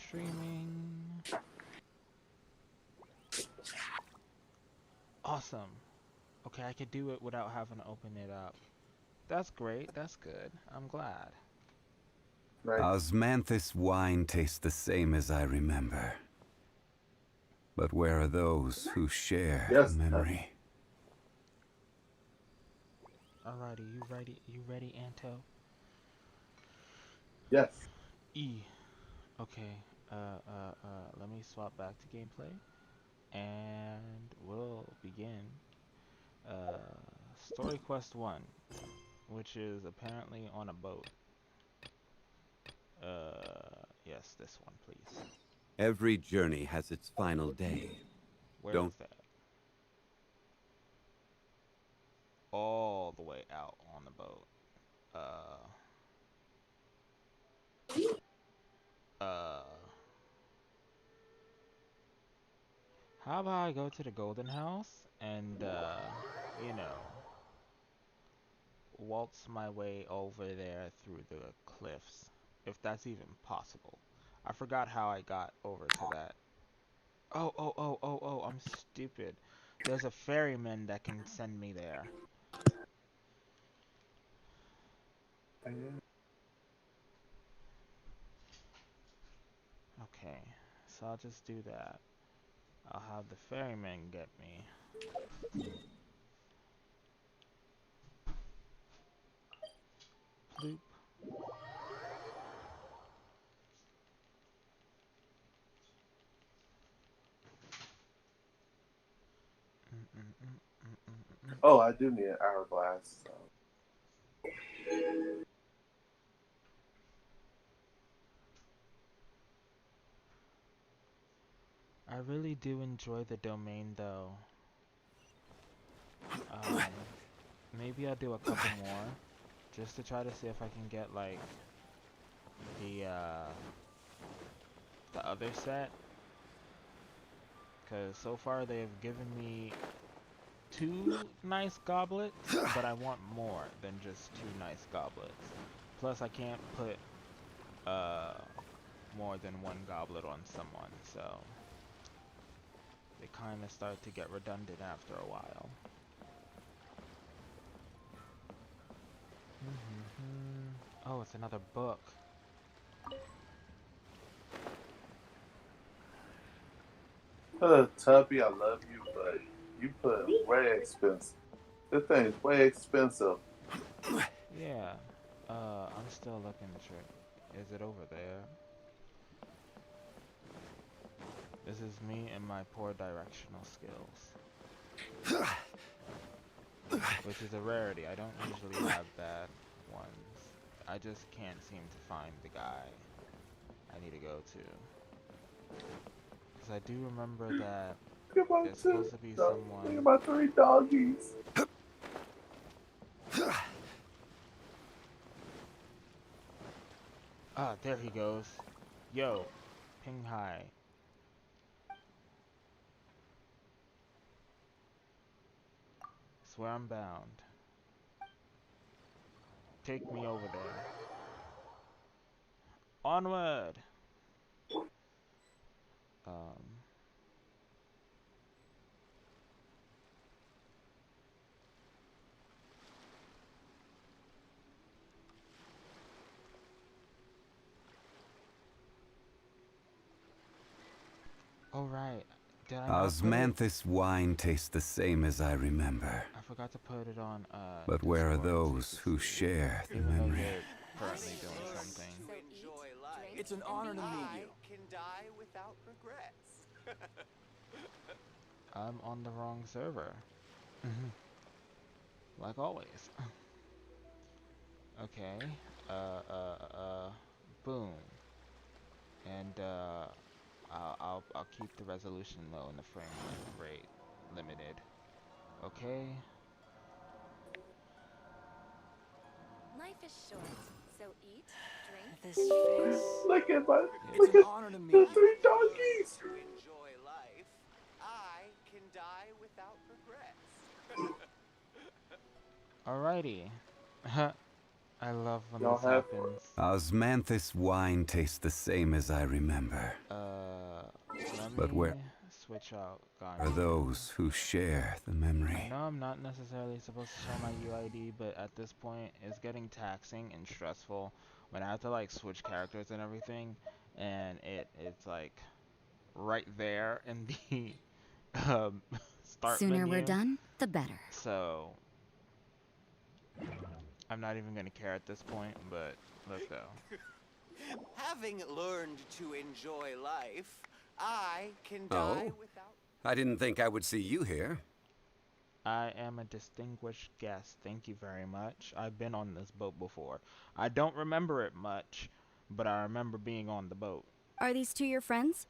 streaming. Awesome. Okay, I could do it without having to open it up. That's great. That's good. I'm glad. Right. Osmanthus wine tastes the same as I remember. But where are those who share the Yes. memory? Alrighty, you ready? You ready, Anto? Yes. E. Okay. Let me swap back to gameplay, and we'll begin. Story Quest 1, which is apparently on a boat. Yes, this one, please. Every journey has its final day. Where Don't- is that? All the way out on the boat. How about I go to the Golden House and, you know, waltz my way over there through the cliffs, if that's even possible. I forgot how I got over to that. Oh, I'm stupid. There's a ferryman that can send me there. Okay, so I'll just do that. I'll have the ferryman get me. Bloop. Oh, I do need an hourglass. So. I really do enjoy the domain though. Um, Maybe I'll do a couple more, just to try to see if I can get like the other set. Cause so far they've given me 2 nice goblets, but I want more than just 2 nice goblets. Plus I can't put more than 1 goblet on someone, so they kind of start to get redundant after a while. Oh, it's another book. Tubby, I love you, but you put way expensive. This thing is way expensive. Yeah. I'm still looking to trick. Is it over there? This is me and my poor directional skills. Which is a rarity. I don't usually have bad ones. I just can't seem to find the guy I need to go to. Because I do remember that there's supposed to be someone... Look at my 3 doggies. Ah, there he goes. Yo, ping high. Swear I'm bound. Take me over there. Onward! Oh right. Did I not Osmanthus wine tastes the same as I remember. I forgot to put it on But where are Discord, those so you who can see. share the Even though memory? you're currently doing something. It's an honor to meet you. I can die without regrets. I'm on the wrong server. Like always. Okay. Boom. And I'll keep the resolution low and the frame rate limited. Okay. Life is short, so eat, drink. This face. Look at my It's look an at honor to meet the you. 3 doggies. To enjoy life, I can die without regrets. Alrighty. I love when Y'all this have happens. Osmanthus wine tastes the same as I remember. Let But me where switch out are Gandhi. those who share the I memory? know I'm not necessarily supposed to show my UID, but at this point, it's getting taxing and stressful when I have to like switch characters and everything, and it's like right there in the um, start Sooner we're menu. done, the better. So I'm not even gonna care at this point, but let's go. Having learned to enjoy life, I can Oh? die without. I didn't think I would see you here. I am a distinguished guest. Thank you very much. I've been on this boat before. I don't remember it much, but I remember being on the boat. Are these two your friends?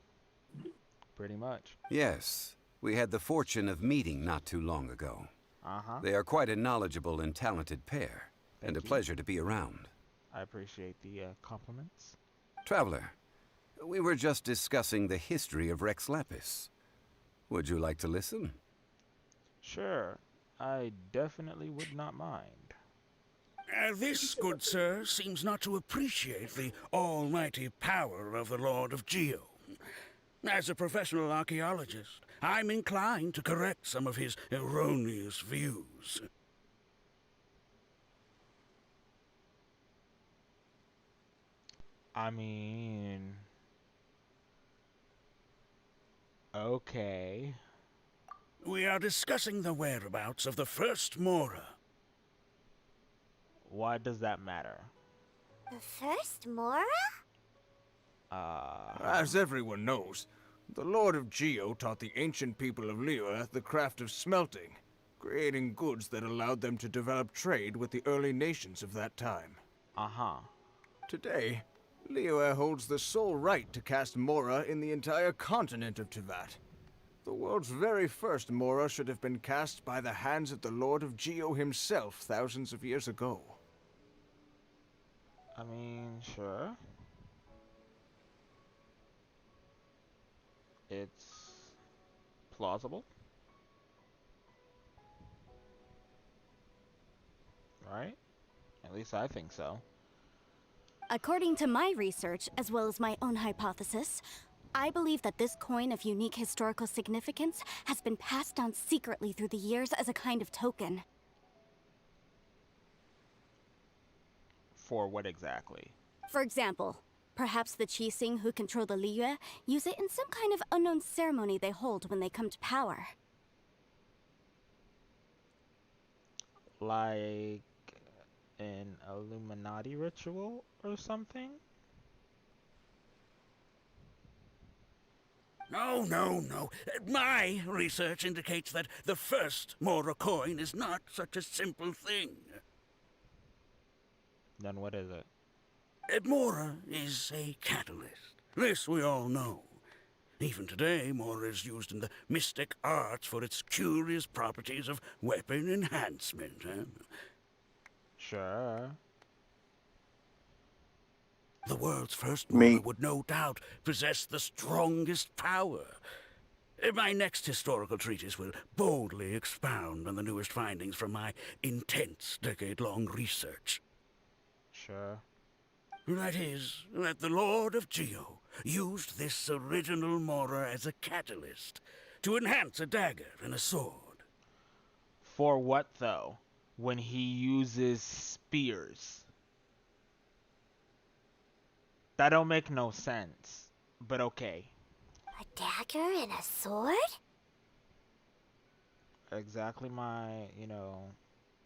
Pretty much. Yes, we had the fortune of meeting not too long ago. Uh-huh. They are quite a knowledgeable and talented pair, and a Thank you. pleasure to be around. I appreciate the compliments. Traveler, we were just discussing the history of Rex Lapis. Would you like to listen? Sure. I definitely would not mind. This, good sir, seems not to appreciate the almighty power of the Lord of Geo. As a professional archaeologist, I'm inclined to correct some of his erroneous views. I mean... Okay. We are discussing the whereabouts of the first Mora. Why does that matter? The first Mora? As everyone knows, the Lord of Geo taught the ancient people of Liyue the craft of smelting, creating goods that allowed them to develop trade with the early nations of that time. Uh-huh. Today, Liyue holds the sole right to cast Mora in the entire continent of Teyvat. The world's very first Mora should have been cast by the hands of the Lord of Geo himself thousands of years ago. I mean, sure. It's plausible. Right? At least I think so. According to my research, as well as my own hypothesis, I believe that this coin of unique historical significance has been passed down secretly through the years as a kind of token. For what exactly? For example, perhaps the Qixing who control the Liyue use it in some kind of unknown ceremony they hold when they come to power. Like an Illuminati ritual or something? No. My research indicates that the first Mora coin is not such a simple thing. Then what is it? Mora is a catalyst. This we all know. Even today, Mora is used in the mystic arts for its curious properties of weapon enhancement. Sure. The world's first Me. Mora would no doubt possess the strongest power. My next historical treatise will boldly expound on the newest findings from my intense decade-long research. Sure. That is, that the Lord of Geo used this original Mora as a catalyst to enhance a dagger and a sword. For what though? When he uses spears. That don't make no sense. But okay. A dagger and a sword? Exactly my,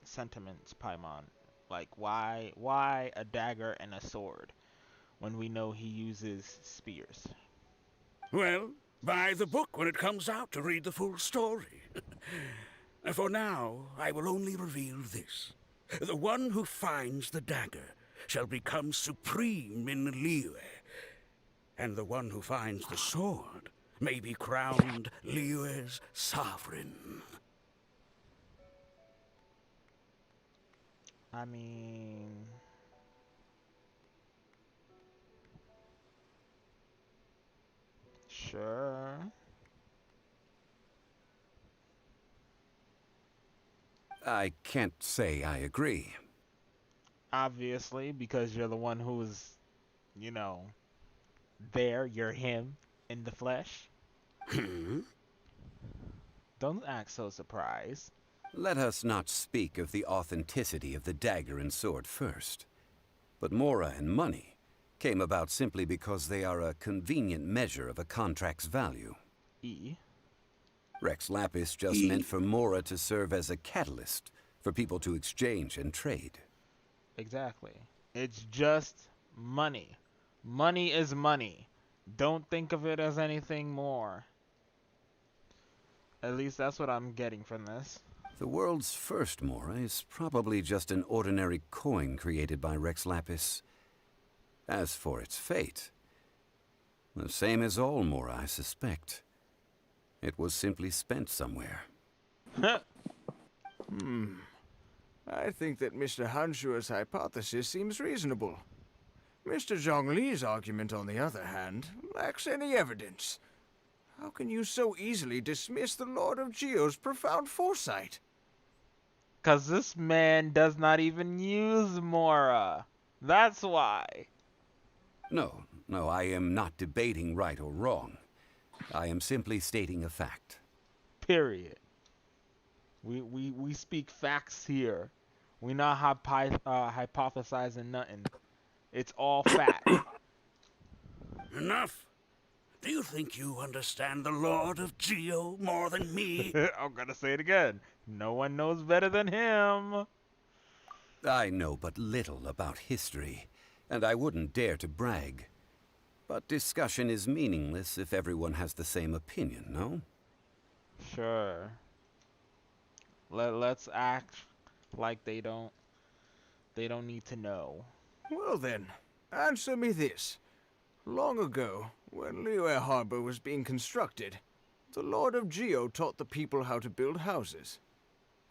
sentiments, Paimon. Like, why a dagger and a sword when we know he uses spears? Well, buy the book when it comes out to read the full story. For now, I will only reveal this. The one who finds the dagger shall become supreme in Liyue, and the one who finds the sword may be crowned Liyue's sovereign. I mean... Sure. I can't say I agree. Obviously, because you're the one who's, you know, there. You're him in the flesh. Don't act so surprised. Let us not speak of the authenticity of the dagger and sword first. But Mora and money came about simply because they are a convenient measure of a contract's value. E. Rex Lapis just meant for Mora to serve as a catalyst for people to exchange and trade. Exactly. It's just money. Money is money. Don't think of it as anything more. At least that's what I'm getting from this. The world's first Mora is probably just an ordinary coin created by Rex Lapis. As for its fate, the same as all Mora, I suspect. It was simply spent somewhere. I think that Mr. Hanshua's hypothesis seems reasonable. Mr. Zhongli's argument, on the other hand, lacks any evidence. How can you so easily dismiss the Lord of Geo's profound foresight? 'Cause this man does not even use Mora. That's why. No, I am not debating right or wrong. I am simply stating a fact. Period. We speak facts here. We not hypothesizing nothing. It's all fact. Enough. Do you think you understand the Lord of Geo more than me? I'm gonna say it again. No one knows better than him. I know but little about history, and I wouldn't dare to brag. But discussion is meaningless if everyone has the same opinion, no? Sure. Let's act like they don't need to know. Well then, answer me this. Long ago, when Liyue Harbor was being constructed, the Lord of Geo taught the people how to build houses.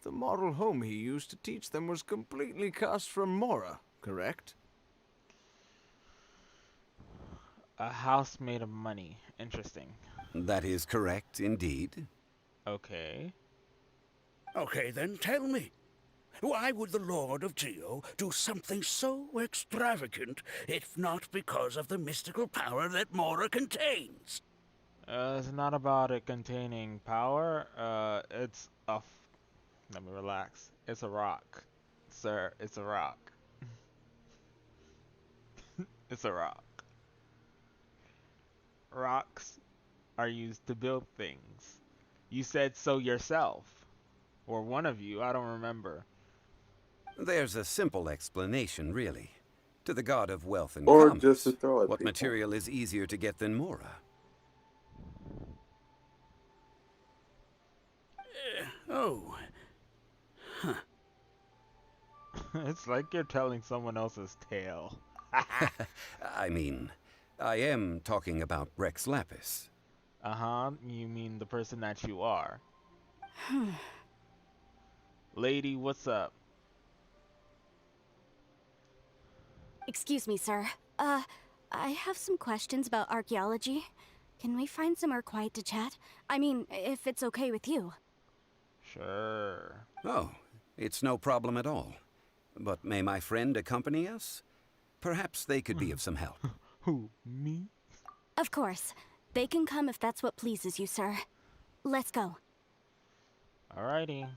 The model home he used to teach them was completely cast from Mora, correct? A house made of money. Interesting. That is correct, indeed. Okay. Okay, then tell me. Why would the Lord of Geo do something so extravagant if not because of the mystical power that Mora contains? It's not about it containing power. It's a... Let me relax. It's a rock. Sir, it's a rock. It's a rock. Rocks are used to build things. You said so yourself. Or one of you, I don't remember. There's a simple explanation, really. To the god of wealth and Or commerce, just to throw at what people. material is easier to get than Mora? Oh. It's like you're telling someone else's tale. I mean, I am talking about Rex Lapis. Uh-huh, you mean the person that you are. Lady, what's up? Excuse me, sir. I have some questions about archaeology. Can we find somewhere quiet to chat? I mean, if it's okay with you. Sure. Oh, it's no problem at all. But may my friend accompany us? Perhaps they could be of some help. Who, me? Of course. They can come if that's what pleases you, sir. Let's go. Alrighty.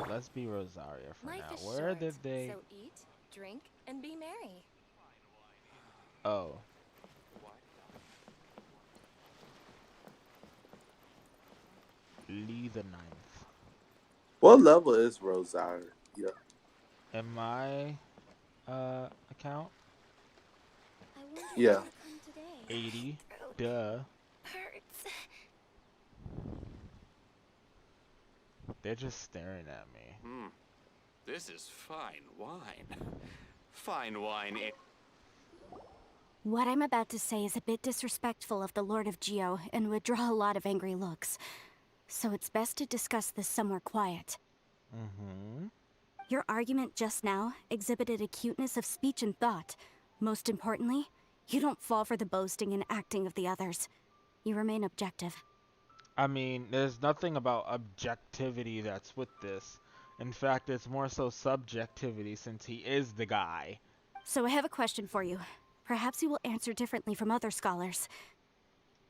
Let's be Rosaria for Life now. is Where short, did they... So eat, drink, and be merry. Oh. Lee the Ninth. What level is Rosaria? Yeah. In my account? I wonder Yeah. if they'll come today. 80. Duh. Hurts. They're just staring at me. This is fine wine. Fine wine. What I'm about to say is a bit disrespectful of the Lord of Geo and would draw a lot of angry looks. So it's best to discuss this somewhere quiet. Mm-hmm. Your argument just now exhibited acuteness of speech and thought. Most importantly, you don't fall for the boasting and acting of the others. You remain objective. I mean, there's nothing about objectivity that's with this. In fact, it's more so subjectivity since he is the guy. So I have a question for you. Perhaps you will answer differently from other scholars.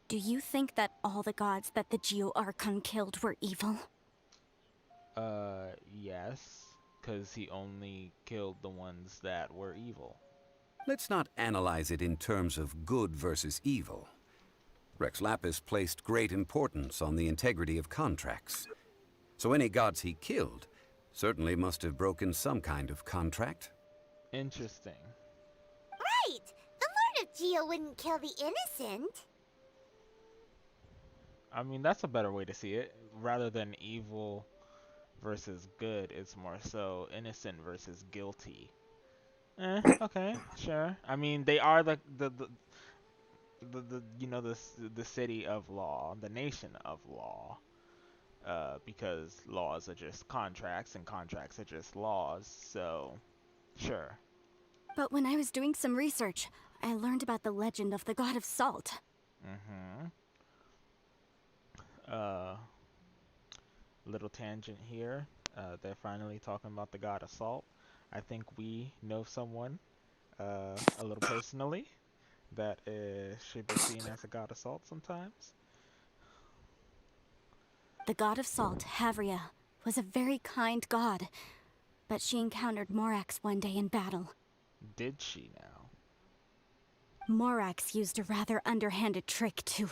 Do you think that all the gods that the Geo Archon killed were evil? Yes. Because he only killed the ones that were evil. Let's not analyze it in terms of good versus evil. Rex Lapis placed great importance on the integrity of contracts. So any gods he killed certainly must have broken some kind of contract. Interesting. Right! The Lord of Geo wouldn't kill the innocent. I mean, that's a better way to see it. Rather than evil versus good, it's more so innocent versus guilty. Okay, sure. I mean, they are the you know, the city of law, the nation of law. Because laws are just contracts and contracts are just laws. So, sure. But when I was doing some research, I learned about the legend of the god of salt. Little tangent here. They're finally talking about the god of salt. I think we know someone, a little personally, that should be seen as a god of salt sometimes. The god of salt, Havria, was a very kind god, but she encountered Morax one day in battle. Did she now? Morax used a rather underhanded trick to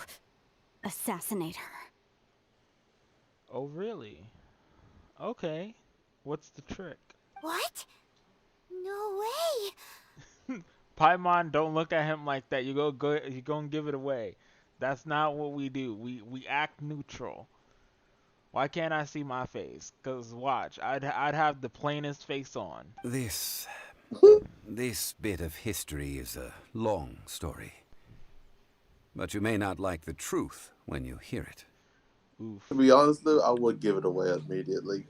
assassinate her. Oh, really? Okay. What's the trick? What? No way! Paimon, don't look at him like that. You're gonna give it away. That's not what we do. We act neutral. Why can't I see my face? Cause watch, I'd have the plainest face on. This bit of history is a long story. But you may not like the truth when you hear it. Oof. To be honest, though, I would give it away immediately.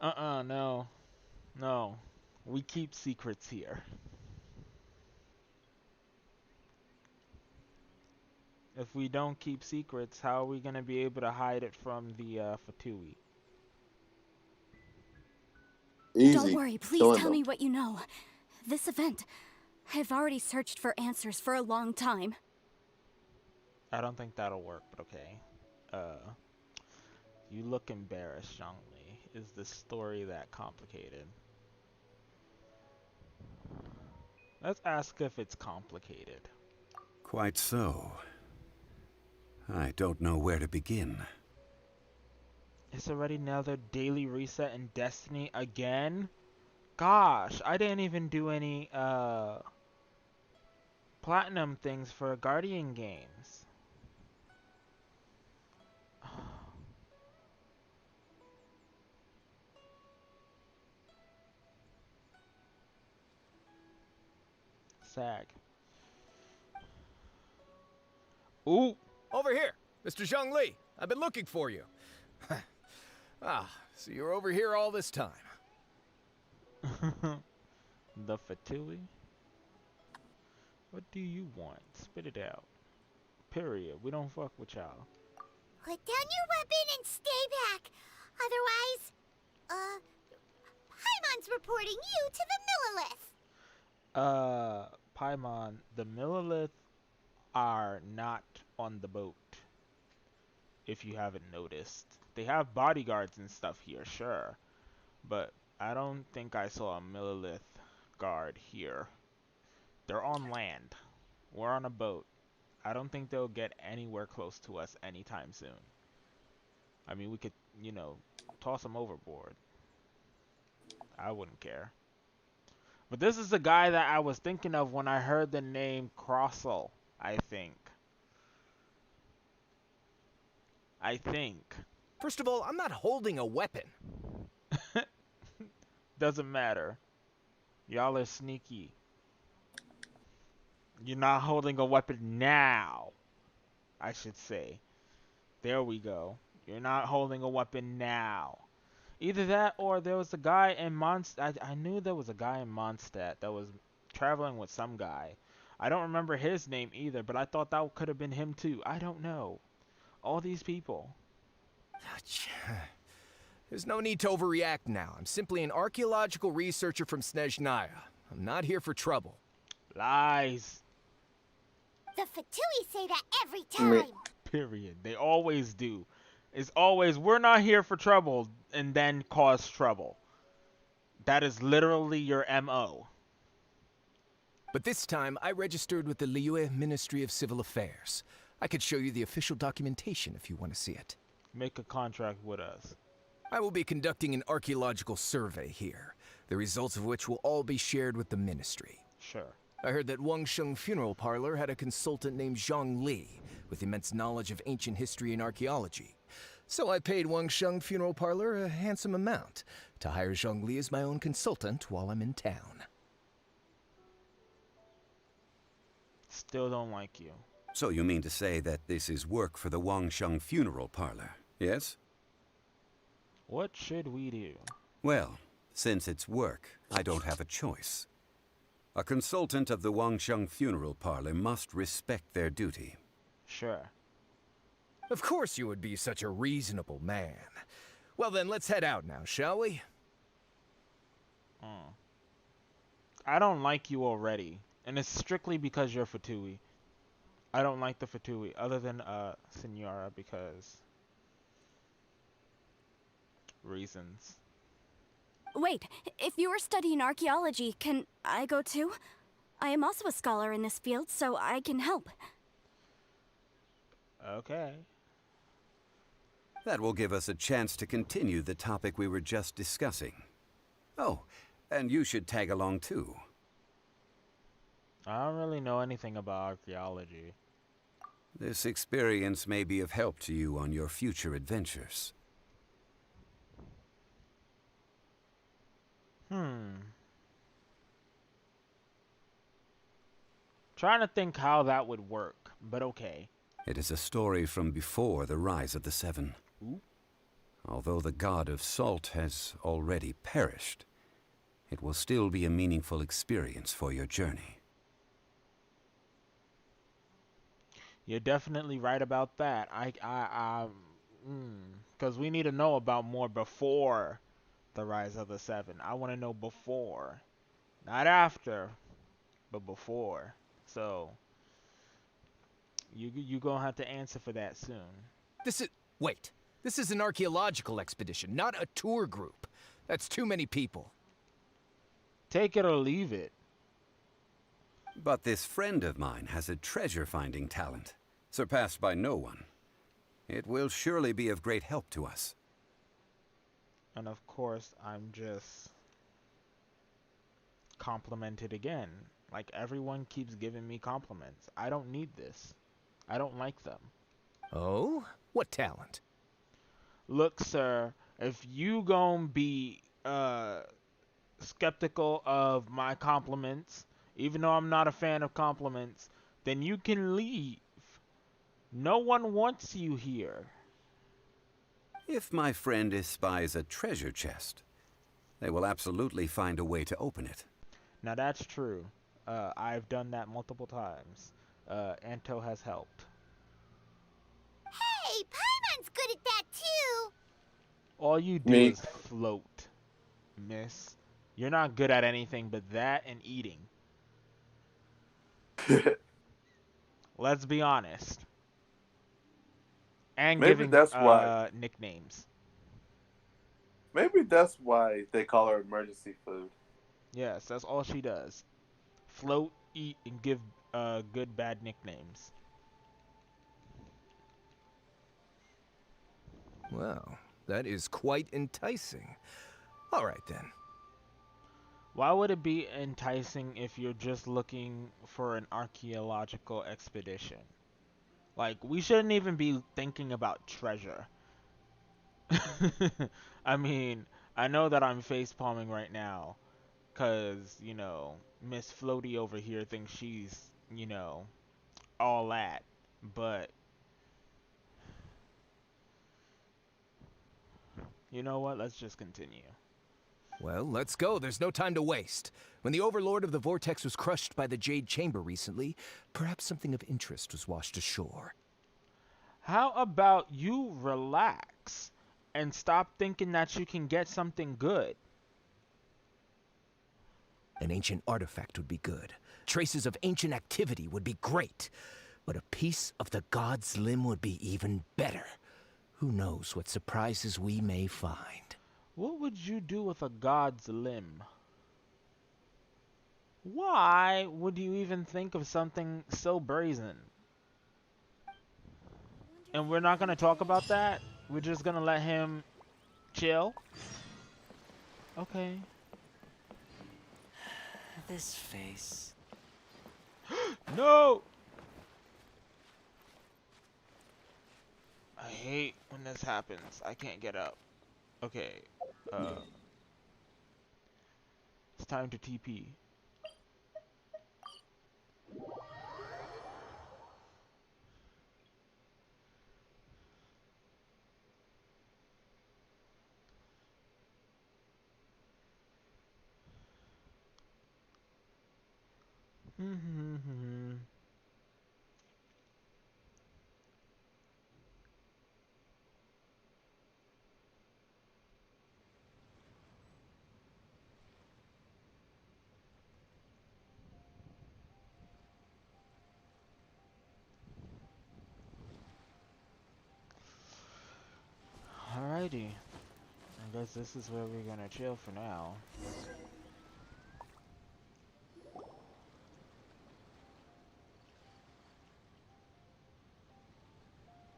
No. No. We keep secrets here. If we don't keep secrets, how are we gonna be able to hide it from the Fatui? Easy. Don't worry, please tell me what you know. This event, I've already searched for answers for a long time. I don't think that'll work, but okay. You look embarrassed, Zhongli. Is the story that complicated? Let's ask if it's complicated. Quite so. I don't know where to begin. It's already another daily reset in Destiny again? Gosh, I didn't even do any platinum things for Guardian games. Sag. Ooh! Over here, Mr. Zhongli. I've been looking for you. So you're over here all this time. The Fatui? What do you want? Spit it out. Period. We don't fuck with y'all. Put down your weapon and stay back. Otherwise, Paimon's reporting you to the Millilith. Paimon, the Millilith are not on the boat. If you haven't noticed. They have bodyguards and stuff here, sure. But I don't think I saw a Millilith guard here. They're on land. We're on a boat. I don't think they'll get anywhere close to us anytime soon. I mean, we could, you know, toss them overboard. I wouldn't care. But this is the guy that I was thinking of when I heard the name Crossel, I think. First of all, I'm not holding a weapon. Doesn't matter. Y'all are sneaky. You're not holding a weapon now, I should say. There we go. You're not holding a weapon now. Either that or there was a guy in Mondstadt. I knew there was a guy in Mondstadt that was traveling with some guy. I don't remember his name either, but I thought that could have been him too. I don't know. All these people. There's no need to overreact now. I'm simply an archaeological researcher from Snezhnaya. I'm not here for trouble. Lies. The Fatui say that every time. Period. They always do. It's always, we're not here for trouble, and then cause trouble. That is literally your MO. But this time, I registered with the Liyue Ministry of Civil Affairs. I could show you the official documentation if you want to see it. Make a contract with us. I will be conducting an archaeological survey here, the results of which will all be shared with the ministry. Sure. I heard that Wangsheng Funeral Parlor had a consultant named Zhongli, with immense knowledge of ancient history and archaeology. So I paid Wangsheng Funeral Parlor a handsome amount to hire Zhongli as my own consultant while I'm in town. Still don't like you. So you mean to say that this is work for the Wangsheng Funeral Parlor, yes? What should we do? Well, since it's work, I don't have a choice. A consultant of the Wangsheng Funeral Parlor must respect their duty. Sure. Of course you would be such a reasonable man. Well then, let's head out now, shall we? I don't like you already. And it's strictly because you're Fatui. I don't like the Fatui, other than Senora, because reasons. Wait, if you are studying archaeology, can I go too? I am also a scholar in this field, so I can help. Okay. That will give us a chance to continue the topic we were just discussing. Oh, and you should tag along too. I don't really know anything about archaeology. This experience may be of help to you on your future adventures. Trying to think how that would work, but okay. It is a story from before the rise of the Seven. Ooh. Although the god of salt has already perished, it will still be a meaningful experience for your journey. You're definitely right about that. Because we need to know about more before the rise of the Seven. I want to know before, not after, but before. So you gonna have to answer for that soon. Wait. This is an archaeological expedition, not a tour group. That's too many people. Take it or leave it. But this friend of mine has a treasure-finding talent, surpassed by no one. It will surely be of great help to us. And of course, I'm just complimented again. Like, everyone keeps giving me compliments. I don't need this. I don't like them. Oh? What talent? Look, sir, if you gon' be skeptical of my compliments, even though I'm not a fan of compliments, then you can leave. No one wants you here. If my friend espies a treasure chest, they will absolutely find a way to open it. Now that's true. I've done that multiple times. Anto has helped. Hey, Paimon's good at that too. All you do is float, miss. You're not good at anything but that and eating. Let's be honest. And Maybe giving that's why. nicknames. Maybe that's why they call her emergency food. Yes, that's all she does. Float, eat, and give good, bad nicknames. Well, that is quite enticing. All right, then. Why would it be enticing if you're just looking for an archaeological expedition? Like, we shouldn't even be thinking about treasure. I mean, I know that I'm facepalming right now, because, you know, Miss Floaty over here thinks she's, you know, all that, but you know what? Let's just continue. Well, let's go. There's no time to waste. When the Overlord of the Vortex was crushed by the Jade Chamber recently, perhaps something of interest was washed ashore. How about you relax and stop thinking that you can get something good? An ancient artifact would be good. Traces of ancient activity would be great. But a piece of the god's limb would be even better. Who knows what surprises we may find. What would you do with a god's limb? Why would you even think of something so brazen? And we're not going to talk about that? We're just going to let him chill? Okay. This face. No! I hate when this happens. I can't get up. Okay. It's time to TP. Alrighty. I guess this is where we're gonna chill for now.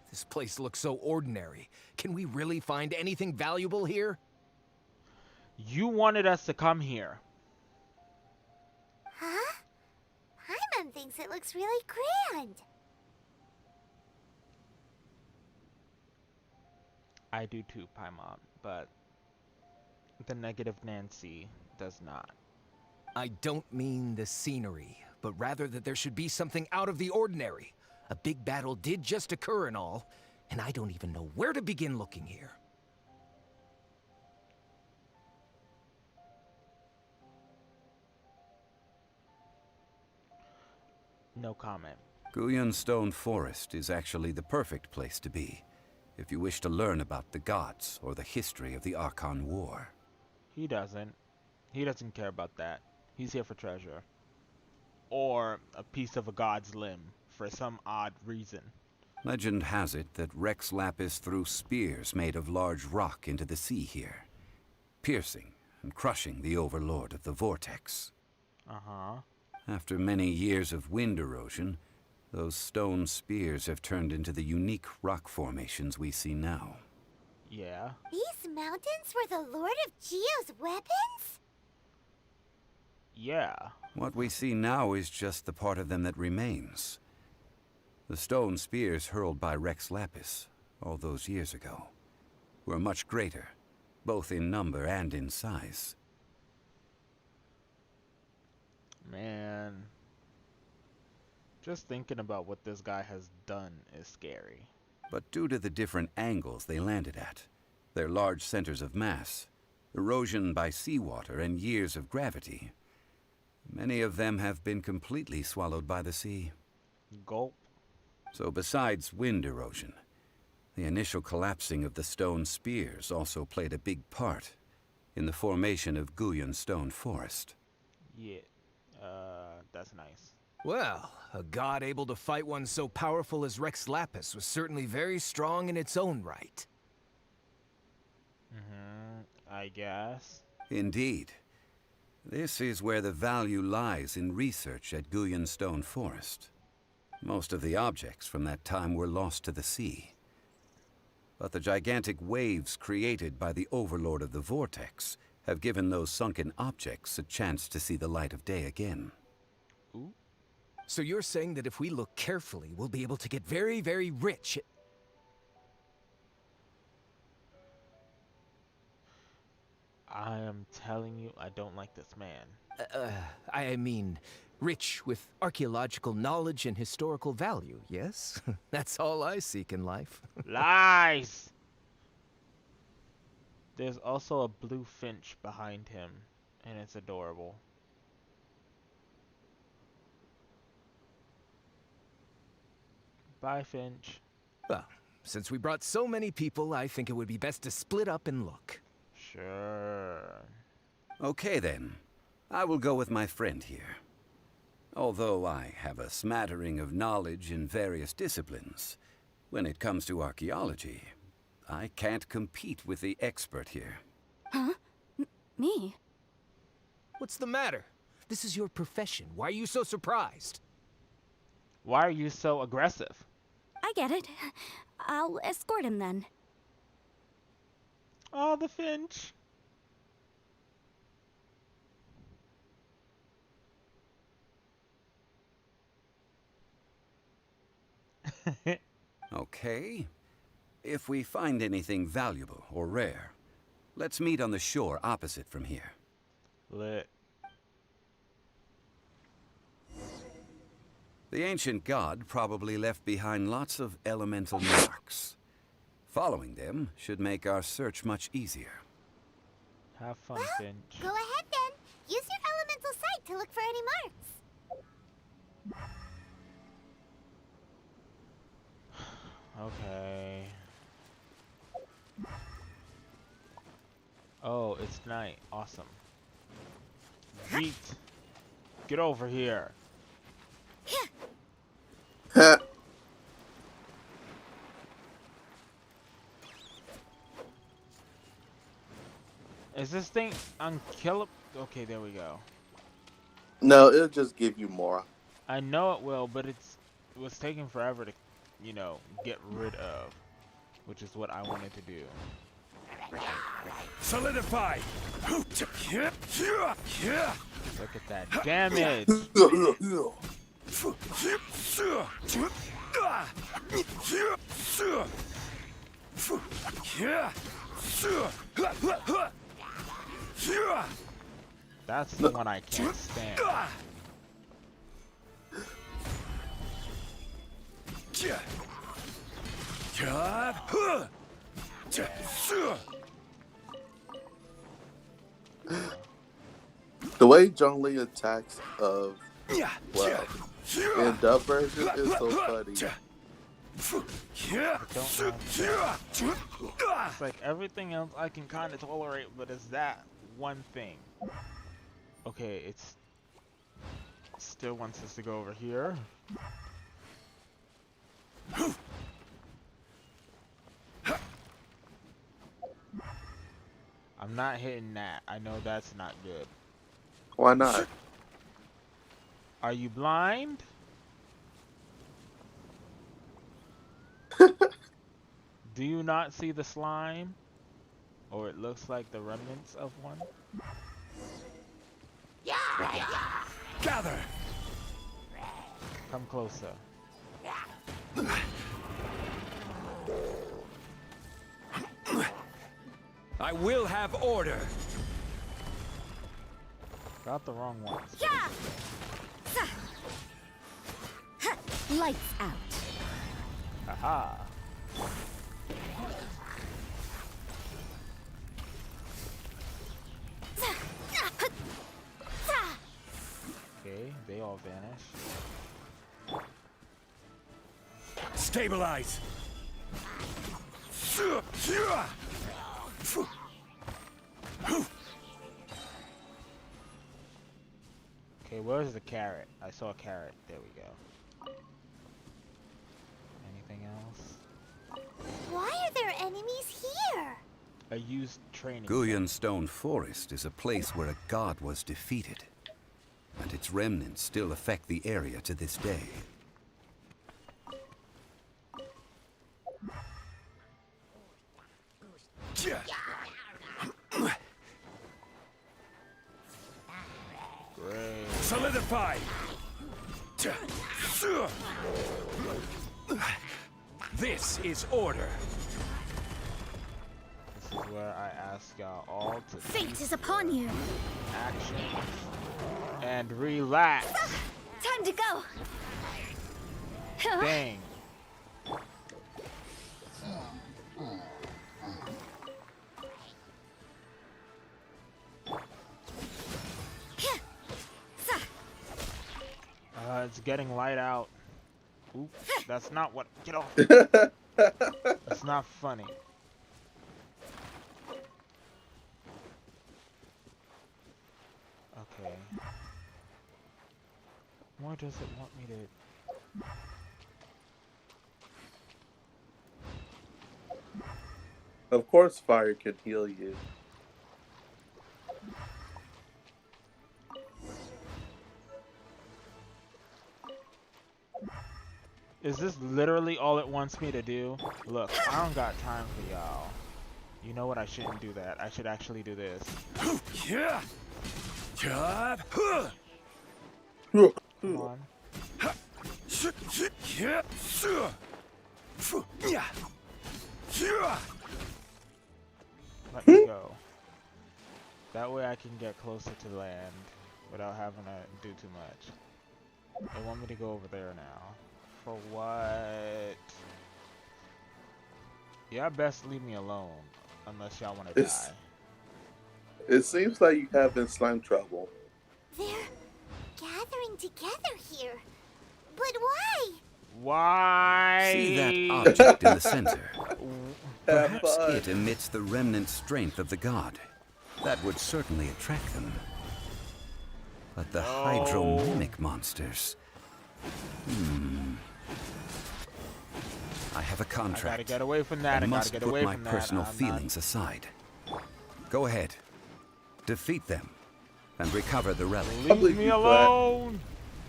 This place looks so ordinary. Can we really find anything valuable here? You wanted us to come here. Huh? Paimon thinks it looks really grand. I do too, Paimon, but the negative Nancy does not. I don't mean the scenery, but rather that there should be something out of the ordinary. A big battle did just occur and all, and I don't even know where to begin looking here. No comment. Guyan Stone Forest is actually the perfect place to be, if you wish to learn about the gods or the history of the Archon War. He doesn't. He doesn't care about that. He's here for treasure. Or a piece of a god's limb, for some odd reason. Legend has it that Rex Lapis threw spears made of large rock into the sea here, piercing and crushing the Overlord of the Vortex. Uh-huh. After many years of wind erosion, those stone spears have turned into the unique rock formations we see now. Yeah. These mountains were the Lord of Geo's weapons? Yeah. What we see now is just the part of them that remains. The stone spears hurled by Rex Lapis all those years ago were much greater, both in number and in size. Man. Just thinking about what this guy has done is scary. But due to the different angles they landed at, their large centers of mass, erosion by seawater, and years of gravity, many of them have been completely swallowed by the sea. Gulp. So besides wind erosion, the initial collapsing of the stone spears also played a big part in the formation of Guyan Stone Forest. Yeah. That's nice. Well, a god able to fight one so powerful as Rex Lapis was certainly very strong in its own right. I guess. Indeed. This is where the value lies in research at Guyan Stone Forest. Most of the objects from that time were lost to the sea. But the gigantic waves created by the Overlord of the Vortex have given those sunken objects a chance to see the light of day again. Ooh. So you're saying that if we look carefully, we'll be able to get very, very rich? I am telling you, I don't like this man. I mean, rich with archaeological knowledge and historical value, yes? That's all I seek in life. Lies! There's also a blue finch behind him, and it's adorable. Bye, Finch. Well, since we brought so many people, I think it would be best to split up and look. Sure. Okay then. I will go with my friend here. Although I have a smattering of knowledge in various disciplines, when it comes to archaeology, I can't compete with the expert here. Huh? Me? What's the matter? This is your profession. Why are you so surprised? Why are you so aggressive? I get it. I'll escort him then. Oh, the finch. Okay. If we find anything valuable or rare, let's meet on the shore opposite from here. Lit. The ancient god probably left behind lots of elemental marks. Following them should make our search much easier. Have fun, Well, Finch. go ahead then. Use your elemental sight to look for any marks. Okay. Oh, it's night. Awesome. Yeet. Get over here. Is this thing unkillable? Okay, there we go. No, it'll just give you more. I know it will, but it was taking forever to, get rid of, which is what I wanted to do. Solidify! Look at that damage! That's the one I can't stand. The way Zhongli attacks in dub version is so funny. It's like everything else I can kind of tolerate, but it's that one thing. Okay, it still wants us to go over here. I'm not hitting that. I know that's not good. Why not? Are you blind? Do you not see the slime? Or it looks like the remnants of one? Gather! Come closer. I will have order. Got the wrong ones. Lights out. Haha. Okay, they all vanish. Stabilize! Okay, where's the carrot? I saw a carrot. There we go. Anything else? Why are there enemies here? I used training. Guyan Stone Forest is a place where a god was defeated, and its remnants still affect the area to this day. Great. Solidify! This is order. This is where I ask y'all all to Fate cease is upon you. actions and relax. Time to go. Dang. It's getting light out. Oop, that's not what. Get off. It's not funny. Okay. Why does it want me to? Of course, fire can heal you. Is this literally all it wants me to do? Look, I don't got time for y'all. You know what? I shouldn't do that. I should actually do this. Come on. Let me go. That way I can get closer to land without having to do too much. They want me to go over there now. For what? Y'all best leave me alone. Unless y'all want to die. It seems like you having slime trouble. They're gathering together here. But why? Why? See that object in the center? Perhaps it emits the remnant strength of the god. That would certainly attract them. But the hydromimic monsters... I have a contract. I gotta get away from that. I I must gotta get put away my from that. personal I'm feelings aside. Go ahead. Defeat them. And recover the relic. Leave me alone!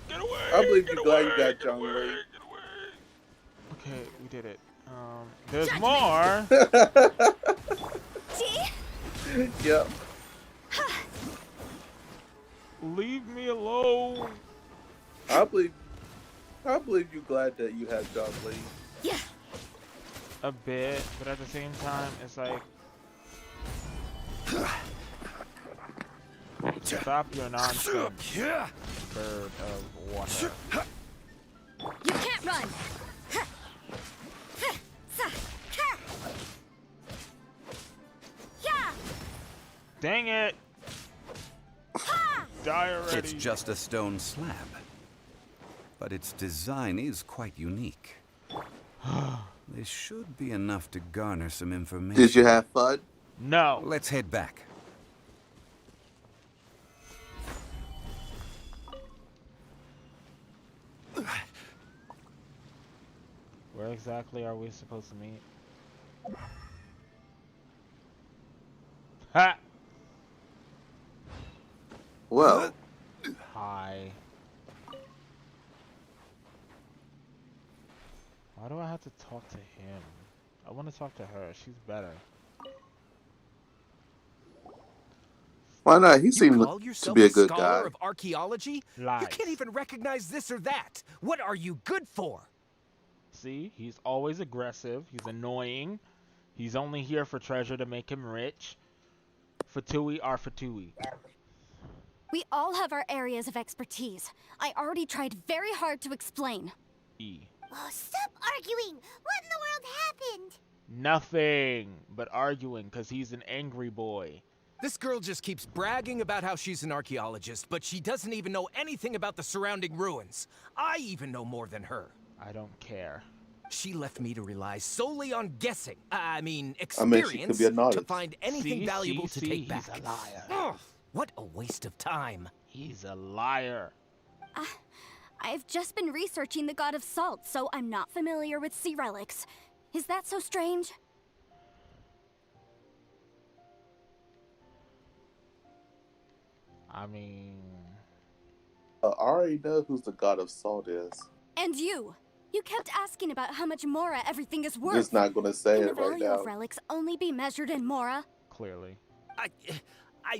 Get away! I believe you're glad you got Zhongli. Okay, we did it. There's more! Yep. Leave me alone! I believe you're glad that you have Zhongli. Yeah. A bit, but at the same time, it's like... Stop your nonsense, bird of water. You can't run. Dang it! Die already. It's just a stone slab. But its design is quite unique. This should be enough to garner some information. Did you have fun? No. Let's head back. Where exactly are we supposed to meet? Ha! Well. Hi. Why do I have to talk to him? I want to talk to her. She's better. Why not? He seemed call to yourself be a good scholar guy. of archaeology? Lies. You can't even recognize this or that. What are you good for? See, he's always aggressive. He's annoying. He's only here for treasure to make him rich. Fatui are Fatui. We all have our areas of expertise. I already tried very hard to explain. Oh, stop arguing! What in the world happened? Nothing but arguing because he's an angry boy. This girl just keeps bragging about how she's an archaeologist, but she doesn't even know anything about the surrounding ruins. I even know more than her. I don't care. She left me to rely solely on guessing. I mean, she experience could be a novice. to find anything valuable to take back. He's a liar. Ugh, what a waste of time. He's a liar. I've just been researching the god of salt, so I'm not familiar with sea relics. Is that so strange? I mean... I already know who's the god of salt is. And you! You kept asking about how much Mora everything is worth. Just not gonna say Can it the right value now. of relics only be measured in Mora? Clearly. I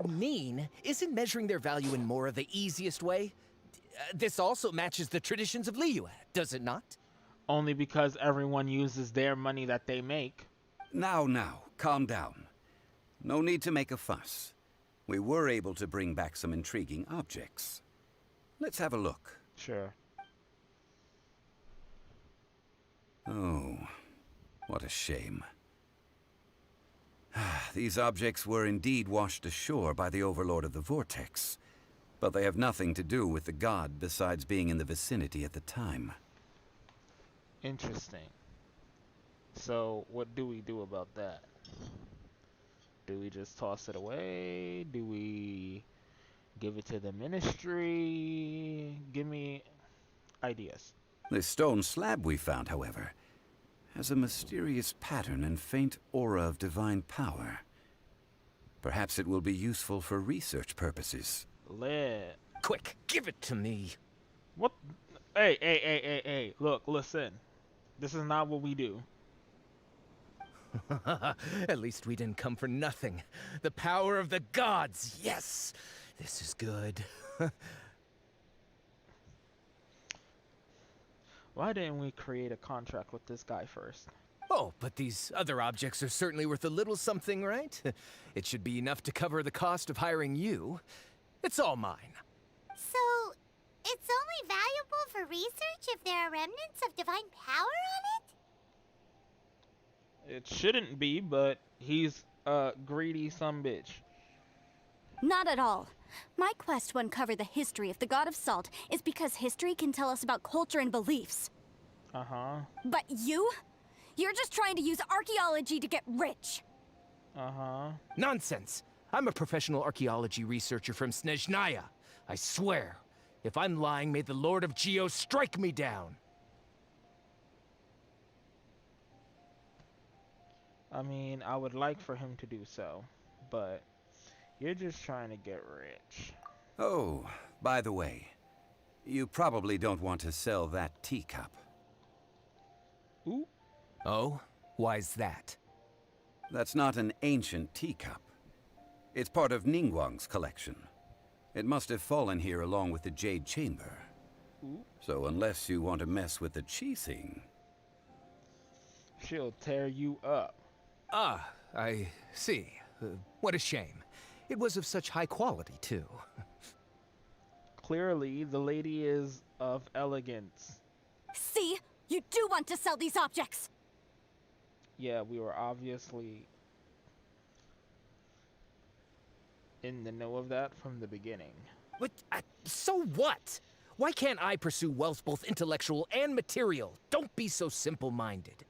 mean, isn't measuring their value in Mora the easiest way? This also matches the traditions of Liyue, does it not? Only because everyone uses their money that they make. Now, calm down. No need to make a fuss. We were able to bring back some intriguing objects. Let's have a look. Sure. Oh, what a shame. These objects were indeed washed ashore by the Overlord of the Vortex. but they have nothing to do with the god besides being in the vicinity at the time. Interesting. So, what do we do about that? Do we just toss it away? Do we give it to the ministry? Give me ideas. The stone slab we found, however, has a mysterious pattern and faint aura of divine power. Perhaps it will be useful for research purposes. Quick, give it to me. What? Hey. Look, listen. This is not what we do. At least we didn't come for nothing. The power of the gods, yes! This is good. Why didn't we create a contract with this guy first? Oh, but these other objects are certainly worth a little something, right? It should be enough to cover the cost of hiring you. It's all mine. So, it's only valuable for research if there are remnants of divine power on it? It shouldn't be, but he's a greedy sumbitch. Not at all. My quest to uncover the history of the God of Salt is because history can tell us about culture and beliefs. Uh-huh. But you're just trying to use archaeology to get rich. Uh-huh. Nonsense! I'm a professional archaeology researcher from Snezhnaya. I swear, if I'm lying, may the Lord of Geo strike me down. I mean, I would like for him to do so, but you're just trying to get rich. Oh, by the way, you probably don't want to sell that teacup. Ooh. Oh? Why's that? That's not an ancient teacup. It's part of Ningguang's collection. It must have fallen here along with the Jade Chamber. Ooh. So unless you want to mess with the Qixing... She'll tear you up. Ah, I see. What a shame. It was of such high quality, too. Clearly, the lady is of elegance. See? You do want to sell these objects! Yeah, we were obviously in the know of that from the beginning. But, so what? Why can't I pursue wealth both intellectual and material? Don't be so simple-minded.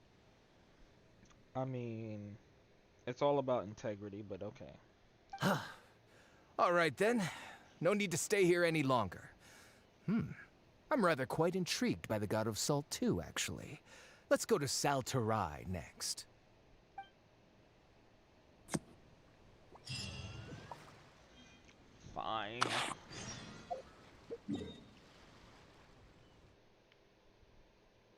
I mean, it's all about integrity, but okay. All right, then. No need to stay here any longer. I'm rather quite intrigued by the God of Salt, too, actually. Let's go to Saltarai next. Fine.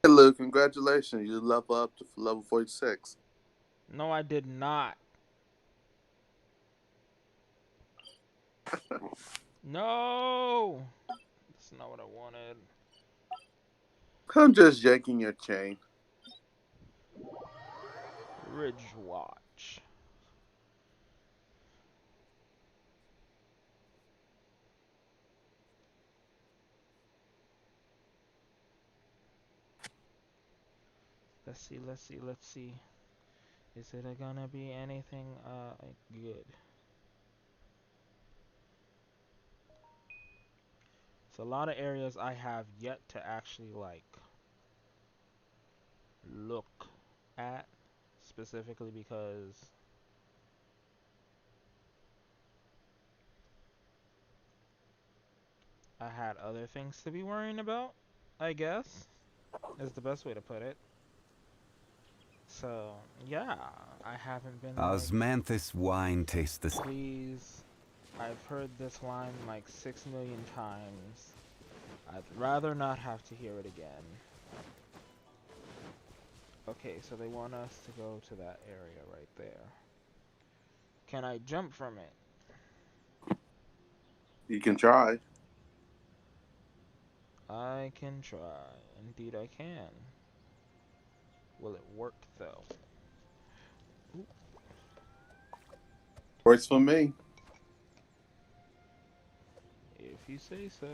Hello, congratulations. You level up to level 46. No, I did not. No! That's not what I wanted. I'm just yanking your chain. Ridge Watch. Let's see. Is it gonna be anything good? So a lot of areas I have yet to actually like look at, specifically because I had other things to be worrying about, I guess, is the best way to put it. So, yeah, I haven't been Osmanthus wine tastes the same. Please, I've heard this line like 6 million times. I'd rather not have to hear it again. Okay, so they want us to go to that area right there. Can I jump from it? You can try. I can try. Indeed I can. Will it work though? Ooh. Works for me. If you say so.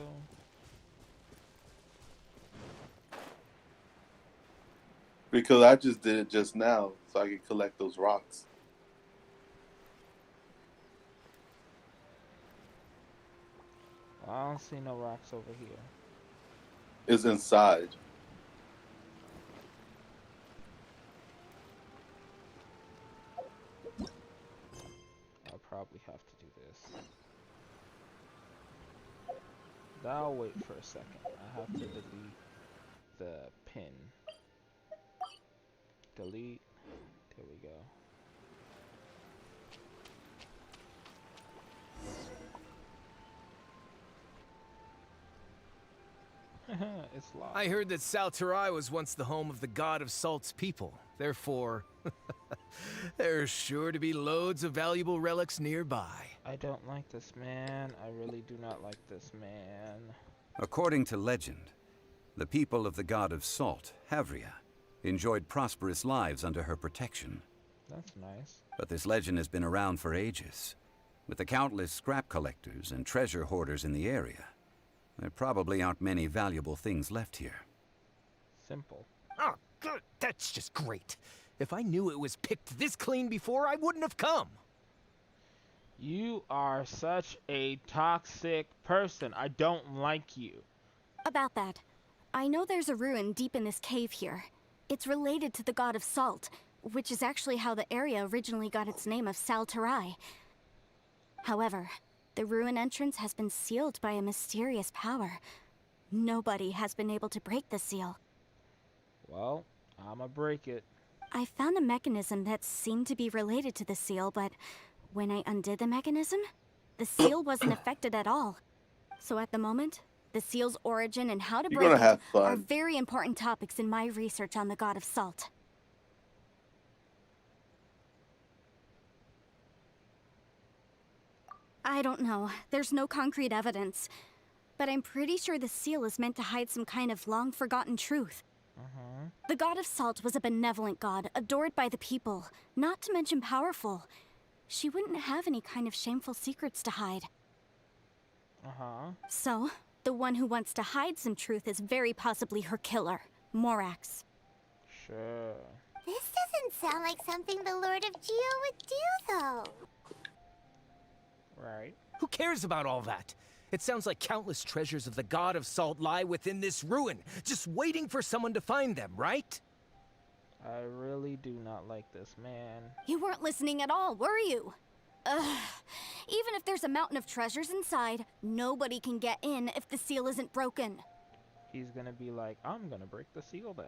Because I just did it just now, so I could collect those rocks. I don't see no rocks over here. It's inside. I'll probably have to do this. I'll wait for a second. I have to delete the pin. Delete. There we go. It's locked. I heard that Salterai was once the home of the god of Salt's people. Therefore, there's sure to be loads of valuable relics nearby. I don't like this man. I really do not like this man. According to legend, the people of the god of Salt, Havria, enjoyed prosperous lives under her protection. That's nice. But this legend has been around for ages. With the countless scrap collectors and treasure hoarders in the area, there probably aren't many valuable things left here. Simple. Oh, good. That's just great. If I knew it was picked this clean before, I wouldn't have come. You are such a toxic person. I don't like you. About that, I know there's a ruin deep in this cave here. It's related to the god of Salt, which is actually how the area originally got its name of Salterai. However, the ruin entrance has been sealed by a mysterious power. Nobody has been able to break the seal. Well, I'ma break it. I found a mechanism that seemed to be related to the seal, but when I undid the mechanism, the seal wasn't affected at all. So at the moment, the seal's origin and how to You're break gonna have it fun. are very important topics in my research on the god of Salt. I don't know. There's no concrete evidence. But I'm pretty sure the seal is meant to hide some kind of long-forgotten truth. The god of Salt was a benevolent god, adored by the people, not to mention powerful. She wouldn't have any kind of shameful secrets to hide. So, the one who wants to hide some truth is very possibly her killer, Morax. Sure. This doesn't sound like something the Lord of Geo would do, though. Right. Who cares about all that? It sounds like countless treasures of the god of Salt lie within this ruin, just waiting for someone to find them, right? I really do not like this man. You weren't listening at all, were you? Ugh. Even if there's a mountain of treasures inside, nobody can get in if the seal isn't broken. He's gonna be like, I'm gonna break the seal then.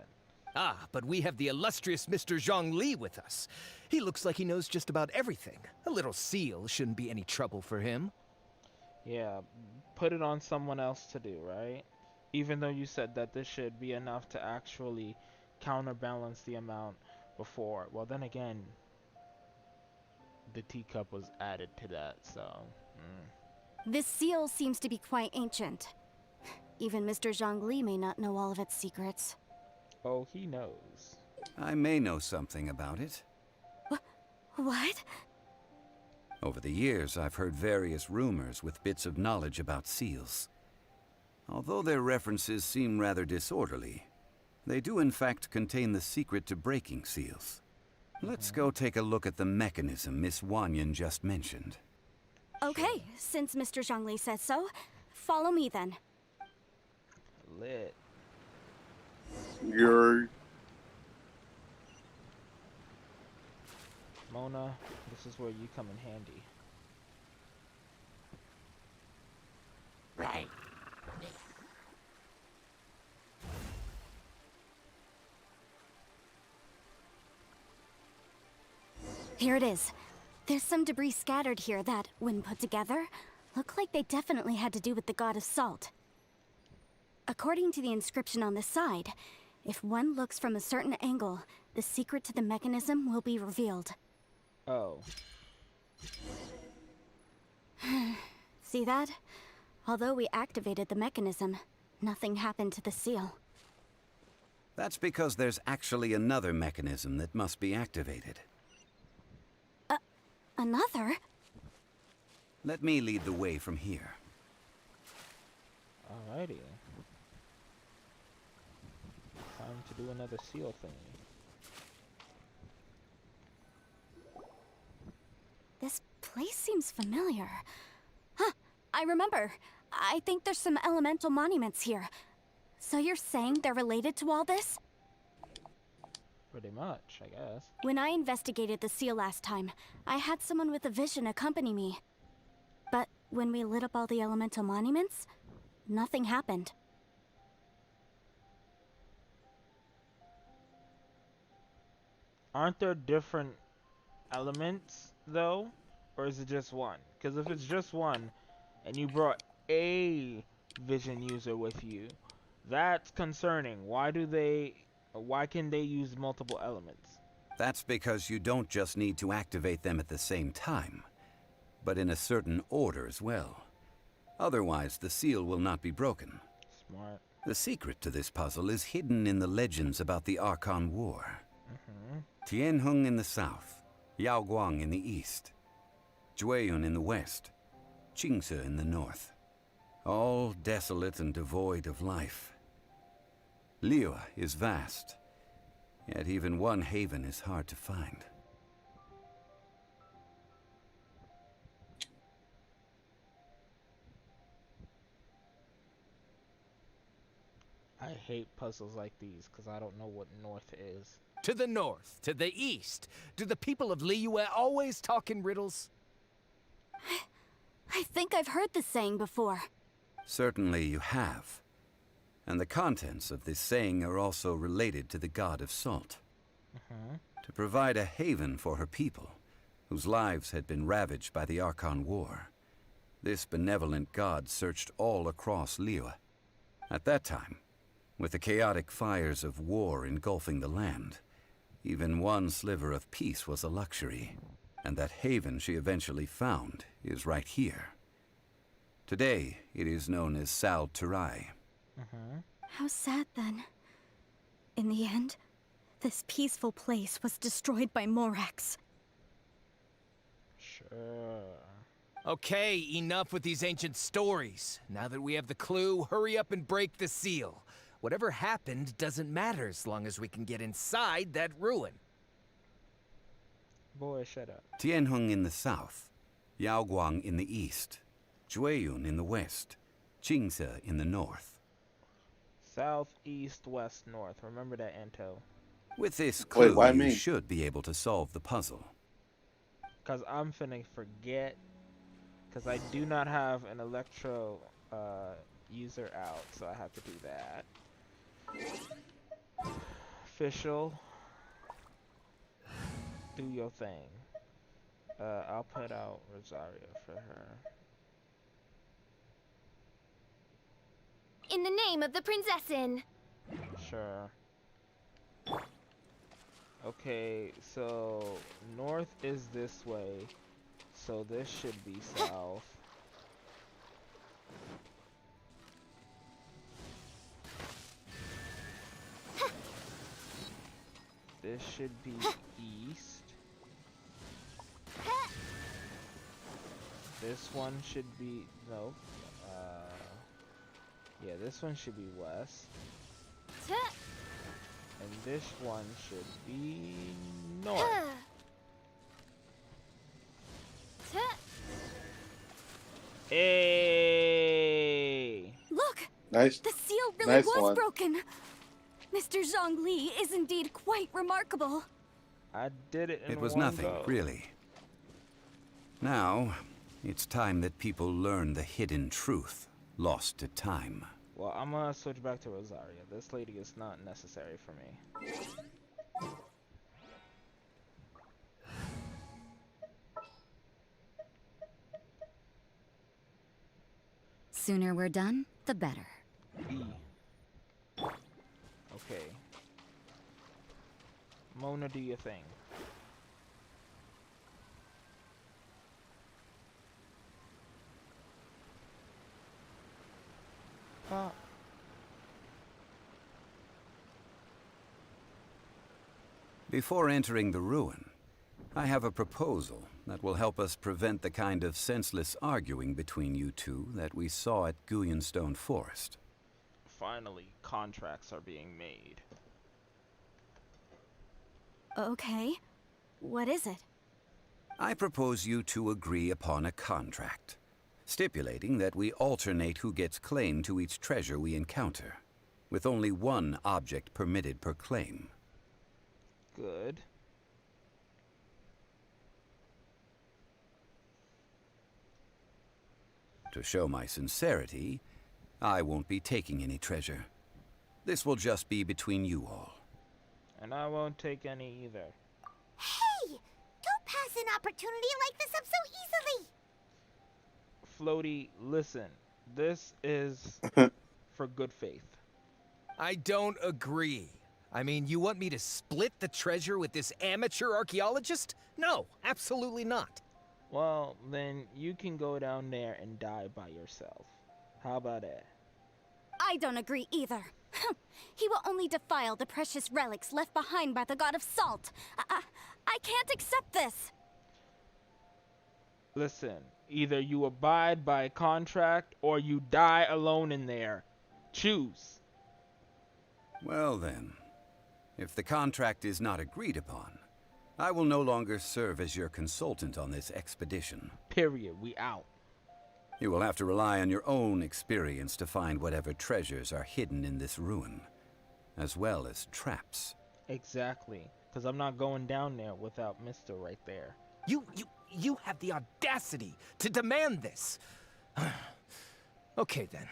Ah, but we have the illustrious Mr. Zhongli with us. He looks like he knows just about everything. A little seal shouldn't be any trouble for him. Yeah, put it on someone else to do, right? Even though you said that this should be enough to actually counterbalance the amount before. Well, then again, the teacup was added to that, so... This seal seems to be quite ancient. Even Mr. Zhongli may not know all of its secrets. Oh, he knows. I may know something about it. What? Over the years, I've heard various rumors with bits of knowledge about seals. Although their references seem rather disorderly, they do in fact contain the secret to breaking seals. Let's go take a look at the mechanism Miss Wanyan just mentioned. Okay, since Mr. Zhongli says so, follow me then. Lit. You're... Mona, this is where you come in handy. Right. Here it is. There's some debris scattered here that, when put together, look like they definitely had to do with the god of Salt. According to the inscription on the side, if one looks from a certain angle, the secret to the mechanism will be revealed. Oh. See that? Although we activated the mechanism, nothing happened to the seal. That's because there's actually another mechanism that must be activated. Another? Let me lead the way from here. Alrighty. Time to do another seal thingy. This place seems familiar. Huh, I remember. I think there's some elemental monuments here. So you're saying they're related to all this? Pretty much, I guess. When I investigated the seal last time, I had someone with a vision accompany me. But when we lit up all the elemental monuments, nothing happened. Aren't there different elements, though? Or is it just one? Because if it's just one, and you brought a vision user with you, that's concerning. Why can they use multiple elements? That's because you don't just need to activate them at the same time, but in a certain order as well. Otherwise, the seal will not be broken. Smart. The secret to this puzzle is hidden in the legends about the Archon War. Tianheng in the south, Yaoguang in the east, Jueyun in the west, Qingce in the north. All desolate and devoid of life. Liyue is vast, yet even one haven is hard to find. I hate puzzles like these because I don't know what north is. To the north, to the east. Do the people of Liyue always talk in riddles? I think I've heard this saying before. Certainly you have. And the contents of this saying are also related to the god of salt. To provide a haven for her people, whose lives had been ravaged by the Archon War, this benevolent god searched all across Liyue. At that time, with the chaotic fires of war engulfing the land, even one sliver of peace was a luxury. And that haven she eventually found is right here. Today, it is known as Sal Turai. How sad then. In the end, this peaceful place was destroyed by Morax. Sure. Okay, enough with these ancient stories. Now that we have the clue, hurry up and break the seal. Whatever happened doesn't matter as long as we can get inside that ruin. Boy, shut up. Tianheng in the south, Yaoguang in the east, Jueyun in the west, Qingce in the north. South, east, west, north. Remember that, Anto. With this clue, why you me? should be able to solve the puzzle. Because I'm finna forget. Because I do not have an Electro user out, so I have to do that. Official. Do your thing. I'll put out Rosaria for her. In the name of the Prinzessin. Sure. Okay, so north is this way, so this should be south. This should be east. This one should be, no. Yeah, this one should be west. And this one should be north. Hey! Look! Nice. The seal really Nice was one. broken! Mr. Zhongli is indeed quite remarkable. I did it in It was one nothing, go. really. Now, it's time that people learn the hidden truth lost to time. Well, I'm gonna switch back to Rosaria. This lady is not necessary for me. Sooner we're done, the better. E. Okay. Mona, do your thing. Before entering the ruin, I have a proposal that will help us prevent the kind of senseless arguing between you two that we saw at Guyonstone Forest. Finally, contracts are being made. Okay. What is it? I propose you two agree upon a contract, stipulating that we alternate who gets claim to each treasure we encounter, with only one object permitted per claim. Good. To show my sincerity, I won't be taking any treasure. This will just be between you all. And I won't take any either. Hey! Don't pass an opportunity like this up so easily! Floaty, listen. This is for good faith. I don't agree. I mean, you want me to split the treasure with this amateur archaeologist? No, absolutely not. Well, then you can go down there and die by yourself. How about that? I don't agree either. He will only defile the precious relics left behind by the god of salt. I can't accept this. Listen, either you abide by contract or you die alone in there. Choose. Well then, if the contract is not agreed upon, I will no longer serve as your consultant on this expedition. Period. We out. You will have to rely on your own experience to find whatever treasures are hidden in this ruin, as well as traps. Exactly. Because I'm not going down there without Mister right there. You have the audacity to demand this. Okay then.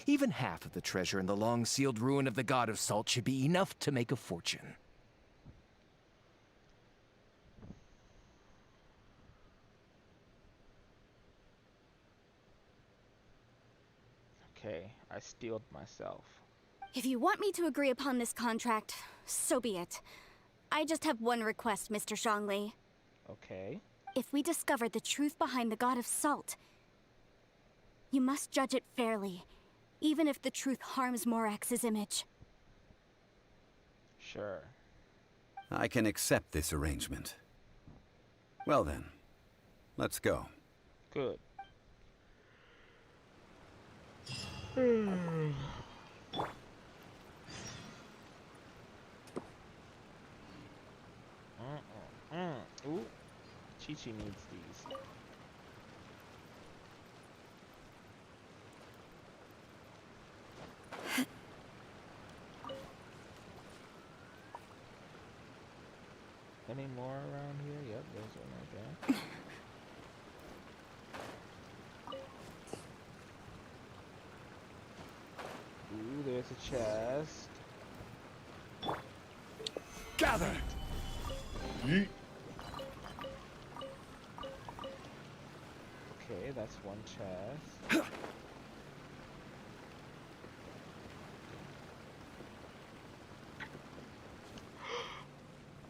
Even half of the treasure in the long-sealed ruin of the God of Salt should be enough to make a fortune. Okay, I steeled myself. If you want me to agree upon this contract, so be it. I just have one request, Mr. Zhongli. Okay. If we discover the truth behind the God of Salt, you must judge it fairly, even if the truth harms Morax's image. Sure. I can accept this arrangement. Well then, let's go. Good. Ooh, Chi-Chi needs these. Any more around here? Yep, there's one right there. Ooh, there's a chest. Gather! Yeet. Okay, that's one chest.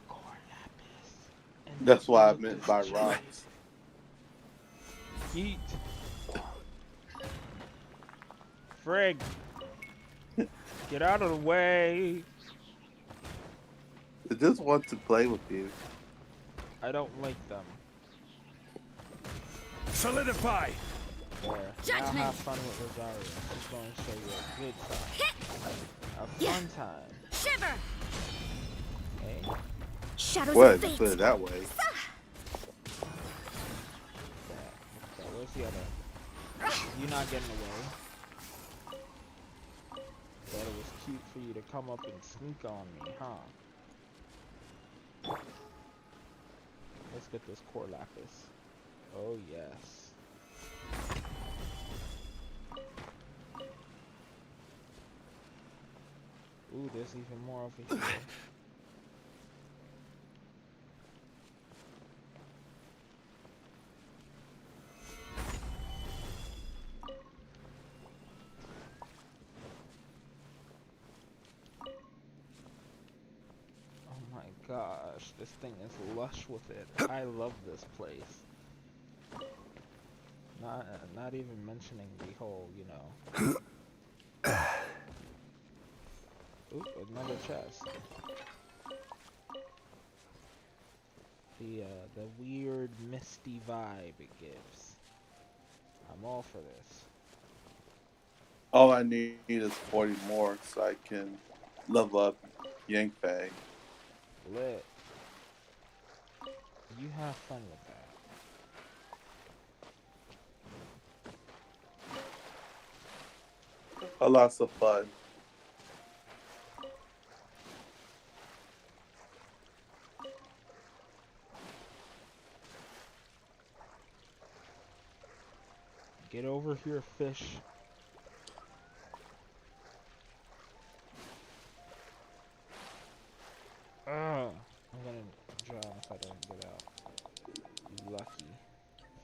Core lapis. And That's what I the meant by chest. rocks. Yeet. Frig. Get out of the way. They just want to play with you. I don't like them. Solidify! There. Judgment. Now have fun with Rosario. She's going to show you a good time. A fun time. Shiver! Okay. Shadows What? of fate. Put it that way. Okay, where's the other? You're not getting away. Thought it was cute for you to come up and sneak on me, huh? Let's get this core lapis. Oh yes. Ooh, there's even more over here. Oh my gosh, this thing is lush with it. I love this place. Not even mentioning the whole, you know. Ooh, another chest. The weird misty vibe it gives. I'm all for this. All I need is 40 more so I can level up Yangfei. Lit. You have fun with that. A lot of fun. Get over here, fish. I'm gonna drown if I don't get out. Lucky.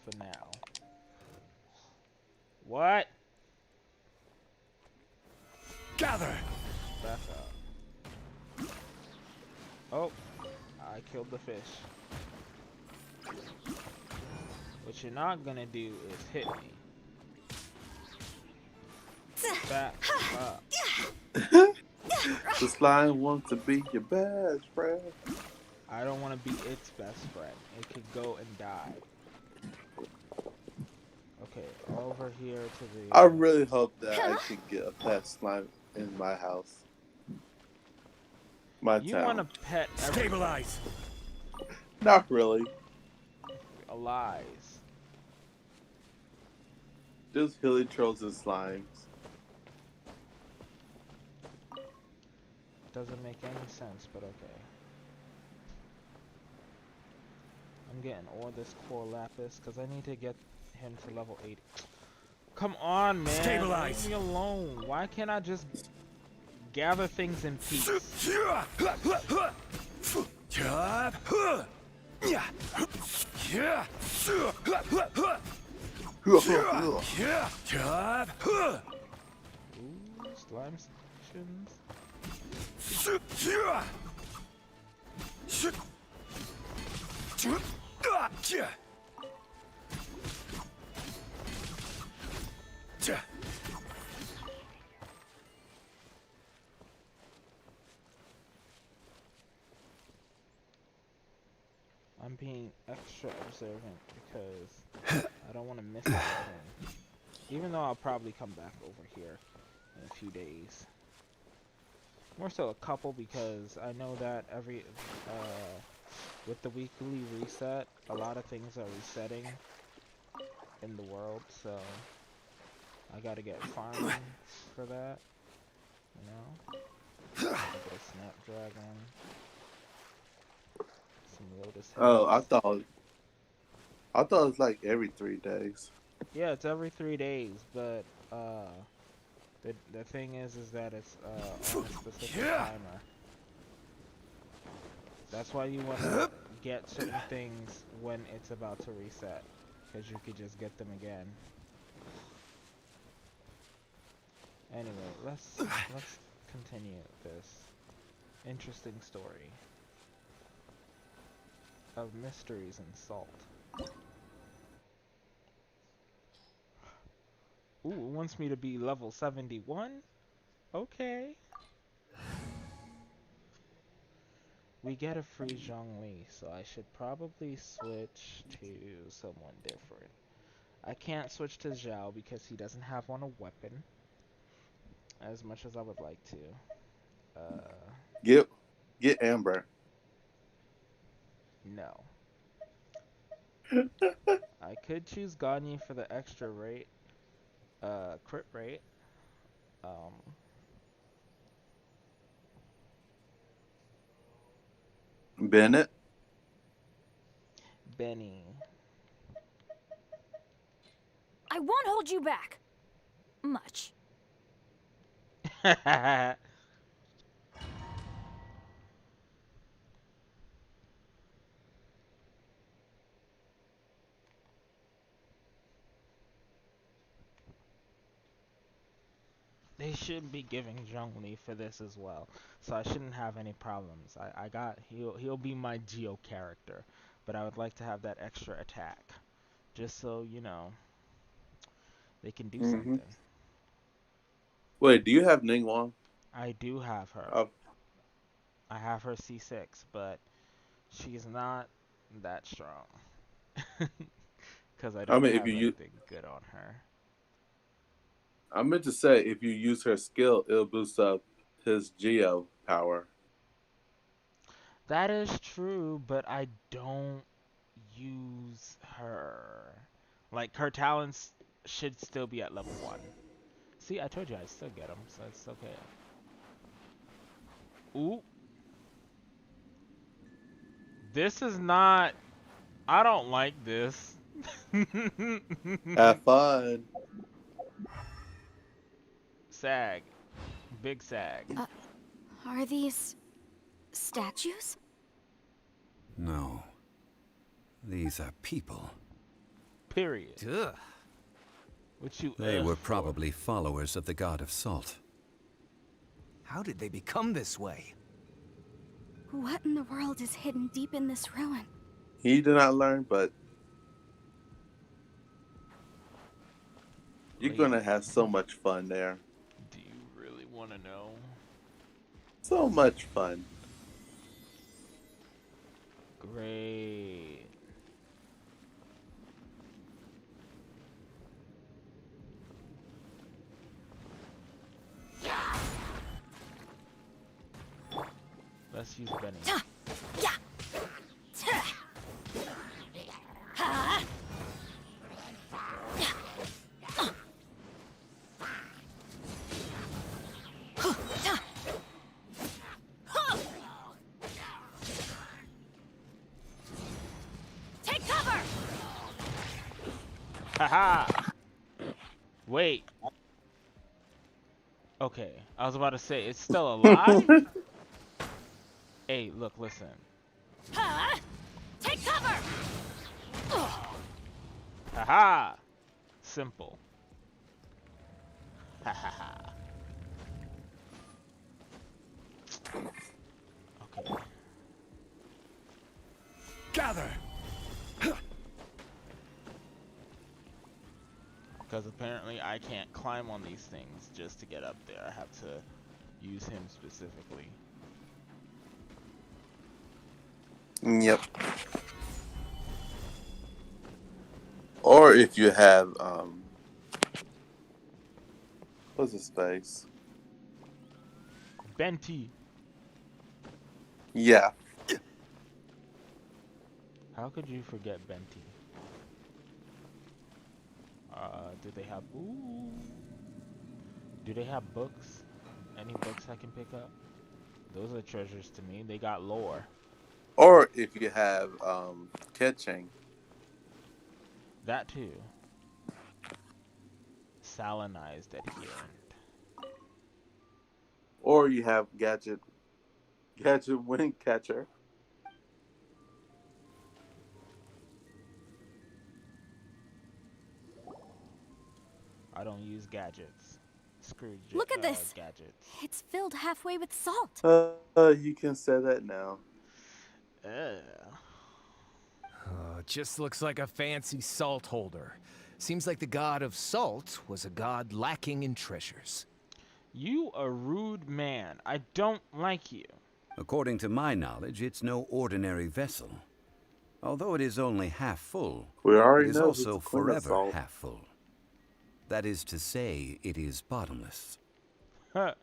For now. What? Gather! Back up. Oh, I killed the fish. What you're not gonna do is hit me. Back up. The slime wants to be your best friend. I don't want to be its best friend. It could go and die. Okay, over here to the... I really hope that I can get a pet slime in my house. My You town. want to pet everything. Stabilize! Not really. Lies. Just hilly trolls and slimes. Doesn't make any sense, but okay. I'm getting all this core lapis because I need to get him to level 80. Come on, man. Stabilize. Leave me alone. Why can't I just gather things in peace? Ooh, slime sections. I'm being extra observant because I don't want to miss anything. Even though I'll probably come back over here in a few days. More so a couple because I know that with the weekly reset, a lot of things are resetting in the world, so I gotta get farming for that, you know? Get a snapdragon, some lotus heads. Oh, I thought it was like every 3 days. Yeah, it's every 3 days, but the thing is that it's on a specific timer. That's why you want to get certain things when it's about to reset, because you could just get them again. Anyway, let's continue this interesting story of mysteries and salt. Ooh, it wants me to be level 71? Okay. We get a free Zhongli, so I should probably switch to someone different. I can't switch to Zhao because he doesn't have on a weapon, as much as I would like to. Get Amber. No. I could choose Ganyu for the extra rate, crit rate. Bennett. Benny. I won't hold you back. Much. They should be giving Zhongli for this as well, so I shouldn't have any problems. He'll be my Geo character, but I would like to have that extra attack, just so you know they can do something. Wait, do you have Ningguang? I do have her. Oh. I have her C6, but she's not that strong because I don't have anything good on her. I meant to say, if you use her skill, it'll boost up his Geo power. That is true, but I don't use her. Like, her talents should still be at level 1. See, I told you I'd still get them, so it's okay. Ooh. This is not... I don't like this. Have fun. Sag. Big sag. Are these statues? No. These are people. Period. Ugh. What you They ugh were for? probably followers of the god of salt. How did they become this way? What in the world is hidden deep in this ruin? He did not learn, but you're gonna have so much fun there. Do you really want to know? So much fun. Great. Let's use Benny. Take cover! Haha! Wait. Okay, I was about to say, it's still alive? Hey, look, listen. Take cover! Haha! Simple. Hahaha. Okay. Gather! Because apparently I can't climb on these things just to get up there. I have to use him specifically. Yep. Or if you have what's his face? Benti. Yeah. How could you forget Benti? Do they have... Ooh. Do they have books? Any books I can pick up? Those are treasures to me. They got lore. Or if you have catching. That too. Salinized adherent. Or you have gadget wind catcher. I don't use gadgets. Screw Look at this. gadgets. It's filled halfway with salt. You can say that now. Oh, it just looks like a fancy salt holder. Seems like the god of salt was a god lacking in treasures. You a rude man. I don't like you. According to my knowledge, it's no ordinary vessel. Although it is only half full, We already it is know also who's queen of forever salt. half full. That is to say, it is bottomless. A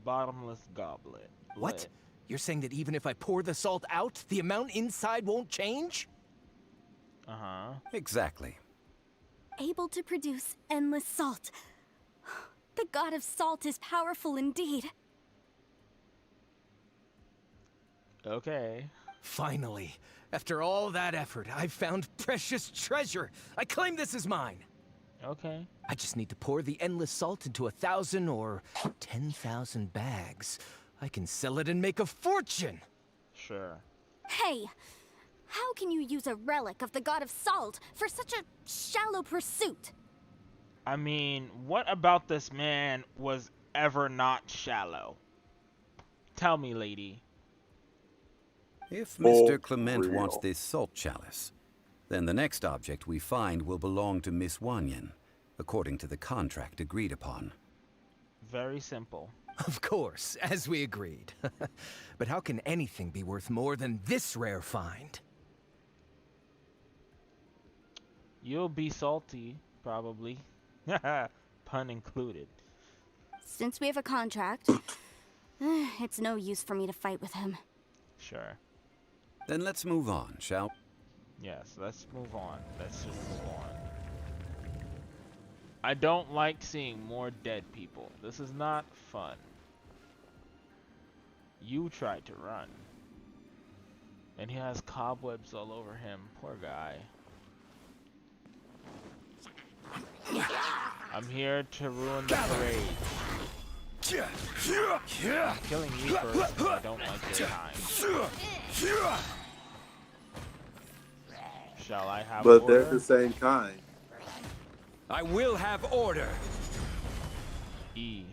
bottomless goblet. What? Lit. You're saying that even if I pour the salt out, the amount inside won't change? Uh-huh. Exactly. Able to produce endless salt. The god of salt is powerful indeed. Okay. Finally, after all that effort, I've found precious treasure. I claim this as mine. Okay. I just need to pour the endless salt into 1,000 or 10,000 bags. I can sell it and make a fortune. Sure. Hey, how can you use a relic of the god of salt for such a shallow pursuit? I mean, what about this man was ever not shallow? Tell me, lady. If Mr. For Clement real. wants this salt chalice, then the next object we find will belong to Miss Wanyan, according to the contract agreed upon. Very simple. Of course, as we agreed. But how can anything be worth more than this rare find? You'll be salty, probably. Pun included. Since we have a contract, it's no use for me to fight with him. Sure. Then let's move on, shall? Yes, let's move on. Let's just move on. I don't like seeing more dead people. This is not fun. You tried to run. And he has cobwebs all over him. Poor guy. I'm here to ruin the parade. Killing you first because I don't like your kind. Shall I have But order? they're the same kind. I will have order. E.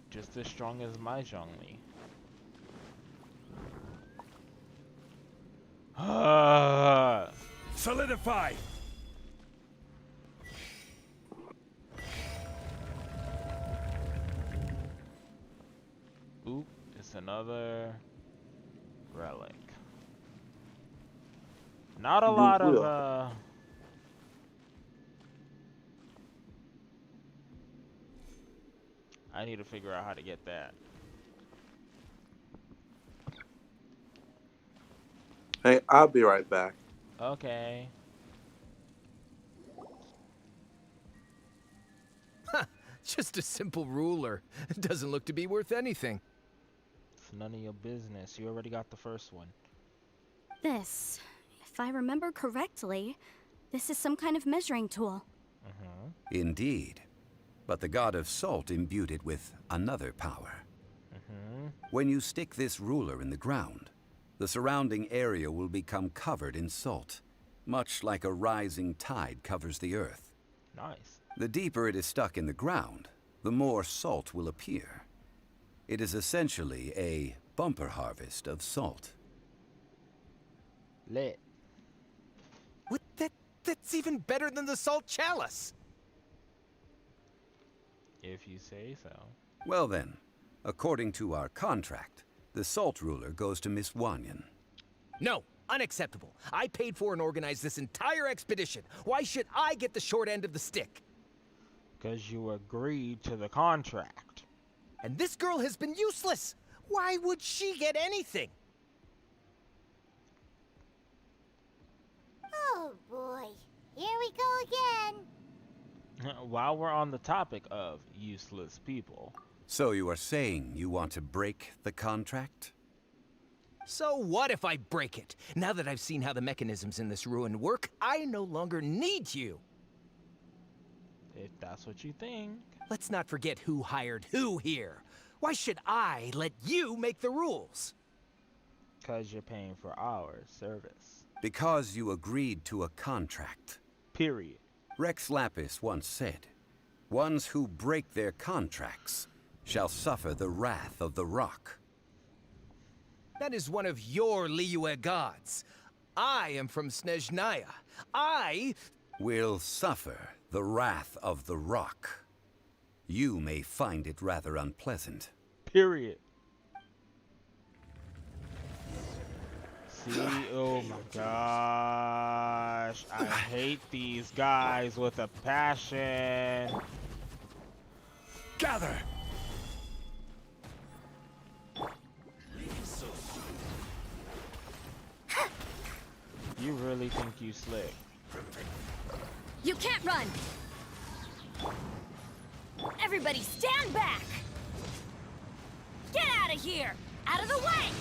Just as strong as my Zhongli. Solidify! Oop, it's another relic. Not a lot of I need to figure out how to get that. Hey, I'll be right back. Okay. Just a simple ruler. Doesn't look to be worth anything. It's none of your business. You already got the first one. This, if I remember correctly, this is some kind of measuring tool. Indeed. But the god of salt imbued it with another power. When you stick this ruler in the ground, the surrounding area will become covered in salt, much like a rising tide covers the earth. Nice. The deeper it is stuck in the ground, the more salt will appear. It is essentially a bumper harvest of salt. Lit. What? That's even better than the salt chalice. If you say so. Well then, according to our contract, the salt ruler goes to Miss Wanyan. No, unacceptable. I paid for and organized this entire expedition. Why should I get the short end of the stick? Because you agreed to the contract. And this girl has been useless. Why would she get anything? Oh boy, here we go again. While we're on the topic of useless people. So you are saying you want to break the contract? So what if I break it? Now that I've seen how the mechanisms in this ruin work, I no longer need you. If that's what you think. Let's not forget who hired who here. Why should I let you make the rules? Because you're paying for our service. Because you agreed to a contract. Period. Rex Lapis once said, "Ones who break their contracts shall suffer the wrath of the rock." That is one of your Liyue gods. I am from Snezhnaya. I will suffer the wrath of the rock. You may find it rather unpleasant. Period. See, oh my gosh. I hate these guys with a passion. Gather! You really think you slick? You can't run! Everybody stand back! Get out of here! Out of the way!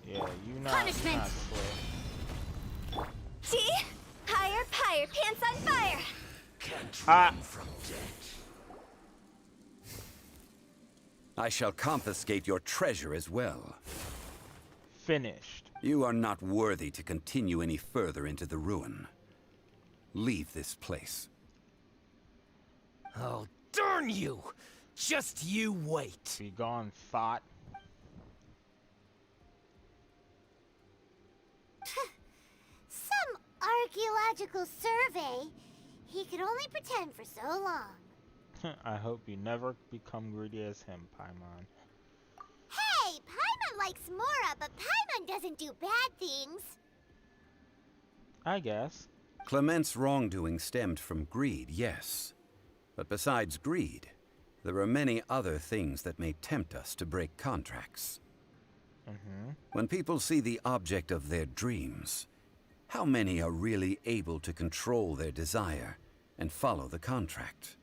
Yeah, you not, Punishment. not slick. See? Higher, higher, pants on fire! Can't run from death. I shall confiscate your treasure as well. Finished. You are not worthy to continue any further into the ruin. Leave this place. Oh, darn you! Just you wait. Be gone, thought. Some archaeological survey. He could only pretend for so long. I hope you never become greedy as him, Paimon. Hey, Paimon likes Mora, but Paimon doesn't do bad things. I guess. Clement's wrongdoing stemmed from greed, yes. But besides greed, there are many other things that may tempt us to break contracts. When people see the object of their dreams, How many are really able to control their desire and follow the contract?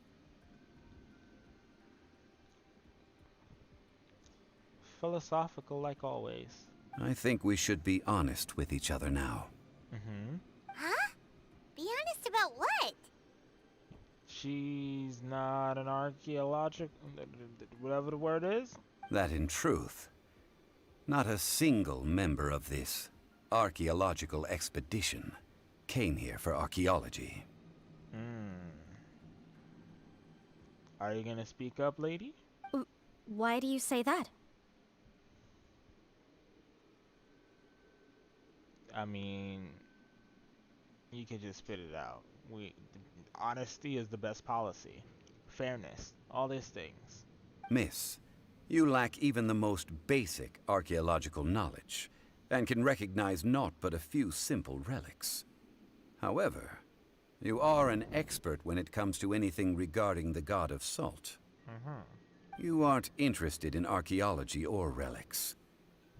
Philosophical like always. I think we should be honest with each other now. Mm-hmm. Huh? Be honest about what? She's not an archaeological... whatever the word is? That in truth, not a single member of this archaeological expedition came here for archaeology. Are you gonna speak up, lady? Why do you say that? I mean, you can just spit it out. Honesty is the best policy. Fairness, all these things. Miss, you lack even the most basic archaeological knowledge, and can recognize naught but a few simple relics. However, you are an expert when it comes to anything regarding the god of salt. You aren't interested in archaeology or relics.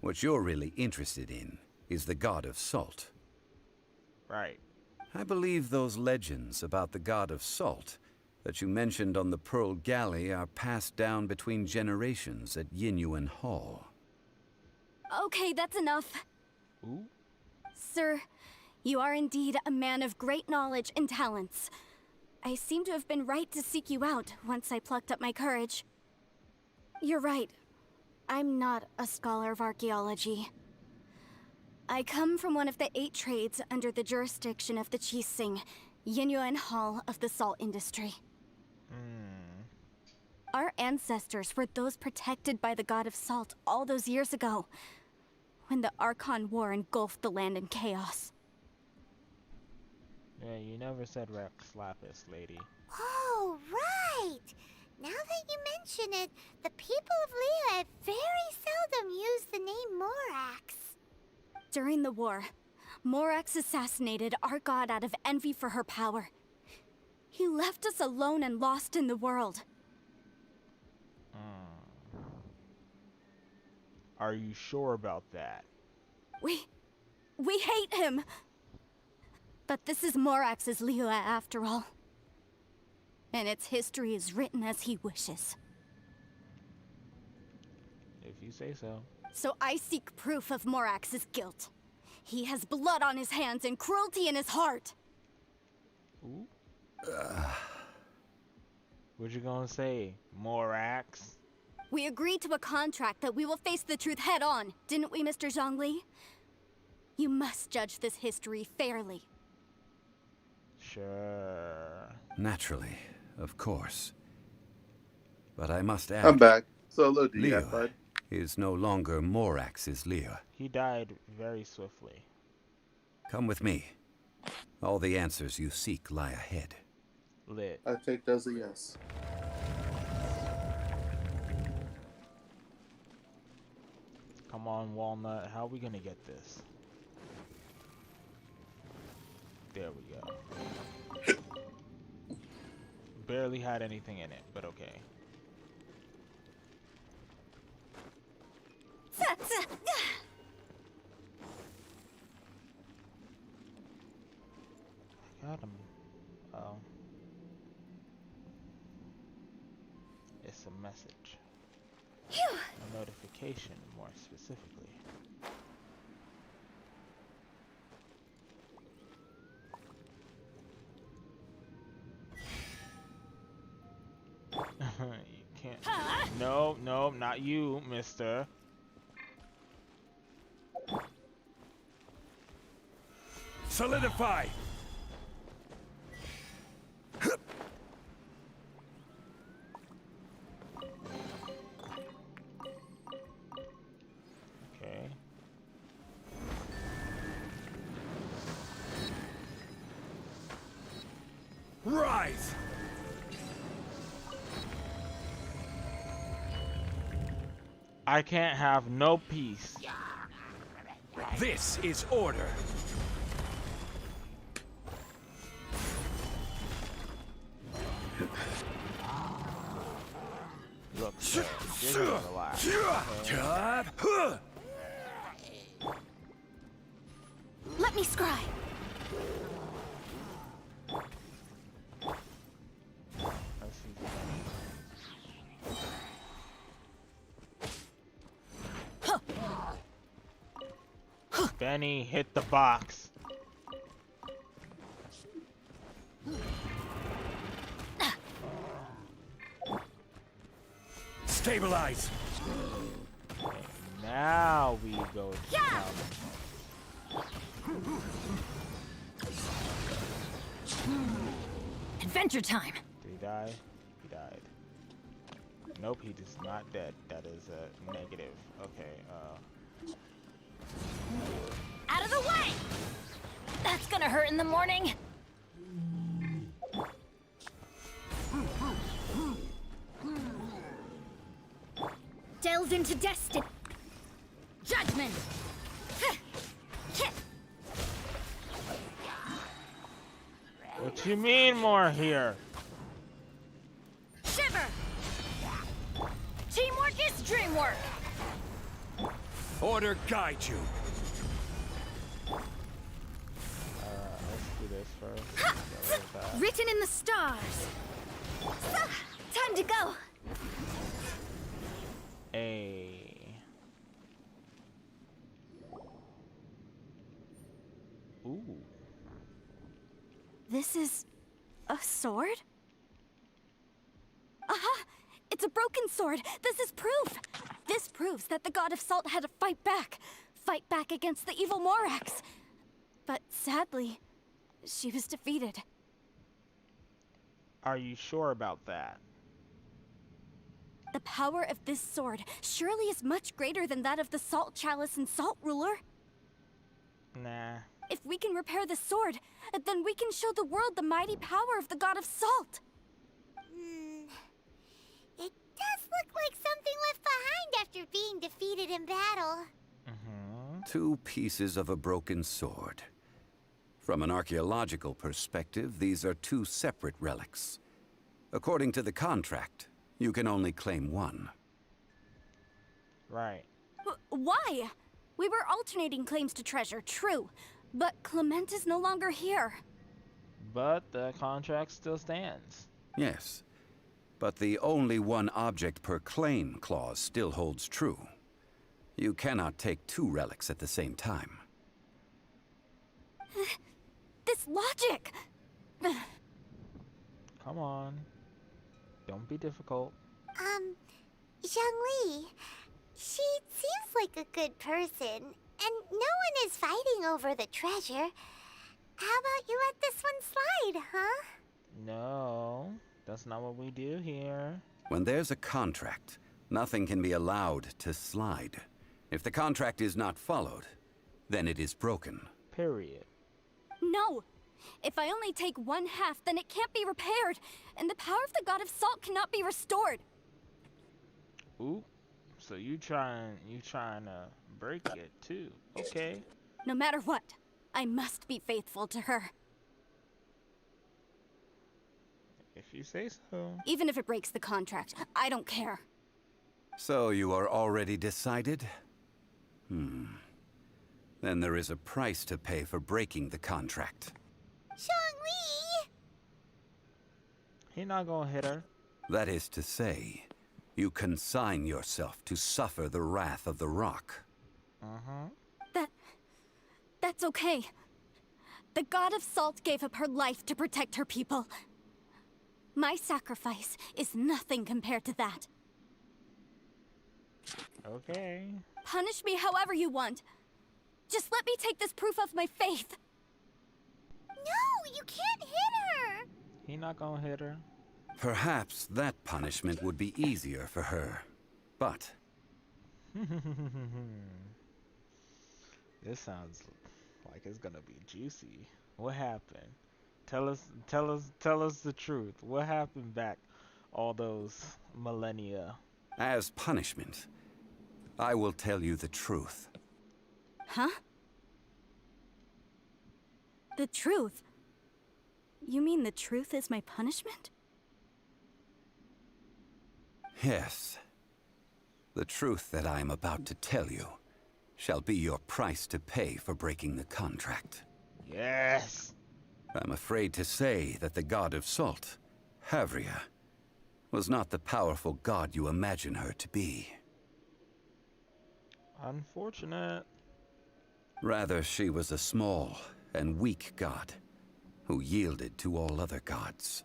What you're really interested in is the god of salt. Right. I believe those legends about the god of salt that you mentioned on the Pearl Galley are passed down between generations at Yinyuan Hall. Okay, that's enough. Ooh. Sir, you are indeed a man of great knowledge and talents. I seem to have been right to seek you out once I plucked up my courage. You're right. I'm not a scholar of archaeology. I come from one of the 8 trades under the jurisdiction of the Qixing, Yinyuan Hall of the salt industry. Our ancestors were those protected by the god of salt all those years ago, when the Archon War engulfed the land in chaos. Yeah, you never said Rex Lapis, lady. Oh, right! Now that you mention it, the people of Liyue very seldom use the name Morax. During the war, Morax assassinated our god out of envy for her power. He left us alone and lost in the world. Are you sure about that? We hate him! But this is Morax's Liyue after all. And its history is written as he wishes. If you say so. So I seek proof of Morax's guilt. He has blood on his hands and cruelty in his heart. Ooh. What you gonna say, Morax? We agreed to a contract that we will face the truth head on, didn't we, Mr. Zhongli? You must judge this history fairly. Sure. Naturally, of course. But I must add, I'm back. So look, do you Liyue have bud? is no longer Morax's Liyue. He died very swiftly. Come with me. All the answers you seek lie ahead. Lit. I take that as a yes. Come on, Walnut. How are we gonna get this? There we go. Barely had anything in it, but okay. Got him. Oh. It's a message. A notification, more specifically. You can't. No, no, not you, mister. Solidify! Okay. Rise! I can't have no peace. This is order. Look, sir, you're gonna relax. Okay? Let me scry. Benny, hit the box. Stabilize. Now we go to Yeah. Adventure time. Did he die? He died. Nope, he is not dead. That is a negative. Okay, Out of the way! That's gonna hurt in the morning. Delve into destiny. Judgment. what you mean more here? Shiver. Teamwork is dreamwork. Order guide you. Let's do this first. Get rid of that. Written in the stars. Time to go. Ooh. This is a sword? Aha! It's a broken sword! This is proof! This proves that the god of salt had to fight back. Fight back against the evil Morax. But sadly, she was defeated. Are you sure about that? The power of this sword surely is much greater than that of the Salt Chalice and Salt Ruler. Nah. If we can repair the sword, then we can show the world the mighty power of the god of salt. It does look like something left behind after being defeated in battle. Two pieces of a broken sword. From an archaeological perspective, these are two separate relics. According to the contract, you can only claim one. Right. Why? We were alternating claims to treasure, true. But Clement is no longer here. But the contract still stands. Yes, but the only one object per claim clause still holds true. You cannot take two relics at the same time. This logic! Come on. Don't be difficult. Zhongli, she seems like a good person, and no one is fighting over the treasure. How about you let this one slide, huh? No, that's not what we do here. When there's a contract, nothing can be allowed to slide. If the contract is not followed, then it is broken. Period. No! If I only take one half, then it can't be repaired, and the power of the god of salt cannot be restored. Ooh, so you trying to break it too? Okay. No matter what, I must be faithful to her. If you say so. Even if it breaks the contract, I don't care. So you are already decided? Then there is a price to pay for breaking the contract. Zhongli! He not gonna hit her. That is to say, you consign yourself to suffer the wrath of the rock. That's okay. The god of salt gave up her life to protect her people. My sacrifice is nothing compared to that. Okay. Punish me however you want. Just let me take this proof of my faith. No, you can't hit her! He not gonna hit her. Perhaps that punishment would be easier for her. But This sounds like it's gonna be juicy. What happened? Tell us the truth. What happened back all those millennia? as punishment, I will tell you the truth. Huh? The truth? You mean the truth is my punishment? Yes. The truth that I am about to tell you shall be your price to pay for breaking the contract. Yes! I'm afraid to say that the god of salt, Havria, was not the powerful god you imagine her to be. Unfortunate. Rather, she was a small and weak god who yielded to all other gods.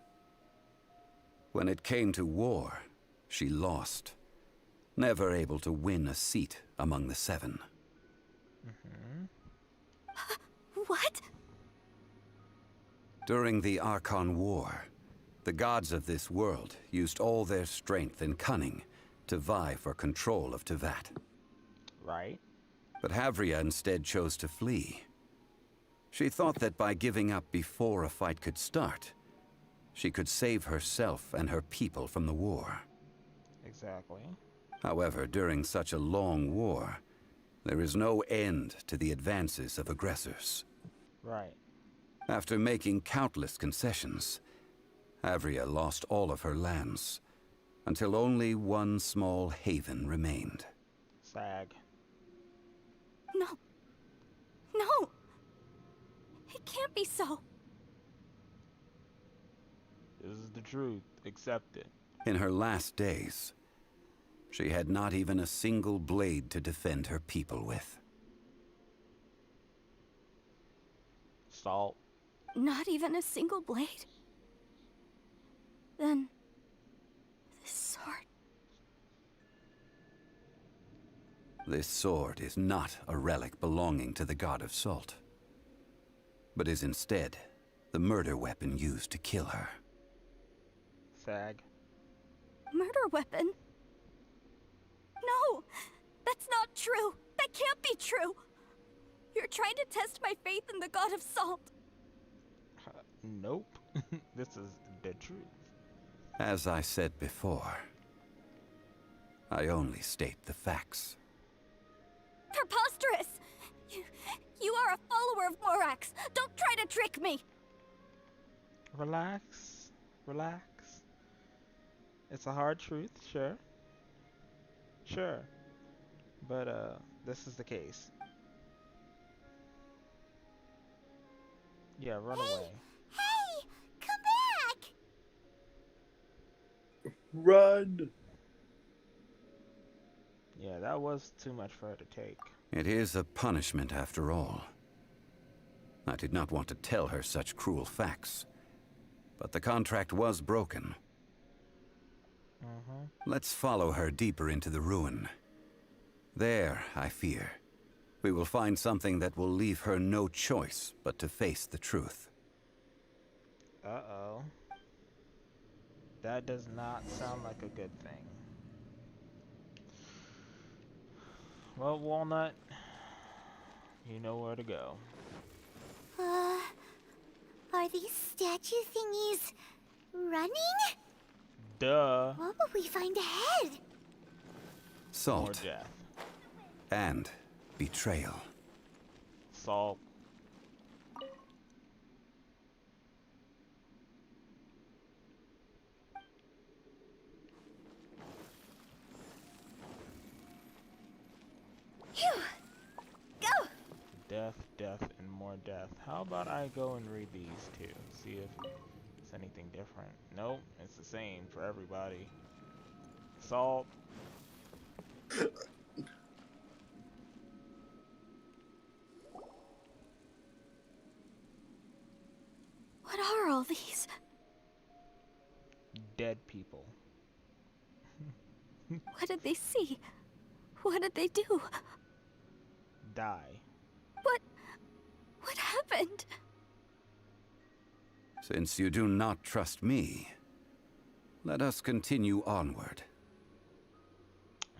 When it came to war, she lost, never able to win a seat among the seven. What? During the Archon War, the gods of this world used all their strength and cunning to vie for control of Teyvat. Right. But Havria instead chose to flee. She thought that by giving up before a fight could start, she could save herself and her people from the war. Exactly. However, during such a long war, there is no end to the advances of aggressors. Right. After making countless concessions, Havria lost all of her lands, until only one small haven remained. Sag. No. No! It can't be so. This is the truth. Accept it. In her last days, she had not even a single blade to defend her people with. Salt. Not even a single blade? Then... this sword... This sword is not a relic belonging to the god of salt, but is instead the murder weapon used to kill her. Sag. Murder weapon? No! That's not true! That can't be true! You're trying to test my faith in the god of salt! Nope. This is the truth. As I said before, I only state the facts. Preposterous! You are a follower of Morax! Don't try to trick me! Relax. Relax. It's a hard truth, sure. Sure. But, this is the case. Yeah, run away. Hey! Come back! Run! Yeah, that was too much for her to take. It is a punishment after all. I did not want to tell her such cruel facts, but the contract was broken. Let's follow her deeper into the ruin. There, I fear, we will find something that will leave her no choice but to face the truth. Uh-oh. That does not sound like a good thing. Well, Walnut, you know where to go. Are these statue thingies running? Duh. What will we find ahead? More Salt death. and betrayal. Salt. Phew! Go! Death, death, and more death. How about I go and read these two? See if it's anything different. Nope, it's the same for everybody. Salt. What are all these? Dead people. What did they see? What did they do? Die. What happened? Since you do not trust me, let us continue onward.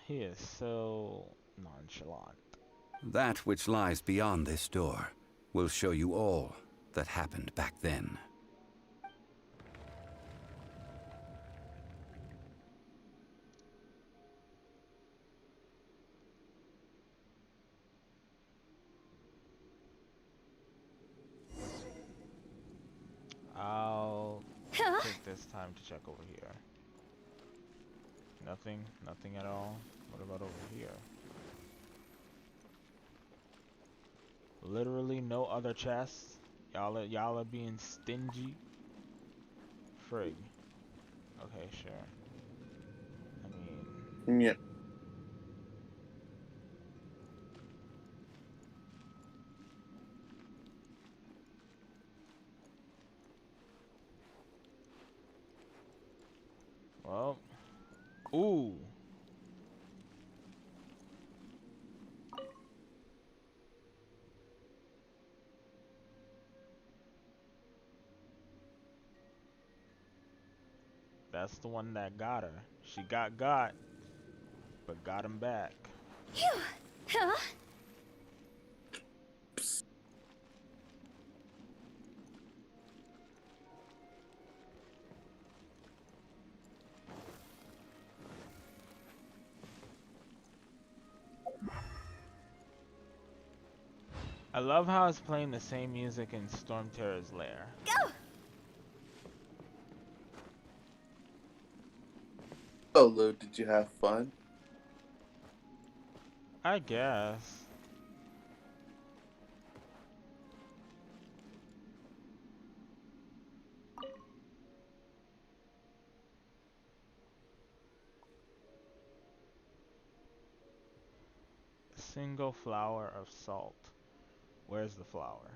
He is so nonchalant. That which lies beyond this door will show you all that happened back then. I'll take this time to check over here. Nothing? Nothing at all? What about over here? Literally no other chests? Y'all are being stingy? Frig. Okay, sure. I mean... Yeah. Well, ooh. That's the one that got her. She got, but got him back. Phew. Huh? I love how it's playing the same music in Storm Terror's lair. Go! So, Lou, did you have fun? I guess. Single flower of salt. Where's the flower?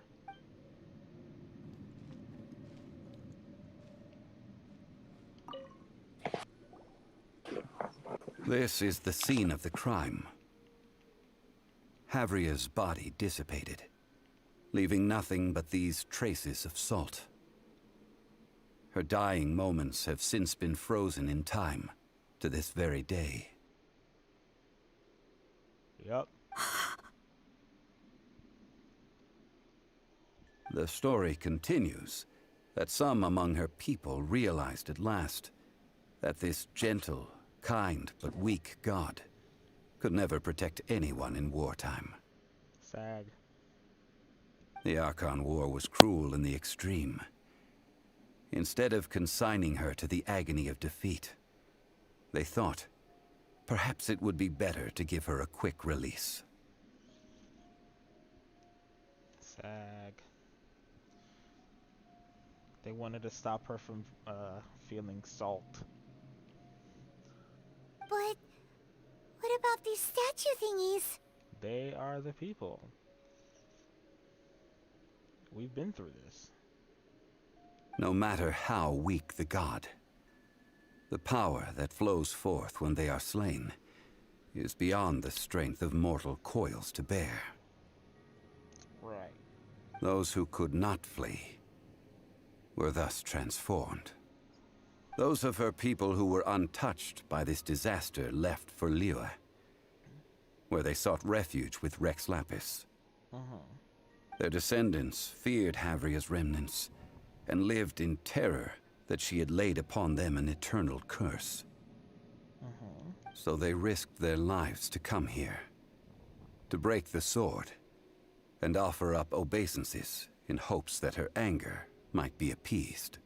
This is the scene of the crime. Havria's body dissipated, leaving nothing but these traces of salt. Her dying moments have since been frozen in time to this very day. Yup. The story continues that some among her people realized at last that this gentle, kind, but weak god could never protect anyone in wartime. Sag. The Archon War was cruel in the extreme. Instead of consigning her to the agony of defeat, they thought perhaps it would be better to give her a quick release. Sag. They wanted to stop her from feeling salt. But what about these statue thingies? They are the people. We've been through this. No matter how weak the god, the power that flows forth when they are slain is beyond the strength of mortal coils to bear. Right. Those who could not flee were thus transformed. Those of her people who were untouched by this disaster left for Liyue, where they sought refuge with Rex Lapis. Their descendants feared Havria's remnants and lived in terror that she had laid upon them an eternal curse. So they risked their lives to come here, to break the sword, and offer up obeisances in hopes that her anger might be appeased.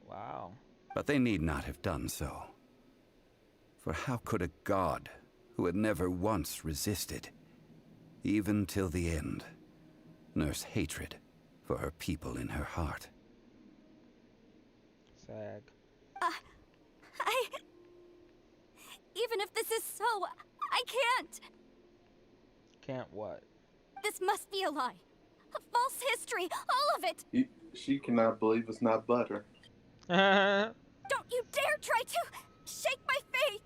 Wow. But they need not have done so. For how could a god who had never once resisted, even till the end, nurse hatred for her people in her heart? Sag. Even if this is so, I can't. Can't what? This must be a lie. A false history, all of it. She cannot believe it's not butter. Don't you dare try to shake my faith.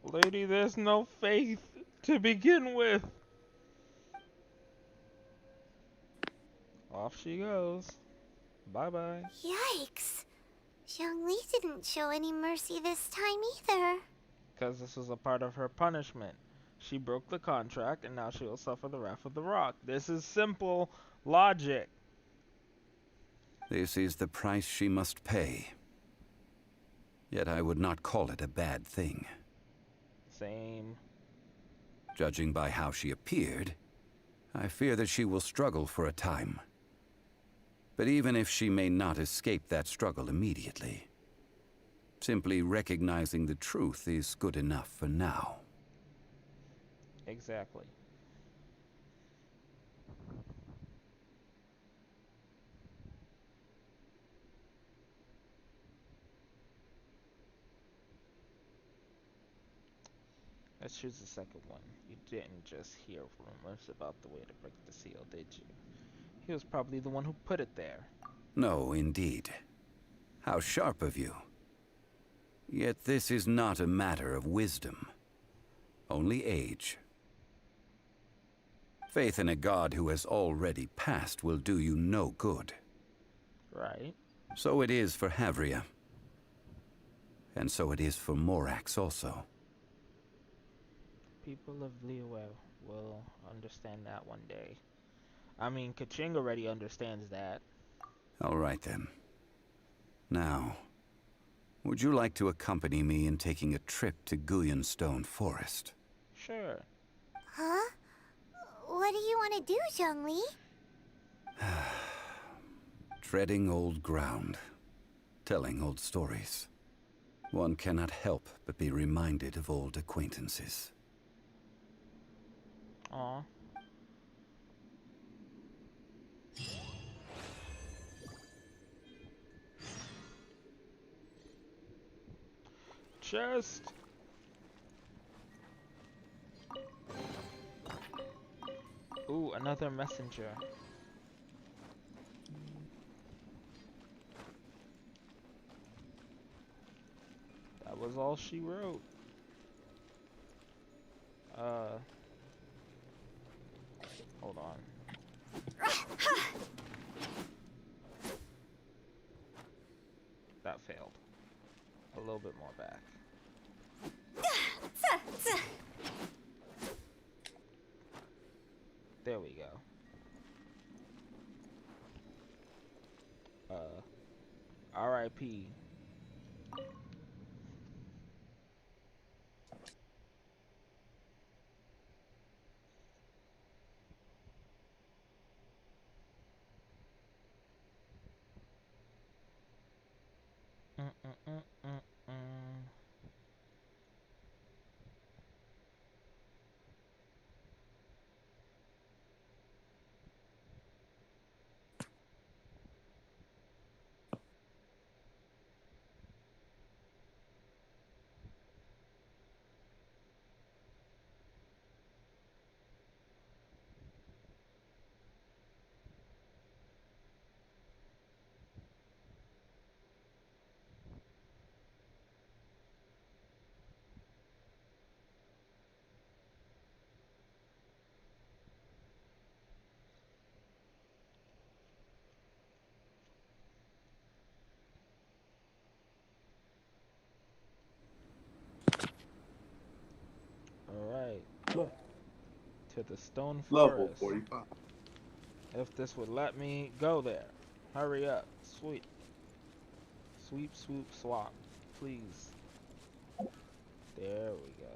Lady, there's no faith to begin with. Off she goes. Bye-bye. Yikes. Zhongli didn't show any mercy this time either. Because this was a part of her punishment. She broke the contract, and now she will suffer the wrath of the rock. This is simple logic. This is the price she must pay. Yet I would not call it a bad thing. Same. Judging by how she appeared, I fear that she will struggle for a time. But even if she may not escape that struggle immediately, simply recognizing the truth is good enough for now. Exactly. Let's choose the second one. You didn't just hear rumors about the way to break the seal, did you? He was probably the one who put it there. No, indeed. How sharp of you. Yet this is not a matter of wisdom, only age. Faith in a god who has already passed will do you no good. Right. So it is for Havria. And so it is for Morax also. People of Liyue will understand that one day. I mean, Kaching already understands that. All right then. Now, would you like to accompany me in taking a trip to Guyonstone Forest? Sure. Huh? What do you want to do, Zhongli? Treading old ground, telling old stories. One cannot help but be reminded of old acquaintances. Aw. Chest. Ooh, another messenger. That was all she wrote. Hold on. That failed. A little bit more back. There we go. R.I.P. Alright. To the stone Level forest. 45. If this would let me go there. Hurry up. Sweep. Sweep, swoop, swap. Please. There we go.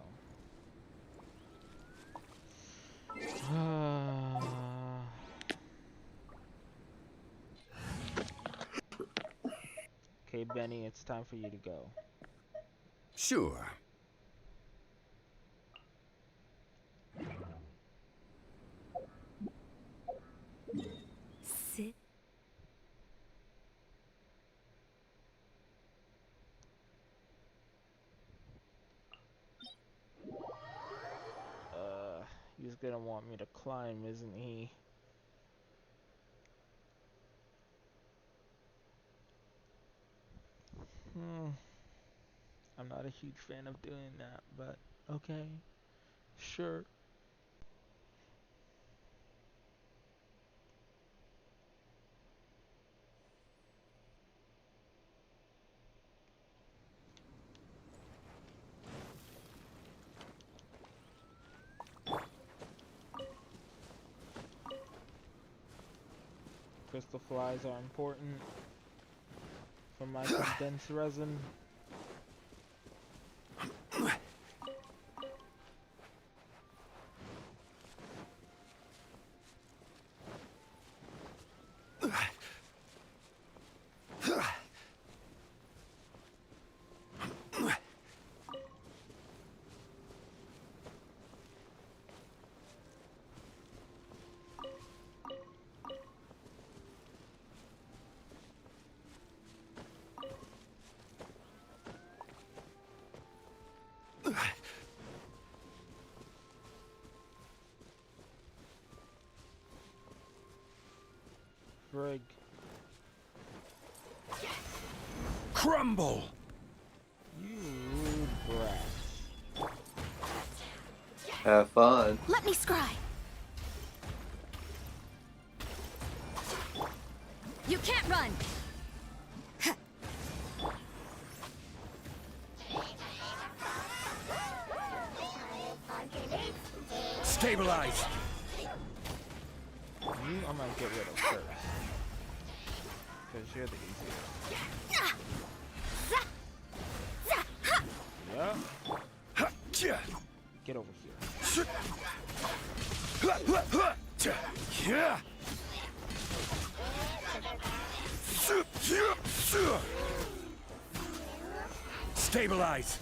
Okay, Benny, it's time for you to go. Sure. Sit. He's gonna want me to climb, isn't he? I'm not a huge fan of doing that, but okay. Sure. Crystal flies are important for my condensed resin. Frig. Crumble! You Have fun. Let me scry. You can't run. Stabilize. You I'm gonna get rid of first. Because you're the easiest. Yeah. Get over here. Stabilize.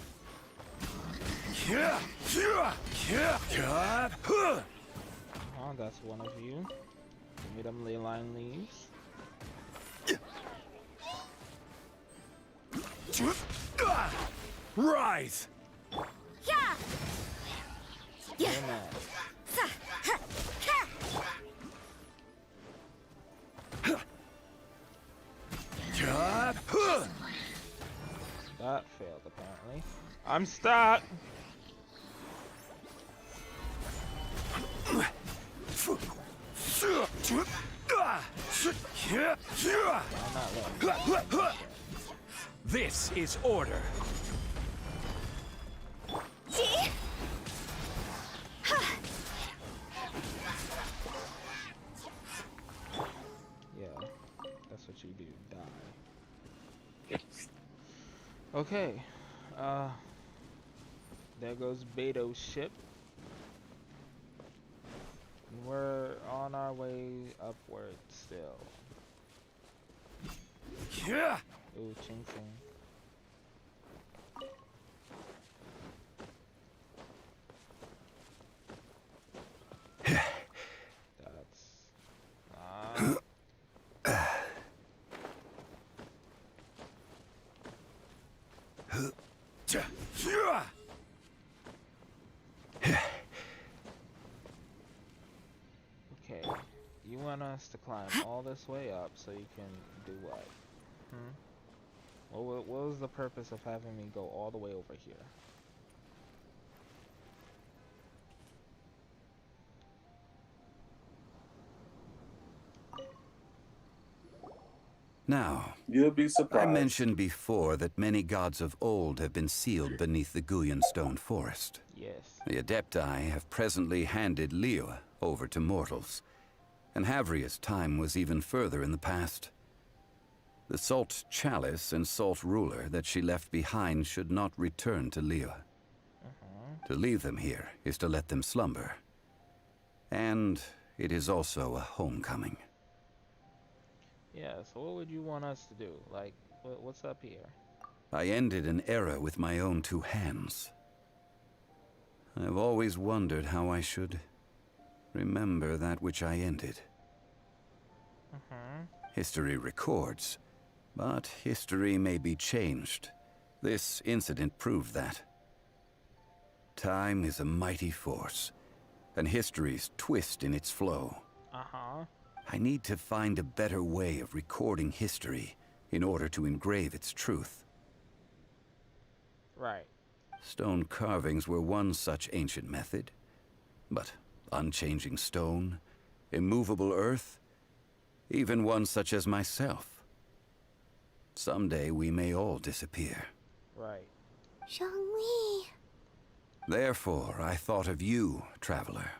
Oh, that's one of you. Give me them ley line leaves. Rise. Yeah. You're mad. That failed apparently. I'm stuck. This is order. Yeah, that's what you do. Die. Okay. There goes Beto's ship. We're on our way upward still. Ooh, Ching Sing. Okay, you want us to climb all this way up so you can do what? What was the purpose of having me go all the way over here? Now, You'll be surprised. I mentioned before that many gods of old have been sealed beneath the Guyan stone forest. Yes. The Adepti have presently handed Liyue over to mortals, and Havria's time was even further in the past. The Salt Chalice and Salt Ruler that she left behind should not return to Liyue. To leave them here is to let them slumber. And it is also a homecoming. Yeah, so what would you want us to do? Like, what's up here? I ended an era with my own two hands. I've always wondered how I should remember that which I ended. History records, but history may be changed. This incident proved that. Time is a mighty force, and history's twist in its flow. I need to find a better way of recording history in order to engrave its truth. Right. Stone carvings were one such ancient method, but unchanging stone, immovable earth, even one such as myself. Someday we may all disappear. Right. Zhongli. Therefore, I thought of you, traveler.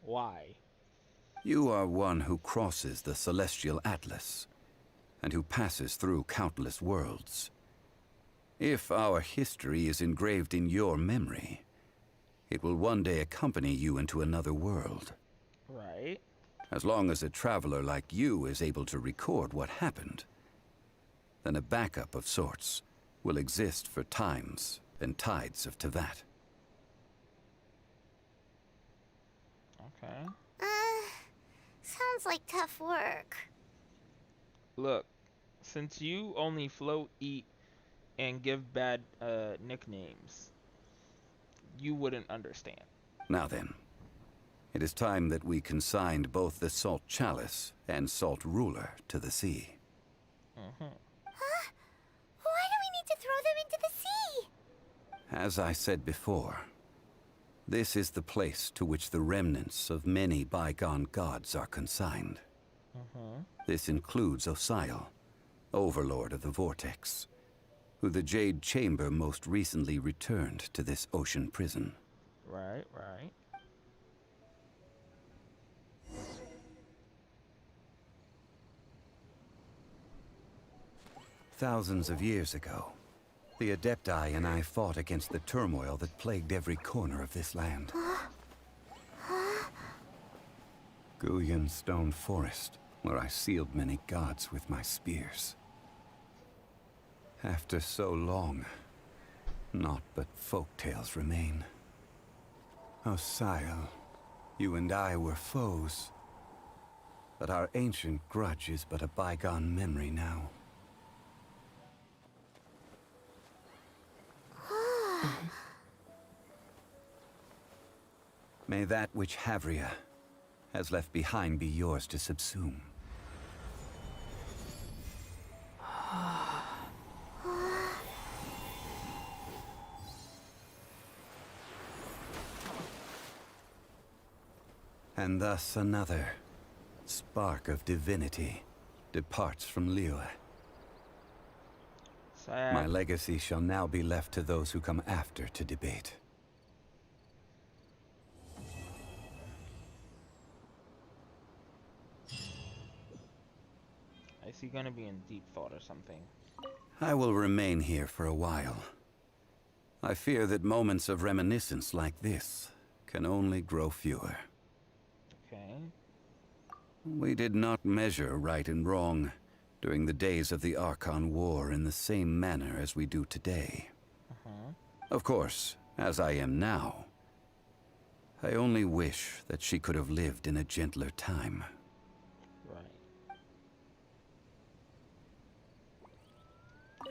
Why? You are one who crosses the celestial atlas, and who passes through countless worlds. If our history is engraved in your memory, it will one day accompany you into another world. Right. As long as a traveler like you is able to record what happened, then a backup of sorts will exist for times and tides of Teyvat. Okay. Sounds like tough work. Look, since you only float, eat, and give bad nicknames, you wouldn't understand. Now then, it is time that we consigned both the Salt Chalice and Salt Ruler to the sea. Huh? Why do we need to throw them into the sea? As I said before, This is the place to which the remnants of many bygone gods are consigned. This includes Osial, Overlord of the Vortex, who the Jade Chamber most recently returned to this ocean prison. Right, right. Thousands of years ago, the Adepti and I fought against the turmoil that plagued every corner of this land. Guyan Stone Forest, where I sealed many gods with my spears. After so long, naught but folk tales remain. Osial, you and I were foes, but our ancient grudge is but a bygone memory now. May that which Havria has left behind be yours to subsume. And thus another spark of divinity departs from Liyue. Sad. My legacy shall now be left to those who come after to debate. Is he gonna be in deep thought or something? I will remain here for a while. I fear that moments of reminiscence like this can only grow fewer. Okay. We did not measure right and wrong during the days of the Archon War in the same manner as we do today. Of course, as I am now, I only wish that she could have lived in a gentler time. Right.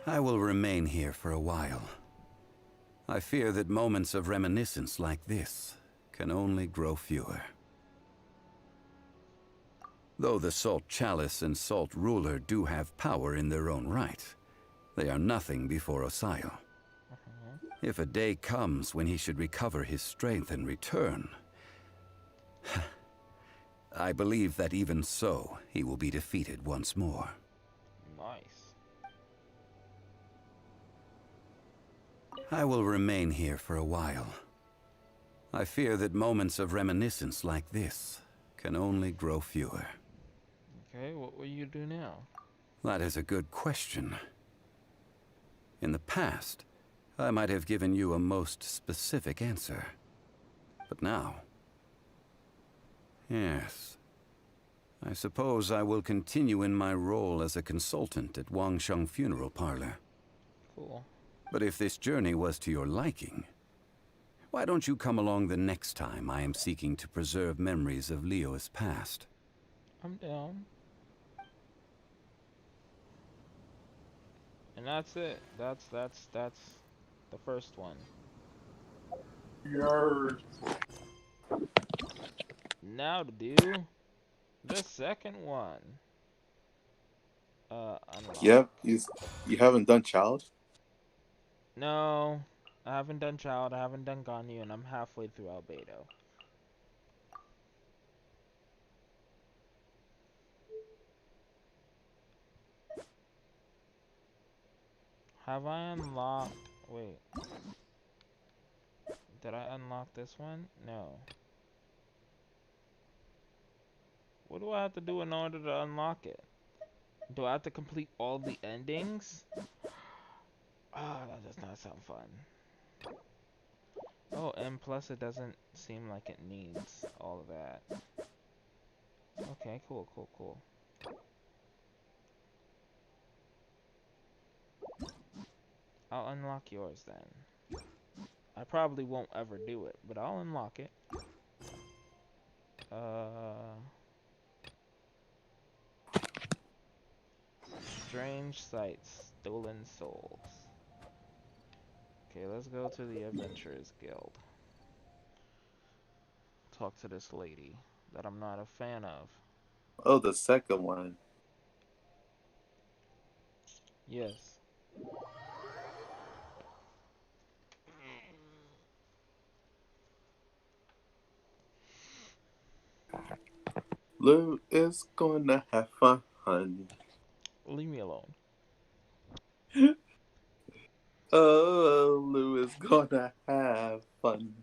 I will remain here for a while. I fear that moments of reminiscence like this can only grow fewer. Though the Salt Chalice and Salt Ruler do have power in their own right, they are nothing before Osial. If a day comes when he should recover his strength and return, I believe that even so, he will be defeated once more. Nice. I will remain here for a while. I fear that moments of reminiscence like this can only grow fewer. Okay, what will you do now? That is a good question. In the past, I might have given you a most specific answer. But now... yes. I suppose I will continue in my role as a consultant at Wangsheng Funeral Parlor. Cool. But if this journey was to your liking, why don't you come along the next time I am seeking to preserve memories of Liyue's past? I'm down. And that's it. That's the first one. Yard. Now to do the second one. Unlock. Yep. You haven't done Child? No, I haven't done Child, I haven't done Ganyu, and I'm halfway through Albedo. Have I unlocked... wait. Did I unlock this one? No. What do I have to do in order to unlock it? Do I have to complete all the endings? Ah, that does not sound fun. Oh, and plus it doesn't seem like it needs all of that. Okay, cool. I'll unlock yours then. I probably won't ever do it, but I'll unlock it. Strange sights, stolen souls. Okay, let's go to the Adventurers Guild. Talk to this lady that I'm not a fan of. Oh, the second one. Yes. Lou is gonna have fun. Leave me alone. Oh, Lou is gonna have fun.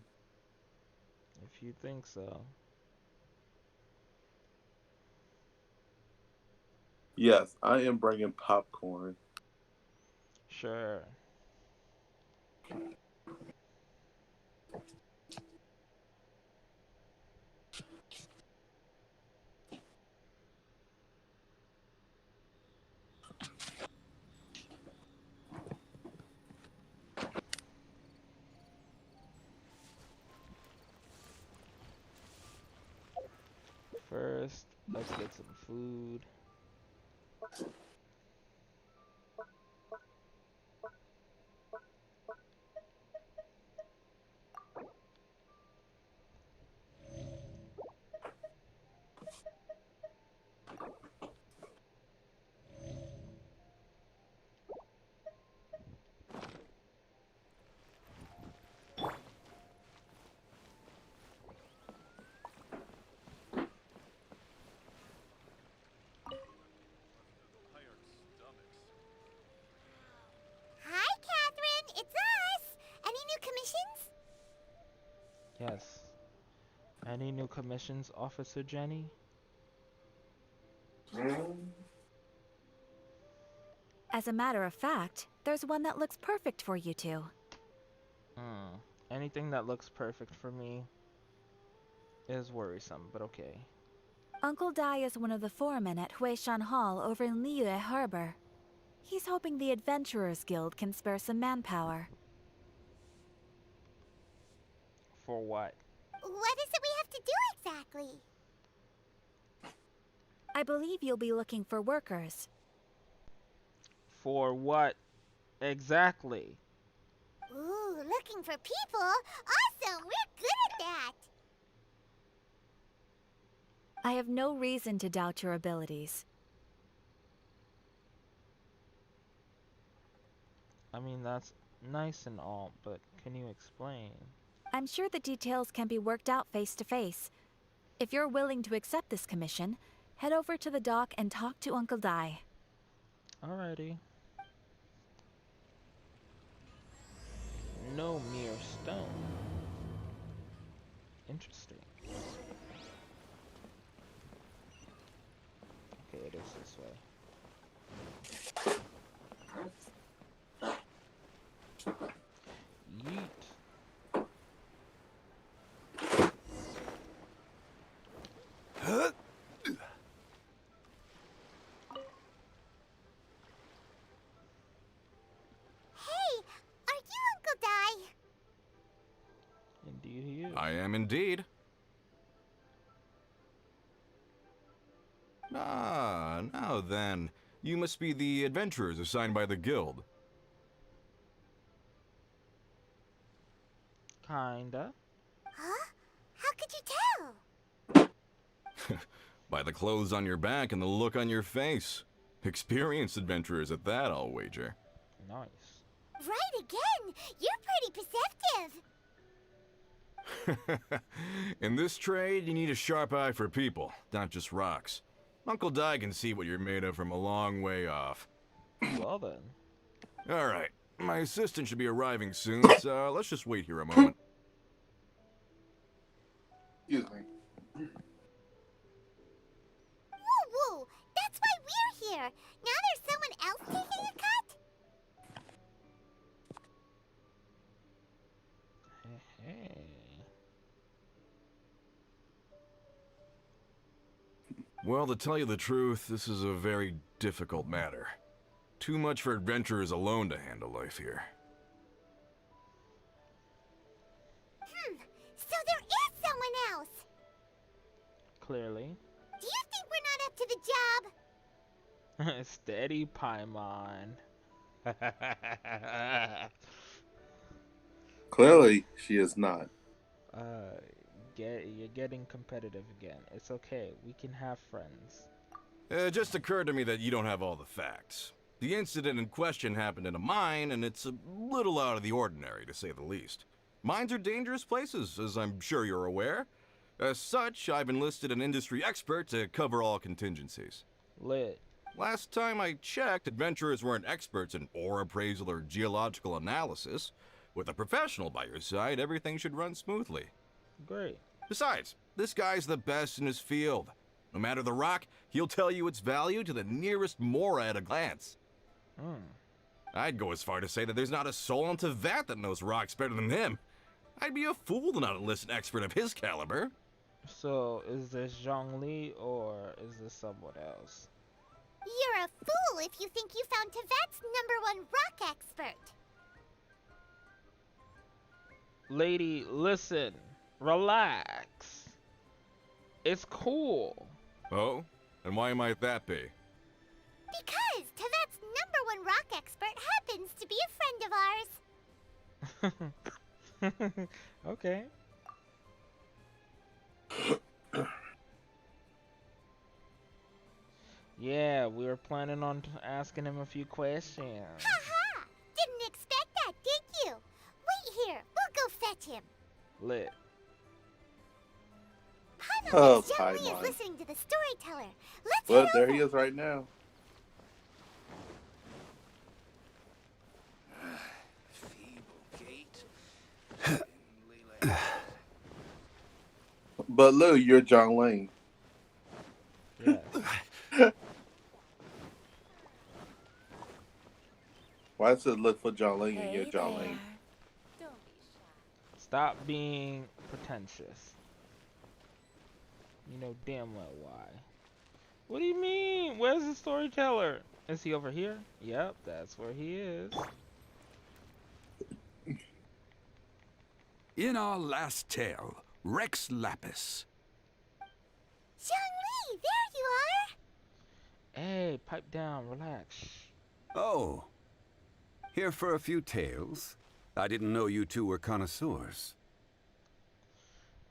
If you think so. Yes, I am bringing popcorn. Sure. First, let's get some food. Hi, Catherine. It's us. Any new commissions? Yes. Any new commissions, Officer Jenny? As a matter of fact, there's one that looks perfect for you two. Anything that looks perfect for me is worrisome, but okay. Uncle Dai is one of the foremen at Huishan Hall over in Liyue Harbor. He's hoping the Adventurers Guild can spare some manpower. For what? What is it we have to do exactly? I believe you'll be looking for workers. For what exactly? Ooh, looking for people? Awesome! We're good at that! I have no reason to doubt your abilities. I mean, that's nice and all, but can you explain? I'm sure the details can be worked out face to face. If you're willing to accept this commission, head over to the dock and talk to Uncle Dai. Alrighty. No mere stone. Interesting. Okay, it is this way. Yeet. Hey, are you Uncle Dai? Indeed he is. I am indeed. Ah, now then. You must be the adventurers assigned by the guild. Kinda. Huh? How could you tell? By the clothes on your back and the look on your face. Experienced adventurers at that, I'll wager. Nice. Right again! You're pretty perceptive! In this trade, you need a sharp eye for people, not just rocks. Uncle Dai can see what you're made of from a long way off. Well then. Alright, my assistant should be arriving soon, so let's just wait here a moment. Excuse me. Woo woo! That's why we're here! Now there's someone else taking a cut? Hey. Well, to tell you the truth, this is a very difficult matter. Too much for adventurers alone to handle life here. So there is someone else! Clearly. Do you think we're not up to the job? Steady, Paimon. Clearly, she is not. You're getting competitive again. It's okay. We can have friends. It just occurred to me that you don't have all the facts. The incident in question happened in a mine, and it's a little out of the ordinary, to say the least. Mines are dangerous places, as I'm sure you're aware. As such, I've enlisted an industry expert to cover all contingencies. Lit. Last time I checked, adventurers weren't experts in ore appraisal or geological analysis. With a professional by your side, everything should run smoothly. Great. Besides, this guy's the best in his field. No matter the rock, he'll tell you its value to the nearest mora at a glance. I'd go as far to say that there's not a soul on Tevat that knows rocks better than him. I'd be a fool to not enlist an expert of his caliber. So, is this Zhongli or is this someone else? You're a fool if you think you found Tevat's #1 rock expert. Lady, listen. Relax. It's cool. Oh? And why might that be? Because Tevat's #1 rock expert happens to be a friend of ours. Okay. Yeah, we were planning on asking him a few questions. Haha! Didn't expect that, did you? Wait here, we'll go fetch him. Lit. Oh, Zhongli is Paimon. listening to the storyteller. Let's Well, head there over. he is right now. But Lou, you're John Lane. Yeah. Why does it look for John Lane and you're John Lane? Stop being pretentious. You know damn well why. What do you mean? Where's the storyteller? Is he over here? Yep, that's where he is. In our last tale, Rex Lapis. Zhongli, there you are. Hey, pipe down, relax. Oh. Here for a few tales? I didn't know you two were connoisseurs.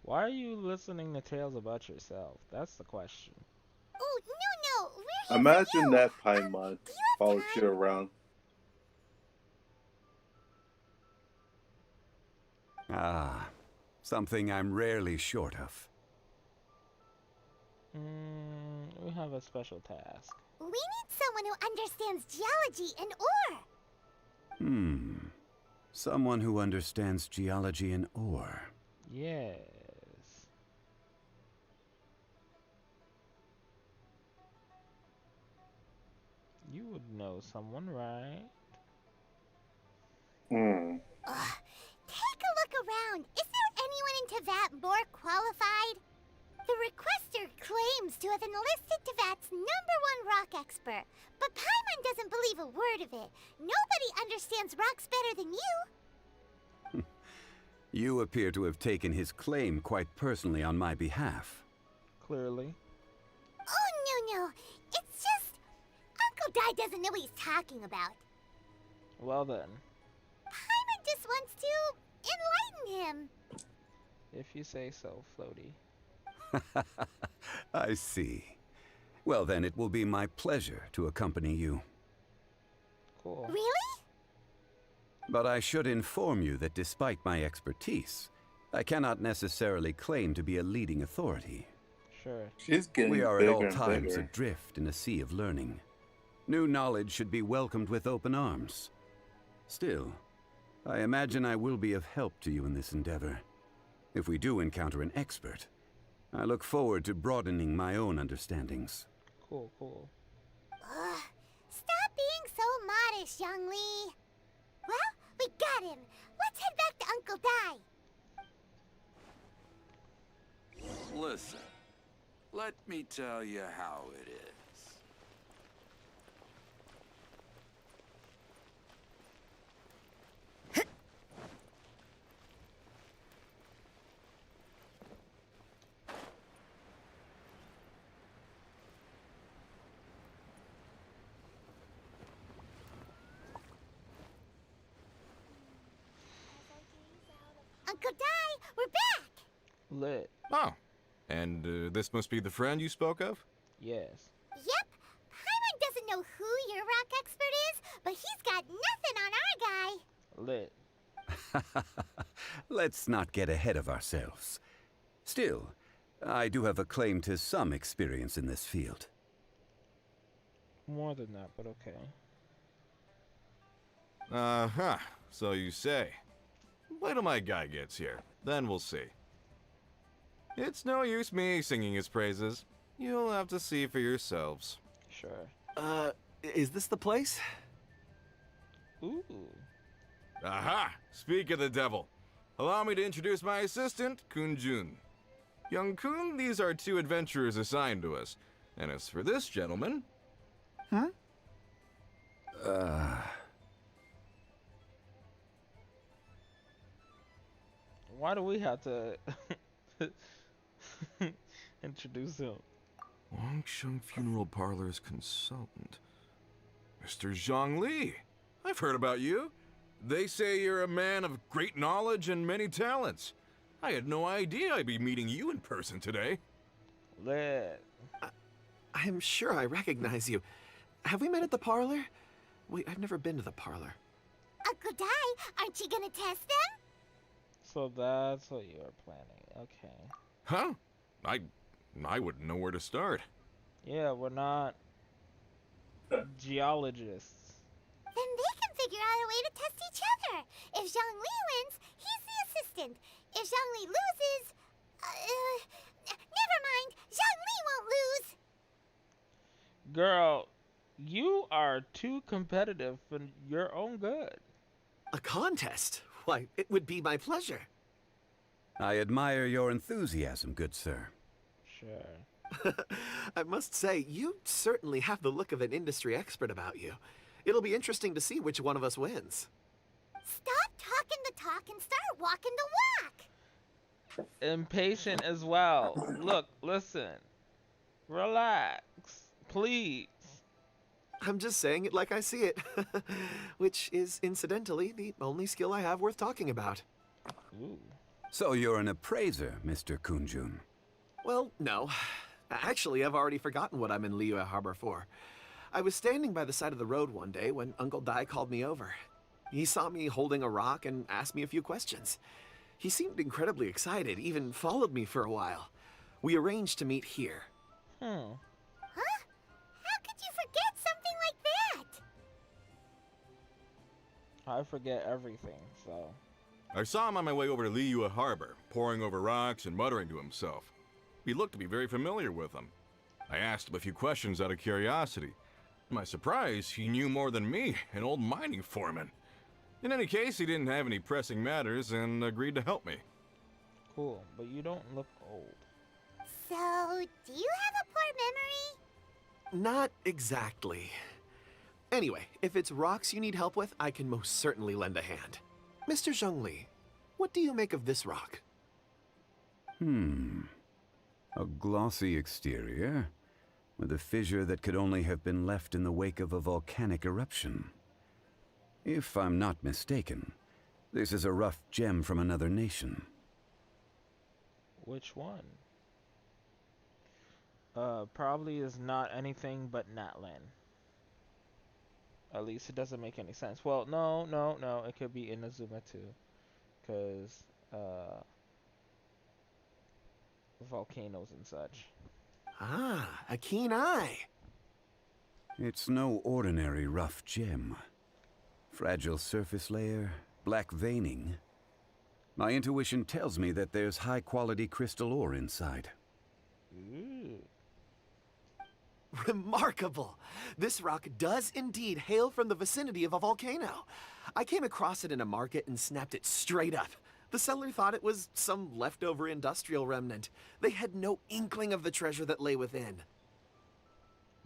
Why are you listening to tales about yourself? That's the question. Oh, no, we're here Imagine for you. that Paimon followed you around. Ah, something I'm rarely short of. We have a special task. We need someone who understands geology and ore. Someone who understands geology and ore. Yes. You would know someone, right? Take a look around. Is there anyone in Tevat more qualified? The requester claims to have enlisted Tevat's #1 rock expert, but Paimon doesn't believe a word of it. Nobody understands rocks better than you. You appear to have taken his claim quite personally on my behalf. Clearly. Oh, no. It's just... Uncle Dai doesn't know what he's talking about. Well then, Paimon just wants to enlighten him. if you say so, Floaty. I see. Well then, it will be my pleasure to accompany you. Cool. Really? But I should inform you that despite my expertise, I cannot necessarily claim to be a leading authority. Sure. She's getting We are bigger at all and times bigger. adrift in a sea of learning. New knowledge should be welcomed with open arms. Still, I imagine I will be of help to you in this endeavor. If we do encounter an expert, I look forward to broadening my own understandings. Cool. Stop being so modest, Zhongli. Well, we got him. Let's head back to Uncle Dai. Listen, let me tell you how it is. Uncle Dai, we're back. Lit. Oh. And this must be the friend you spoke of? Yes. Yep. Paimon doesn't know who your rock expert is, but he's got nothing on our guy. Lit. Let's not get ahead of ourselves. Still, I do have a claim to some experience in this field. More than that, but okay. Uh-huh, so you say. Wait till my guy gets here, then we'll see. It's no use me singing his praises. You'll have to see for yourselves. Sure. Is this the place? Ooh. Aha! Speak of the devil. Allow me to introduce my assistant, Kun-jun. Young Kun, these are 2 adventurers assigned to us. And as for this gentleman... Huh? Why do we have to introduce him? Wangsheng Funeral Parlor's consultant. Mr. Zhongli. I've heard about you. They say you're a man of great knowledge and many talents. I had no idea I'd be meeting you in person today. Lit. I'm sure I recognize you. Have we met at the parlor? Wait, I've never been to the parlor. Uncle Dai, aren't you gonna test them? So that's what you are planning. Okay. Huh? I wouldn't know where to start. Yeah, we're not geologists. Then they can figure out a way to test each other. If Zhongli wins, he's the assistant. If Zhongli loses, never mind. Zhongli won't lose. Girl, you are too competitive for your own good. A contest? Why, it would be my pleasure. I admire your enthusiasm, good sir. Sure. I must say, you certainly have the look of an industry expert about you. It'll be interesting to see which one of us wins. Stop talking the talk and start walking the walk. Impatient as well. Look, listen. Relax. Please. I'm just saying it like I see it. Which is, incidentally, the only skill I have worth talking about. Ooh. So you're an appraiser, Mr. Kun-jun. Well, no. Actually, I've already forgotten what I'm in Liyue Harbor for. I was standing by the side of the road one day when Uncle Dai called me over. He saw me holding a rock and asked me a few questions. He seemed incredibly excited, even followed me for a while. We arranged to meet here. Huh? How could you forget something like that? I forget everything, so. I saw him on my way over to Liyue Harbor, poring over rocks and muttering to himself. He looked to be very familiar with them. I asked him a few questions out of curiosity. To my surprise, he knew more than me, an old mining foreman. In any case, he didn't have any pressing matters and agreed to help me. Cool, but you don't look old. So, do you have a poor memory? Not exactly. Anyway, if it's rocks you need help with, I can most certainly lend a hand. Mr. Zhongli, what do you make of this rock? A glossy exterior, with a fissure that could only have been left in the wake of a volcanic eruption. If I'm not mistaken, this is a rough gem from another nation. Which one? Probably is not anything but Natlan. At least it doesn't make any sense. Well, no. It could be Inazuma too. Because, volcanoes and such. Ah, a keen eye. It's no ordinary rough gem. Fragile surface layer, black veining. My intuition tells me that there's high-quality crystal ore inside. Ooh. Remarkable! This rock does indeed hail from the vicinity of a volcano. I came across it in a market and snapped it straight up. The seller thought it was some leftover industrial remnant. They had no inkling of the treasure that lay within.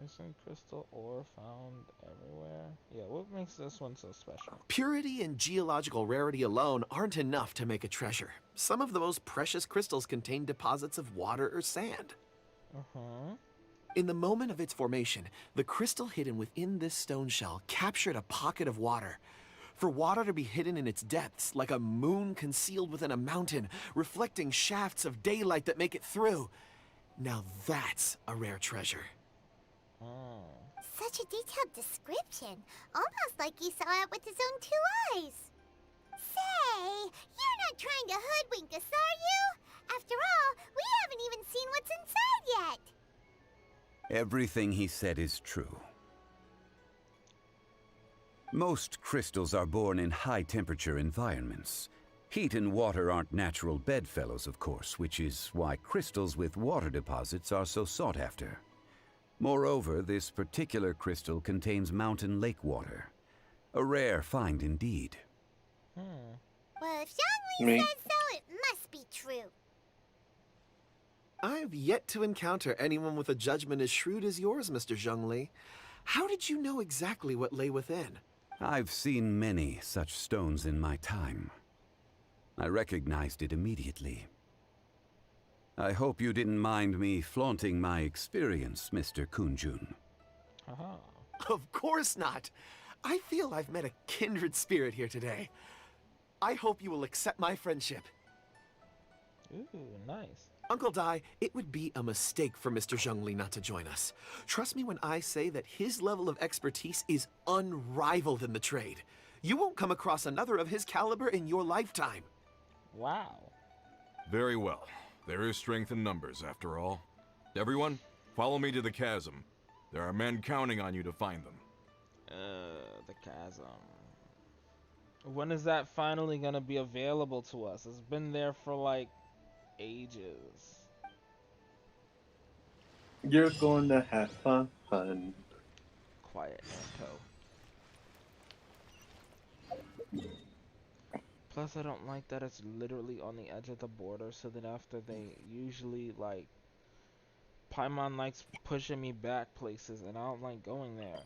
Isn't crystal ore found everywhere? Yeah, what makes this one so special? Purity and geological rarity alone aren't enough to make a treasure. Some of the most precious crystals contain deposits of water or sand. Uh-huh. In the moment of its formation, the crystal hidden within this stone shell captured a pocket of water. For water to be hidden in its depths, like a moon concealed within a mountain, reflecting shafts of daylight that make it through. Now that's a rare treasure. Oh. Such a detailed description. Almost like he saw it with his own 2 eyes. Say, you're not trying to hoodwink us, are you? After all, we haven't even seen what's inside yet. Everything he said is true. Most crystals are born in high-temperature environments. Heat and water aren't natural bedfellows, of course, which is why crystals with water deposits are so sought after. Moreover, this particular crystal contains mountain lake water. A rare find indeed. Well, if Zhongli says so, it must be true. I've yet to encounter anyone with a judgment as shrewd as yours, Mr. Zhongli. How did you know exactly what lay within? I've seen many such stones in my time. I recognized it immediately. I hope you didn't mind me flaunting my experience, Mr. Kunjun. Of course not. I feel I've met a kindred spirit here today. I hope you will accept my friendship. Ooh, nice. Uncle Dai, it would be a mistake for Mr. Zhongli not to join us. Trust me when I say that his level of expertise is unrivaled in the trade. You won't come across another of his caliber in your lifetime. Wow. Very well. There is strength in numbers, after all. Everyone, follow me to the chasm. There are men counting on you to find them. The chasm. When is that finally gonna be available to us? It's been there for like ages. You're going to have fun. Quiet, Nanto. Plus, I don't like that it's literally on the edge of the border, so that after they usually like Paimon likes pushing me back places, and I don't like going there.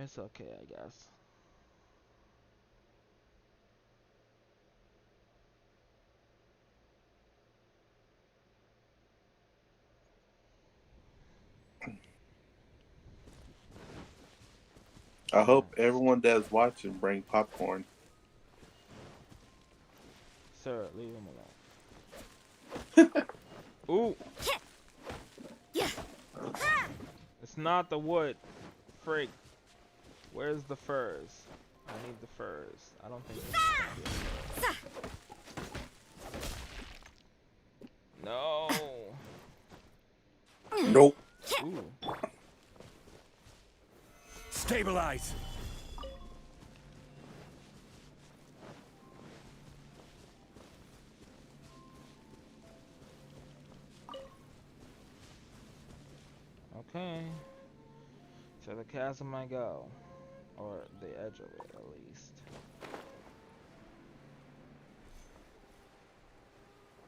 It's okay, I guess. I hope everyone that's watching bring popcorn. Sir, leave him alone. Ooh! It's not the wood. Frig. Where's the furs? I need the furs. I don't think this is gonna be No! Nope. Ooh. Stabilize! Okay. To the chasm I go. Or the edge of it, at least.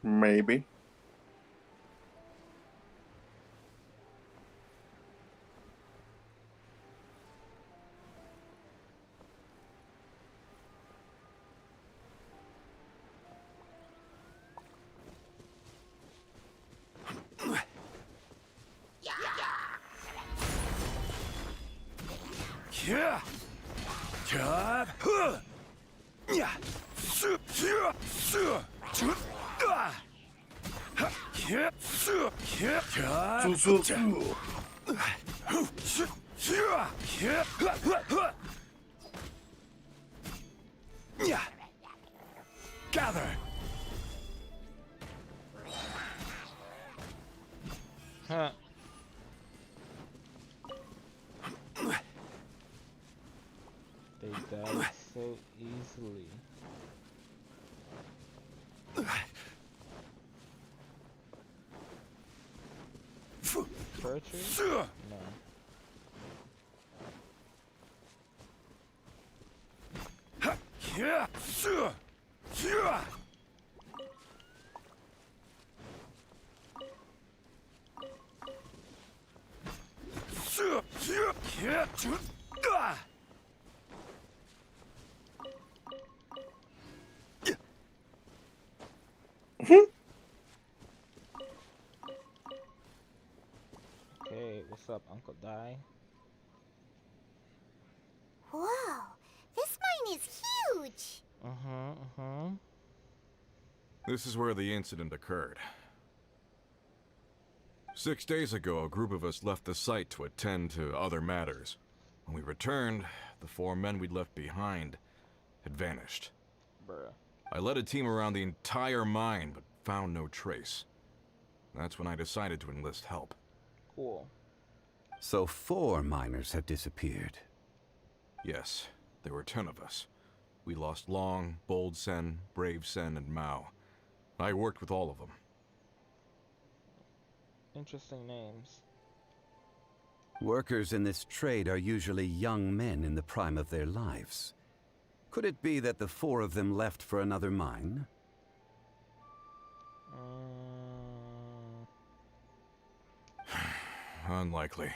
Maybe. Gather! Huh. They died so easily. Fur tree? No. Okay, what's up, Uncle Dai? Whoa, this mine is huge. This is where the incident occurred. 6 days ago, a group of us left the site to attend to other matters. When we returned, the 4 men we'd left behind had vanished. Bruh. I led a team around the entire mine, but found no trace. That's when I decided to enlist help. Cool. So 4 miners have disappeared. Yes, there were 10 of us. We lost Long, Bold Sen, Brave Sen, and Mao. I worked with all of them. Interesting names. Workers in this trade are usually young men in the prime of their lives. Could it be that the 4 of them left for another mine? Unlikely.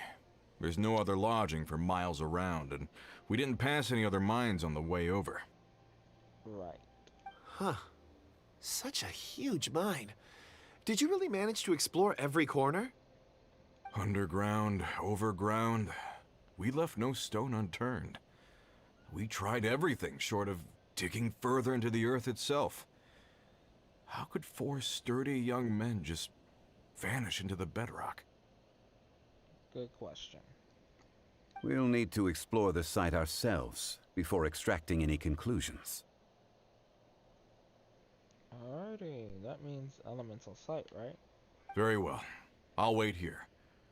There's no other lodging for miles around, and we didn't pass any other mines on the way over. Right. Huh. Such a huge mine. Did you really manage to explore every corner? Underground, overground, we left no stone unturned. We tried everything short of digging further into the earth itself. How could 4 sturdy young men just vanish into the bedrock? Good question. We'll need to explore the site ourselves before extracting any conclusions. Alrighty, that means elemental sight, right? Very well. I'll wait here.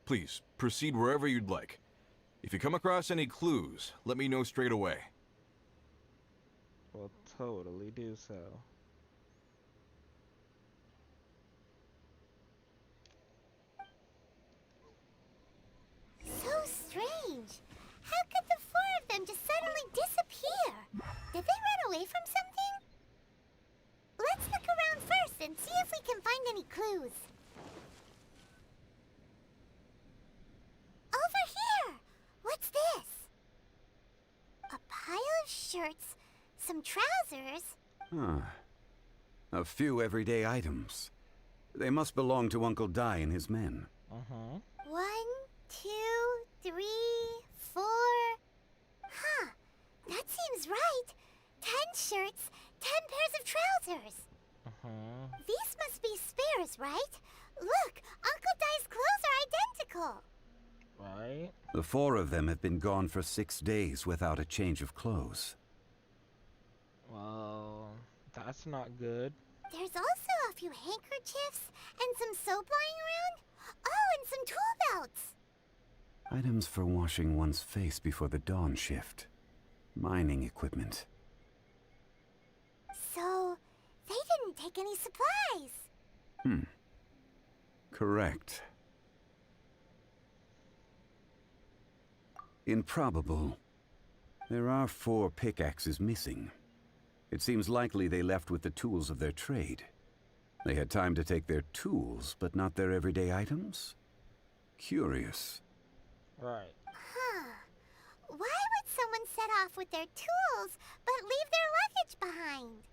Please, proceed wherever you'd like. If you come across any clues, let me know straight away. Will totally do so. So strange. How could the 4 of them just suddenly disappear? Did they run away from something? Let's look around first and see if we can find any clues. Over here! What's this? A pile of shirts, some trousers. A few everyday items. They must belong to Uncle Dai and his men. 1, 2, 3, 4. Huh. That seems right. 10 shirts, 10 pairs of trousers. These must be spares, right? Look, Uncle Dai's clothes are identical. Right? The 4 of them have been gone for 6 days without a change of clothes. Well, that's not good. There's also a few handkerchiefs and some soap lying around. Oh, and some tool belts. Items for washing one's face before the dawn shift. Mining equipment. So, they didn't take any supplies. Correct. Improbable. There are 4 pickaxes missing. It seems likely they left with the tools of their trade. They had time to take their tools, but not their everyday items? Curious. Right. Huh. Why would someone set off with their tools, but leave their luggage behind?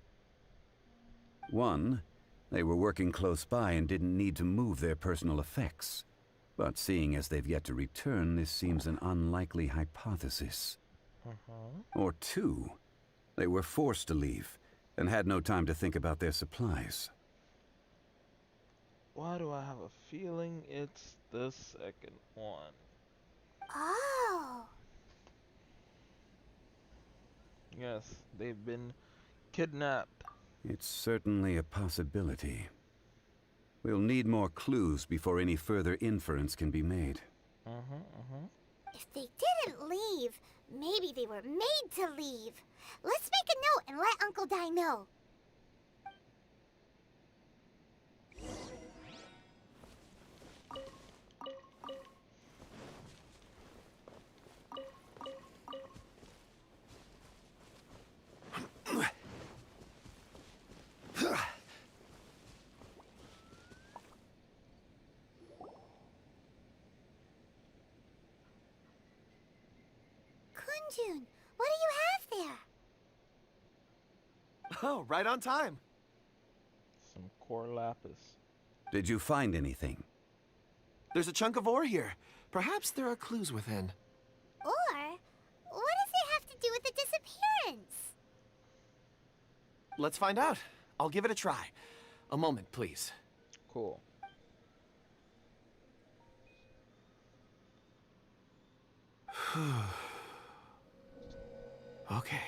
1, they were working close by and didn't need to move their personal effects. But seeing as they've yet to return, this seems an unlikely hypothesis. Or 2, they were forced to leave and had no time to think about their supplies. Why do I have a feeling it's the second one? Oh. Yes, they've been kidnapped. It's certainly a possibility. We'll need more clues before any further inference can be made. If they didn't leave, maybe they were made to leave. Let's make a note and let Uncle Dai know. Kunjun, what do you have there? Oh, right on time. Some core lapis. Did you find anything? There's a chunk of ore here. Perhaps there are clues within. Or, what does it have to do with the disappearance? Let's find out. I'll give it a try. A moment, please. Cool. Okay.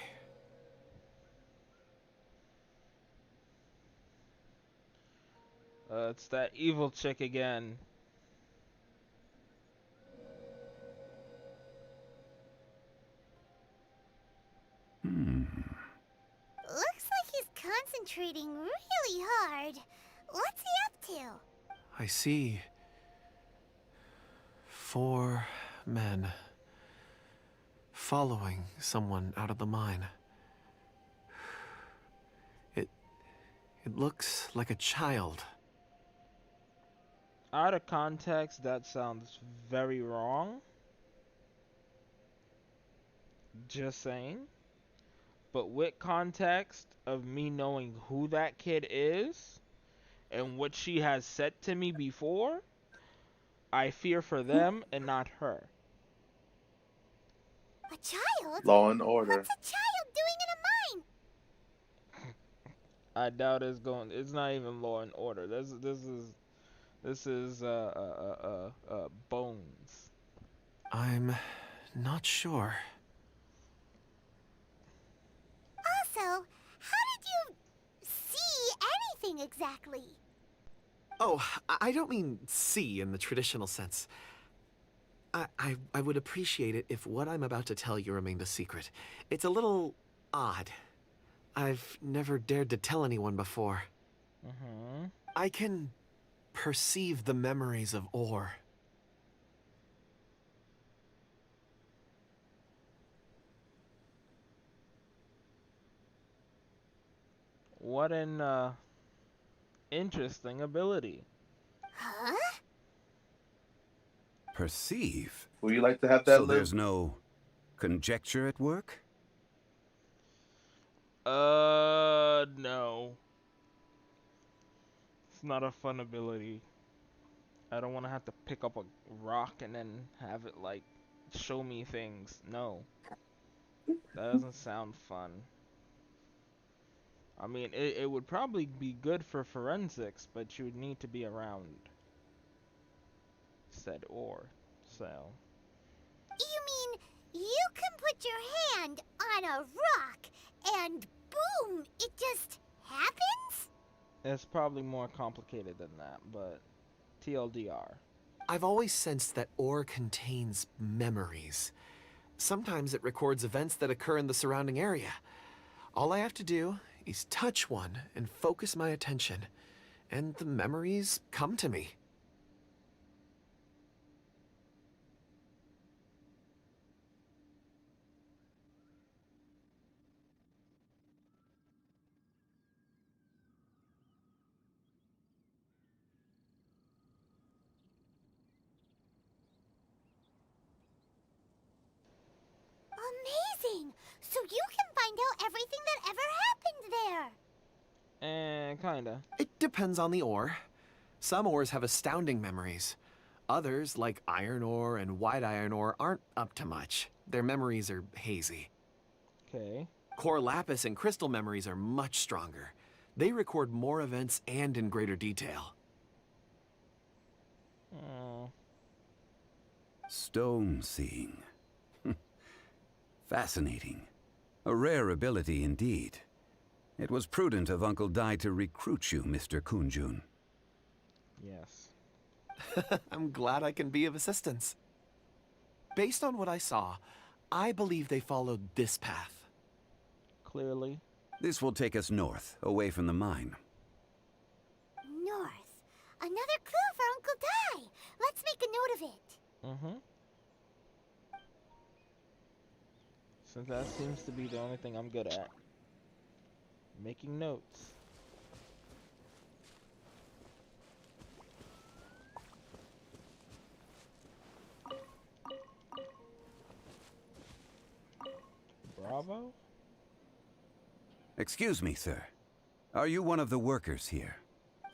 It's that evil chick again. Looks like he's concentrating really hard. What's he up to? I see 4 men following someone out of the mine. It looks like a child. Out of context, that sounds very wrong. Just saying. But with context of me knowing who that kid is and what she has said to me before, I fear for them and not her. A child? Law and Order. What's a child doing in a mine? I doubt it's not even Law and Order. This is Bones. I'm not sure. Also, how did you see anything exactly? Oh, I don't mean see in the traditional sense. I would appreciate it if what I'm about to tell you remained a secret. It's a little odd. I've never dared to tell anyone before. I can perceive the memories of Or. What an interesting ability. Huh? Perceive? Would you like to have that? So there's no conjecture at work? No. It's not a fun ability. I don't want to have to pick up a rock and then have it, like, show me things. No. That doesn't sound fun. I mean, it would probably be good for forensics, but you would need to be around said Or, so. You mean you can put your hand on a rock and boom, it just happens? It's probably more complicated than that, but TLDR. I've always sensed that Or contains memories. Sometimes it records events that occur in the surrounding area. All I have to do is touch one and focus my attention, and the memories come to me. Amazing! So you can find out everything that ever happened there. Kinda. It depends on the ore. Some ores have astounding memories. Others, like iron ore and white iron ore, aren't up to much. Their memories are hazy. Okay. Core lapis and crystal memories are much stronger. They record more events and in greater detail. Stone seeing. Fascinating. A rare ability indeed. It was prudent of Uncle Dai to recruit you, Mr. Kunjun. Yes. I'm glad I can be of assistance. Based on what I saw, I believe they followed this path. Clearly. This will take us north, away from the mine. North. Another clue for Uncle Dai. Let's make a note of it. Since that seems to be the only thing I'm good at. Making notes. Bravo? Excuse me, sir. Are you one of the workers here?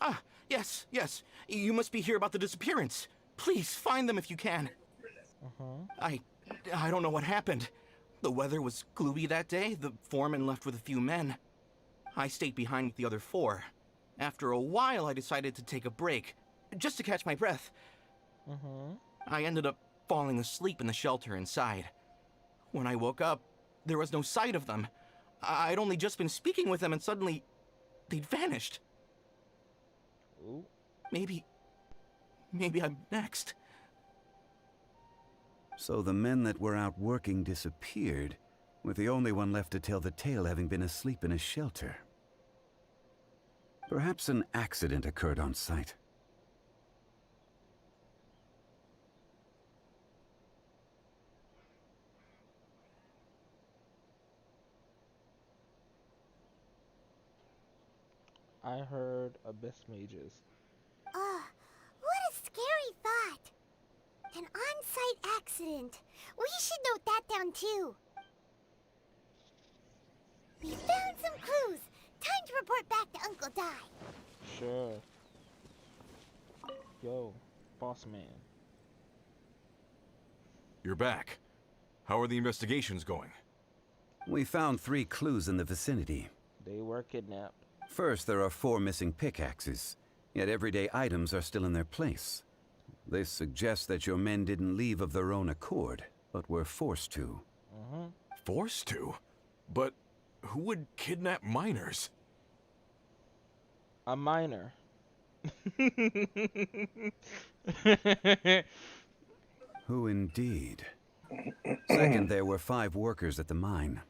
Ah, yes. You must be here about the disappearance. Please, find them if you can. I don't know what happened. The weather was gloomy that day. The foreman left with a few men. I stayed behind with the other 4. After a while, I decided to take a break, just to catch my breath. I ended up falling asleep in the shelter inside. When I woke up, there was no sight of them. I'd only just been speaking with them and suddenly they'd vanished. Ooh. Maybe I'm next. So the men that were out working disappeared, with the only one left to tell the tale having been asleep in a shelter. Perhaps an accident occurred on site. I heard abyss mages. What a scary thought. An on-site accident. We should note that down too. We found some clues. Time to report back to Uncle Dai. Sure. Yo, boss man. You're back. How are the investigations going? We found 3 clues in the vicinity. They were kidnapped. First, there are 4 missing pickaxes, yet everyday items are still in their place. This suggests that your men didn't leave of their own accord, but were forced to. Forced to? But who would kidnap miners? A miner. Who indeed? Second, there were 5 workers at the mine.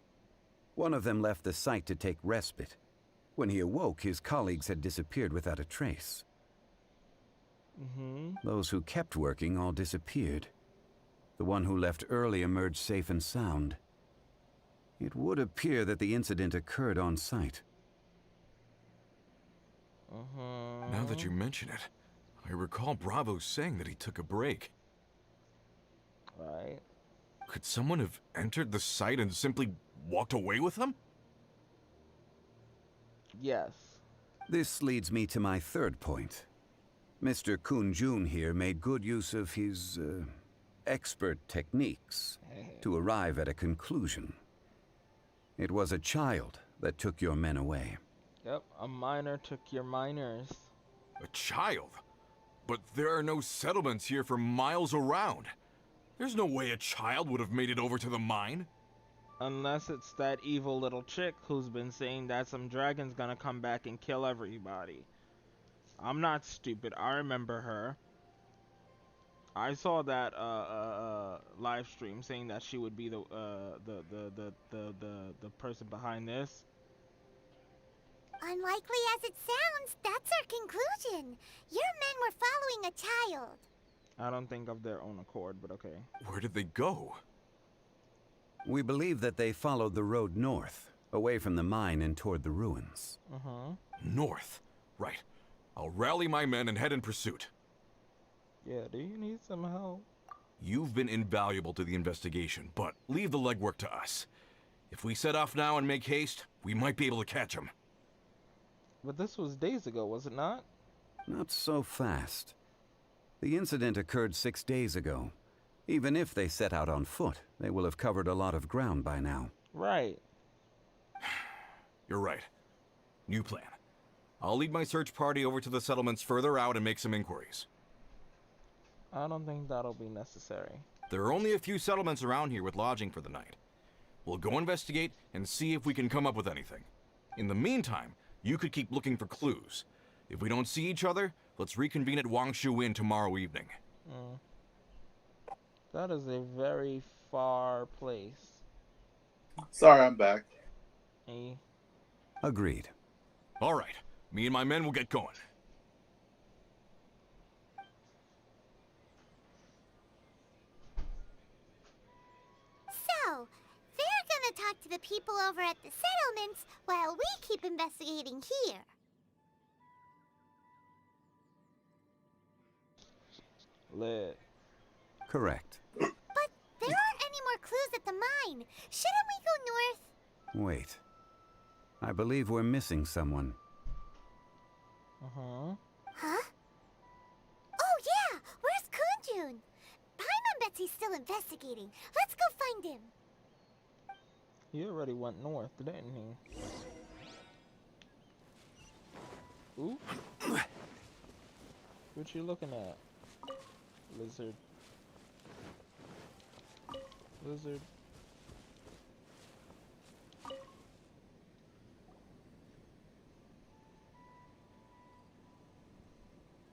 One of them left the site to take respite. When he awoke, his colleagues had disappeared without a trace. Those who kept working all disappeared. The one who left early emerged safe and sound. It would appear that the incident occurred on site. Now that you mention it, I recall Bravo saying that he took a break. Right. Could someone have entered the site and simply walked away with them? Yes. This leads me to my third point. Mr. Kun-jun here made good use of his, expert techniques to arrive at a conclusion. It was a child that took your men away. Yep, a miner took your miners. A child? But there are no settlements here for miles around. There's no way a child would have made it over to the mine. Unless it's that evil little chick who's been saying that some dragon's gonna come back and kill everybody. I'm not stupid. I remember her. I saw that live stream saying that she would be the person behind this. Unlikely as it sounds, that's our conclusion. Your men were following a child. I don't think of their own accord, but okay. Where did they go? We believe that they followed the road north, away from the mine and toward the ruins. North? Right. I'll rally my men and head in pursuit. Yeah, do you need some help? You've been invaluable to the investigation, but leave the legwork to us. If we set off now and make haste, we might be able to catch them. But this was days ago, was it not? Not so fast. The incident occurred 6 days ago. Even if they set out on foot, they will have covered a lot of ground by now. Right. You're right. New plan. I'll lead my search party over to the settlements further out and make some inquiries. I don't think that'll be necessary. There are only a few settlements around here with lodging for the night. We'll go investigate and see if we can come up with anything. In the meantime, you could keep looking for clues. If we don't see each other, let's reconvene at Wangshu Inn tomorrow evening. That is a very far place. Sorry, I'm back. Agreed. All right. Me and my men will get going. So, they're gonna talk to the people over at the settlements while we keep investigating here. Lit. Correct. But there aren't any more clues at the mine. Shouldn't we go north? Wait. I believe we're missing someone. Huh? Oh yeah! Where's Kunjun? Paimon bets he's still investigating. Let's go find him. He already went north, didn't he? Ooh. What you looking at? Lizard. Lizard.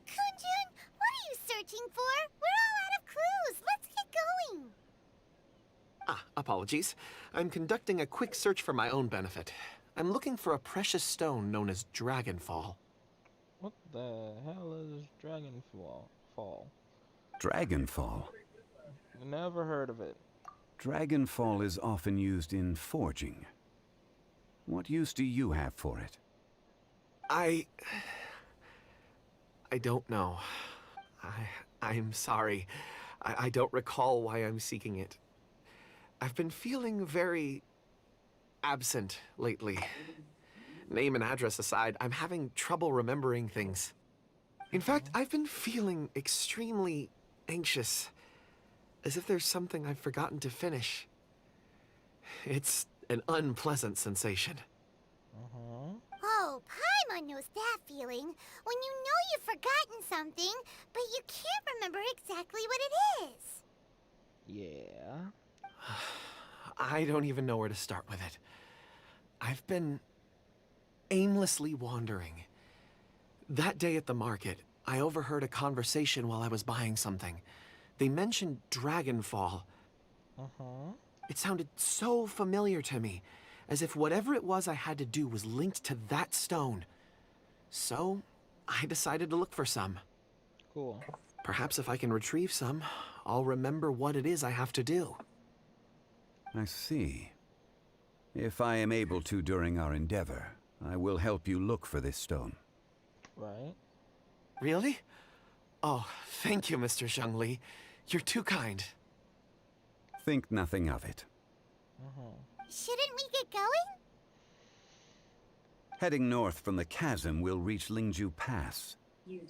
Kunjun, what are you searching for? We're all out of clues. Let's get going. Apologies. I'm conducting a quick search for my own benefit. I'm looking for a precious stone known as Dragonfall. What the hell is Dragonfall? Dragonfall? Never heard of it. Dragonfall is often used in forging. What use do you have for it? I don't know. I'm sorry. I don't recall why I'm seeking it. I've been feeling very absent lately. Name and address aside, I'm having trouble remembering things. In fact, I've been feeling extremely anxious, as if there's something I've forgotten to finish. It's an unpleasant sensation. Oh, Paimon knows that feeling. When you know you've forgotten something, but you can't remember exactly what it is. Yeah. I don't even know where to start with it. I've been aimlessly wandering. That day at the market, I overheard a conversation while I was buying something. They mentioned Dragonfall. It sounded so familiar to me, as if whatever it was I had to do was linked to that stone. So, I decided to look for some. Cool. Perhaps if I can retrieve some, I'll remember what it is I have to do. I see. If I am able to during our endeavor, I will help you look for this stone. Right. Really? Oh, thank you, Mr. Zhongli. You're too kind. Think nothing of it. Shouldn't we get going? Heading north from the chasm, we'll reach Lingju Pass.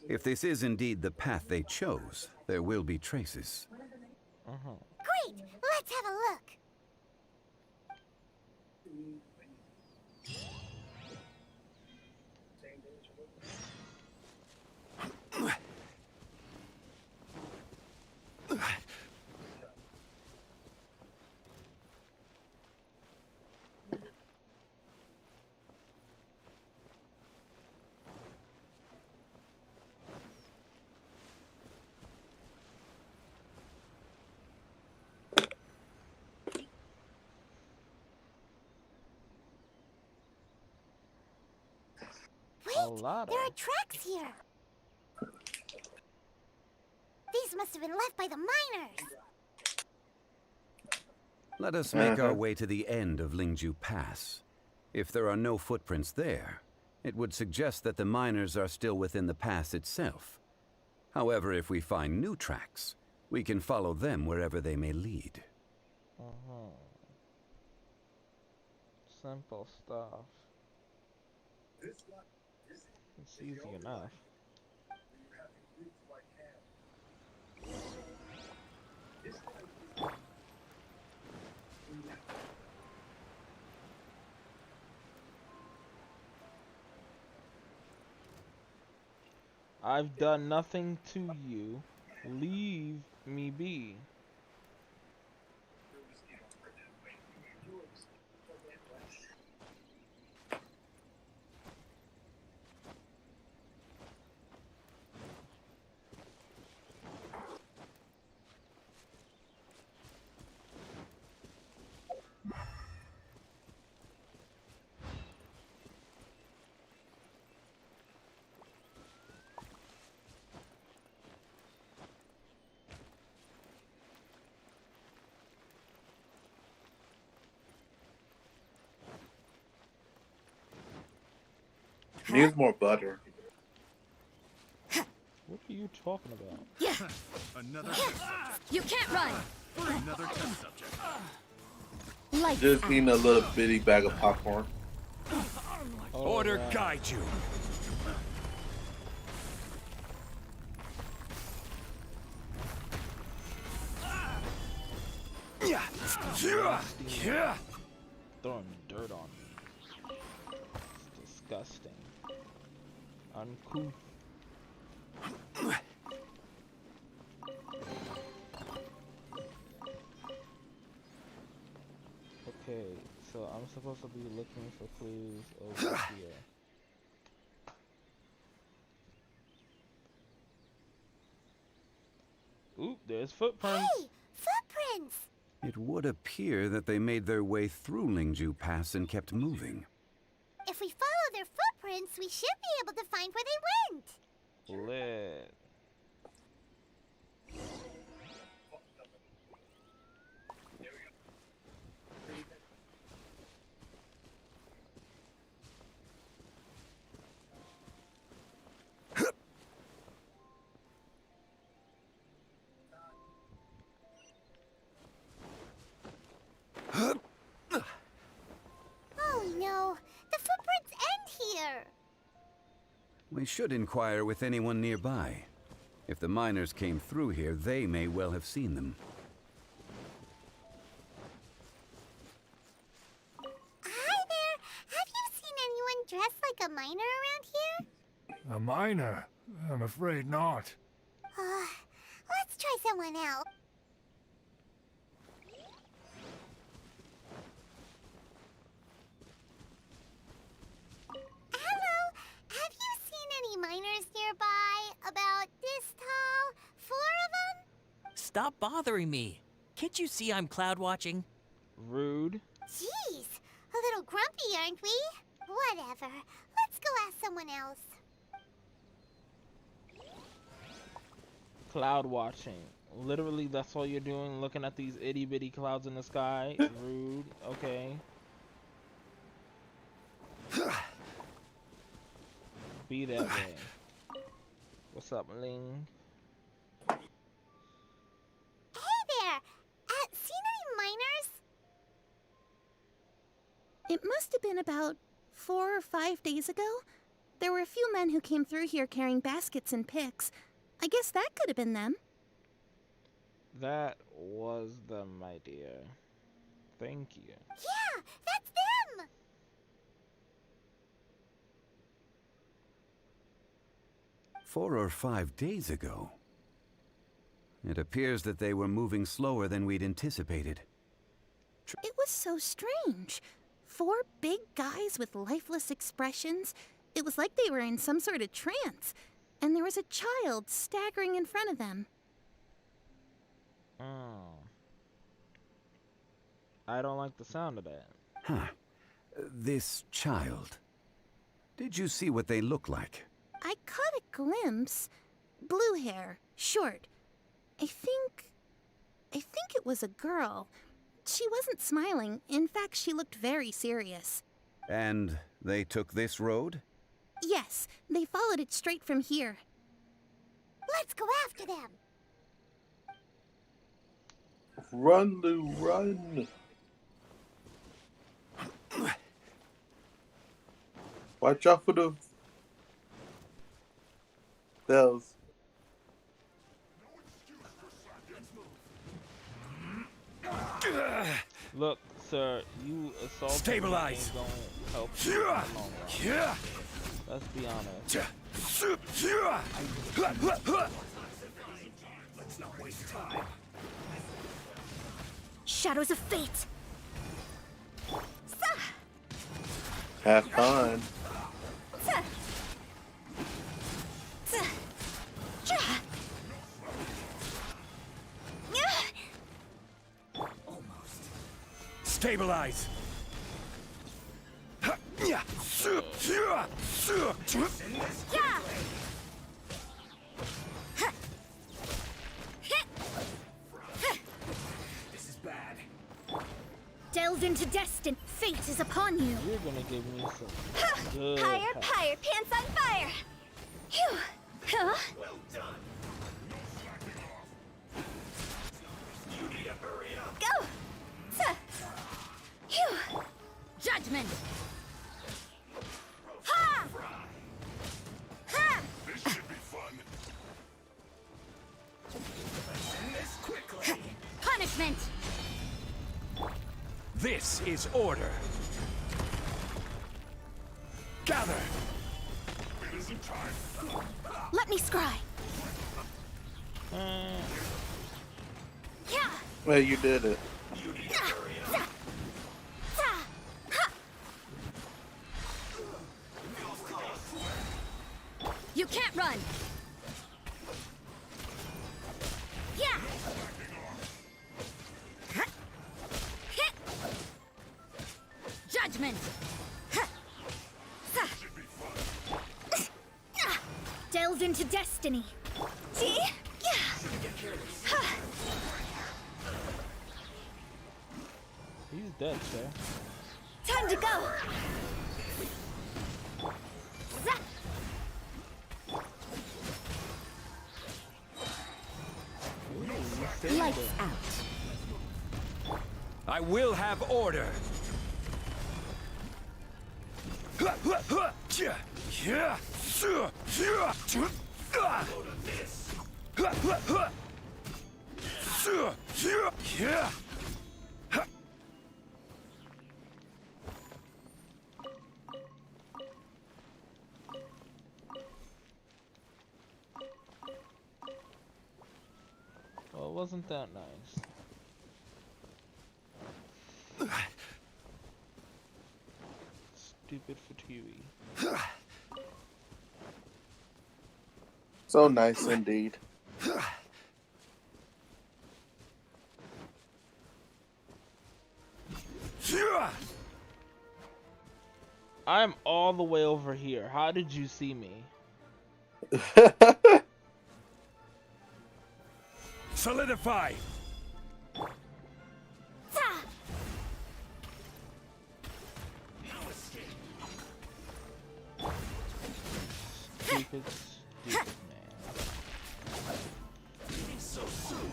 If this is indeed the path they chose, there will be traces. Great! Let's have a look. Wait, there are tracks here. These must have been left by the miners. Let us make our way to the end of Lingju Pass. If there are no footprints there, it would suggest that the miners are still within the pass itself. However, if we find new tracks, we can follow them wherever they may lead. Simple stuff. It's easy enough. I've done nothing to you. Leave me be. Needs more butter. What are you talking about? Yeah. Another You can't run. another test subject. Lights Just out. eating a little bitty bag of popcorn. Order guide you. Throwing dirt on me. It's disgusting. Uncool. Okay, so I'm supposed to be looking for clues over here. Oop, there's footprints. Hey, footprints! It would appear that they made their way through Lingju Pass and kept moving. If we follow their footprints, we should be able to find where they went. Lit. Oh no, the footprints end here. We should inquire with anyone nearby. If the miners came through here, they may well have seen them. Hi there, have you seen anyone dressed like a miner around here? A miner? I'm afraid not. Let's try someone else. Hello, have you seen any miners nearby? About this tall? 4 of them? Stop bothering me. Can't you see I'm cloud watching? Rude. Jeez, a little grumpy, aren't we? Whatever, let's go ask someone else. Cloud watching. Literally, that's all you're doing, looking at these itty bitty clouds in the sky. Rude. Okay. Be that way. What's up, Ling? Hey there! Seen any miners? It must have been about 4 or 5 days ago. There were a few men who came through here carrying baskets and picks. I guess that could have been them. That was them, my dear. Thank you. Yeah, that's them! 4 or 5 days ago. It appears that they were moving slower than we'd anticipated. It was so strange. 4 big guys with lifeless expressions. It was like they were in some sort of trance. And there was a child staggering in front of them. Oh. I don't like the sound of that. Huh. This child. Did you see what they look like? I caught a glimpse. Blue hair, short. I think it was a girl. She wasn't smiling. In fact, she looked very serious. And they took this road? Yes, they followed it straight from here. Let's go after them. Run, Lou, run. Watch out for the bells. Look, sir, you assaulted Stabilize. me ain't gonna help you in the long run. Let's be honest. Let's not waste time. Shadows of fate. Have fun. Stabilize. This is bad. Delve into destiny. Fate is upon you. You're gonna give me some good Pyre, help. pyre, pants on fire! Phew! Huh? Well done. You need to hurry up. Go! Phew! Judgment! Ha! Ha! This should be fun. End this quickly. Punishment! This is order. Gather. Let me scry. Yeah. Well, you did it. You can't run! Yeah! Judgment! Delve into destiny! See? He's dead, sir. Time to go! Lights out. I will have order. Well, wasn't that nice? Stupid Fatui. So nice indeed. I'm all the way over here. How did you see me? Solidify! Stupid, stupid man. So soon.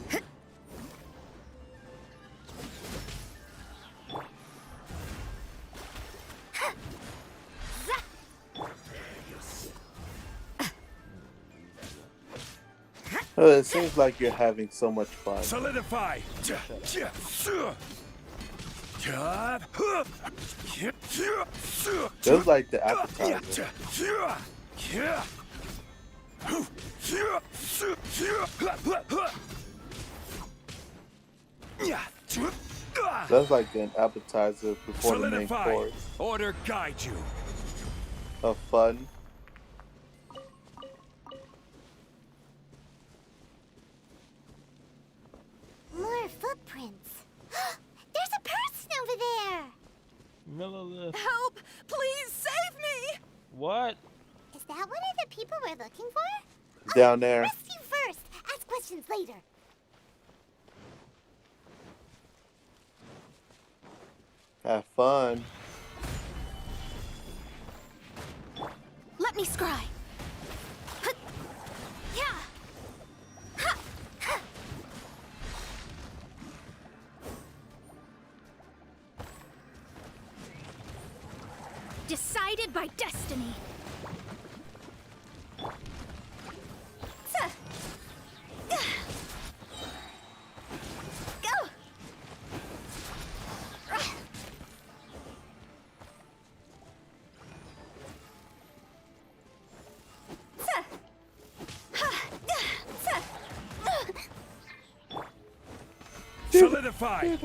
It seems like you're having so much fun. Solidify! Feels like the appetizer. That's like an appetizer before the main Solidify! course Order guide you. of fun. More footprints. There's a person over there. Millilith. Help! Please save me! What? Is that one of the people we're looking for? Down there. Rest you first. Ask questions later. Have fun. Let me scry. Yeah. Decided by destiny. Go. Solidify!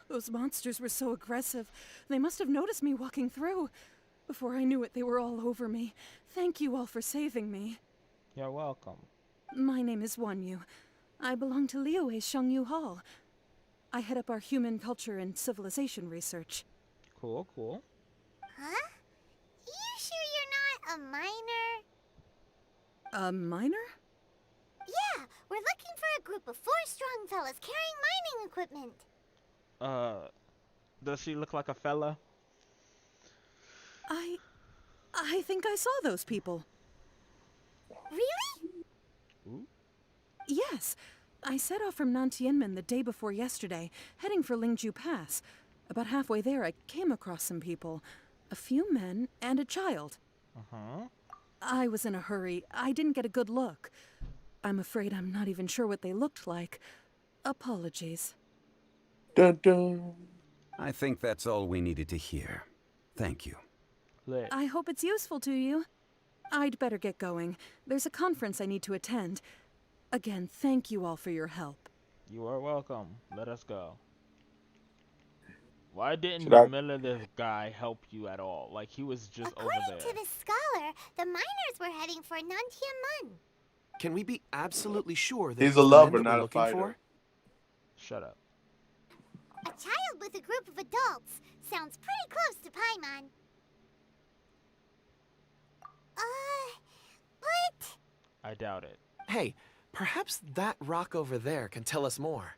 Those monsters were so aggressive. They must have noticed me walking through. Before I knew it, they were all over me. Thank you all for saving me. You're welcome. My name is Wanyu. I belong to Liyue's Shengyu Hall. I head up our human culture and civilization research. Cool, cool. Huh? You sure you're not a miner? A miner? Yeah, we're looking for a group of 4 strong fellas carrying mining equipment. Does she look like a fella? I think I saw those people. Really? Ooh. Yes. I set off from Nantianmen the day before yesterday, heading for Lingju Pass. About halfway there, I came across some people. A few men and a child. Uh-huh. I was in a hurry. I didn't get a good look. I'm afraid I'm not even sure what they looked like. Apologies. Dun dun. I think that's all we needed to hear. Thank you. Lit. I hope it's useful to you. I'd better get going. There's a conference I need to attend. Again, thank you all for your help. You are welcome. Let us go. Why didn't Should the I- Millilith guy help you at all? Like, he was just over According there. to the scholar, the miners were heading for Nantiamun. Can we be absolutely sure that He's it's a the men lover, that not we're a looking fighter. for? Shut up. A child with a group of adults. Sounds pretty close to Paimon. But... I doubt it. Hey, perhaps that rock over there can tell us more.